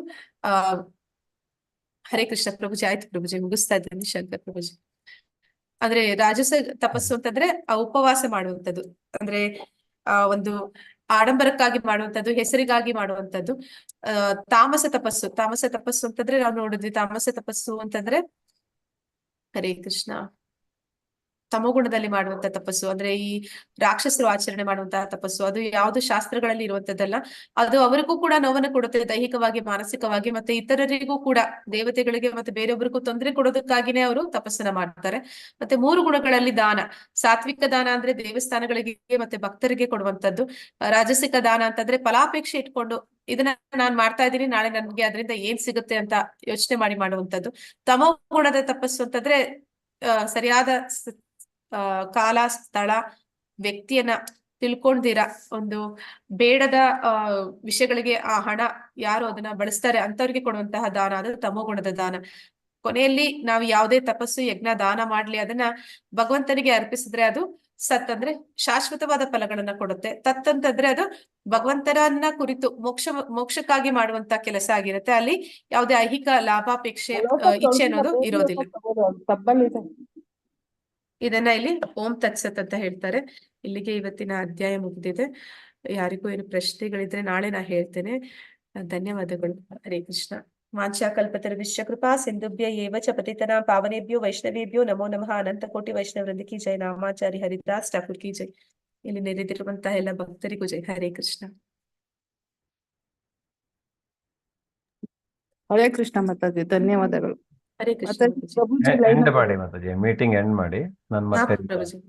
ಹರೇ ಕೃಷ್ಣ ಪ್ರಭುಜಿ, ಆಯ್ತು ಪ್ರಭುಜಿ, ಮುಗಿಸ್ತಾ ಇದ್ದೀನಿ ಶಂಕರ್ ಪ್ರಭುಜಿ. ಅಂದ್ರೆ ರಾಜಸ ತಪಸ್ಸು ಅಂತಂದ್ರೆ ಉಪವಾಸ ಮಾಡುವಂಥದ್ದು, ಅಂದ್ರೆ ಒಂದು ಆಡಂಬರಕ್ಕಾಗಿ ಮಾಡುವಂಥದ್ದು, ಹೆಸರಿಗಾಗಿ ಮಾಡುವಂಥದ್ದು. ತಾಮಸ ತಪಸ್ಸು ಅಂತಂದ್ರೆ ನಾವು ನೋಡಿದ್ವಿ. ತಾಮಸ ತಪಸ್ಸು ಅಂತಂದ್ರೆ ಹರೇ ಕೃಷ್ಣ ತಮೋಗುಣದಲ್ಲಿ ಮಾಡುವಂತ ತಪಸ್ಸು, ಅಂದ್ರೆ ಈ ರಾಕ್ಷಸರು ಆಚರಣೆ ಮಾಡುವಂತಹ ತಪಸ್ಸು, ಅದು ಯಾವ್ದು ಶಾಸ್ತ್ರಗಳಲ್ಲಿ ಇರುವಂತದ್ದಲ್ಲ. ಅದು ಅವರಿಗೂ ಕೂಡ ನೋವನ್ನು ಕೊಡುತ್ತೆ, ದೈಹಿಕವಾಗಿ, ಮಾನಸಿಕವಾಗಿ, ಮತ್ತೆ ಇತರರಿಗೂ ಕೂಡ, ದೇವತೆಗಳಿಗೆ ಮತ್ತೆ ಬೇರೊಬ್ಬರಿಗೂ ತೊಂದರೆ ಕೊಡೋದಕ್ಕಾಗಿನೇ ಅವರು ತಪಸ್ಸನ್ನ ಮಾಡ್ತಾರೆ. ಮತ್ತೆ 3 ಗುಣಗಳಲ್ಲಿ ದಾನ, ಸಾತ್ವಿಕ ದಾನ ಅಂದ್ರೆ ದೇವಸ್ಥಾನಗಳಿಗೆ ಮತ್ತೆ ಭಕ್ತರಿಗೆ ಕೊಡುವಂತದ್ದು. ರಾಜಸಿಕ ದಾನ ಅಂತಂದ್ರೆ ಫಲಾಪೇಕ್ಷೆ ಇಟ್ಕೊಂಡು ಇದನ್ನ ನಾನ್ ಮಾಡ್ತಾ ಇದ್ದೀನಿ, ನಾಳೆ ನನ್ಗೆ ಅದರಿಂದ ಏನ್ ಸಿಗುತ್ತೆ ಅಂತ ಯೋಚನೆ ಮಾಡಿ ಮಾಡುವಂತದ್ದು. ತಮೋ ಗುಣದ ತಪಸ್ಸು ಅಂತಂದ್ರೆ ಸರಿಯಾದ ಕಾಲ, ಸ್ಥಳ, ವ್ಯಕ್ತಿಯನ್ನ ತಿಳ್ಕೊಂಡಿರ ಒಂದು ಬೇಡದ ವಿಷಯಗಳಿಗೆ ಆ ಹಣ ಯಾರು ಅದನ್ನ ಬಳಸ್ತಾರೆ ಅಂತವ್ರಿಗೆ ಕೊಡುವಂತಹ ದಾನ, ಅದು ತಮೋಗುಣದ ದಾನ. ಕೊನೆಯಲ್ಲಿ ನಾವು ಯಾವುದೇ ತಪಸ್ಸು, ಯಜ್ಞ, ದಾನ ಮಾಡ್ಲಿ, ಅದನ್ನ ಭಗವಂತನಿಗೆ ಅರ್ಪಿಸಿದ್ರೆ ಅದು ಸತ್ ಅಂದ್ರೆ ಶಾಶ್ವತವಾದ ಫಲಗಳನ್ನ ಕೊಡುತ್ತೆ. ತತ್ ಅಂತಂದ್ರೆ ಅದು ಭಗವಂತನನ್ನ ಕುರಿತು ಮೋಕ್ಷಕ್ಕಾಗಿ ಮಾಡುವಂತ ಕೆಲಸ ಆಗಿರುತ್ತೆ. ಅಲ್ಲಿ ಯಾವುದೇ ಐಹಿಕ ಲಾಭಾಪೇಕ್ಷೆ, ಇಚ್ಛೆ ಅನ್ನೋದು ಇರೋದಿಲ್ಲ. ಇದನ್ನ ಇಲ್ಲಿ ಓಂ ತತ್ಸತ್ ಅಂತ ಹೇಳ್ತಾರೆ. ಇಲ್ಲಿಗೆ ಇವತ್ತಿನ ಅಧ್ಯಾಯ ಮುಗಿದಿದೆ. ಯಾರಿಗೂ ಏನು ಪ್ರಶ್ನೆಗಳಿದ್ರೆ ನಾಳೆ ನಾ ಹೇಳ್ತೇನೆ. ಧನ್ಯವಾದಗಳು. ಹರೇ ಕೃಷ್ಣ. ವಾಂಛಾಕಲ್ಪತರುಶ್ಚ ಕೃಪಾ ಸಿಂಧುಭ್ಯ ಏವ ಚ ಪತಿತನಾಂ ಪಾವನೇಭ್ಯೋ ವೈಷ್ಣವೇಭ್ಯೋ ನಮೋ ನಮಃ. ಅನಂತ ಕೋಟಿ ವೈಷ್ಣವೃಂದ ಕಿ ಜೈ. ನಾಮಾಚಾರಿ ಹರಿದಾಸ್ ಠಾಕೂರ್ ಕಿ ಜೈ. ಇಲ್ಲಿ ನೆರೆದಿರುವಂತಹ ಎಲ್ಲ ಭಕ್ತರಿಗೂ ಜೈ. ಹರೇ ಕೃಷ್ಣ. ಹರೇ ಕೃಷ್ಣ ಮಾತಾಜಿ, ಧನ್ಯವಾದಗಳು. ಹರೇ ಕೃಷ್ಣ. ಪ್ರಭುಜಿ ಎಂಡ್ ಮಾಡಿ ಮಾತಾಜಿ, ಮೀಟಿಂಗ್ ಎಂಡ್ ಮಾಡಿ. ನಾನು ಮತ್ತೆ ಪ್ರಭುಜಿ.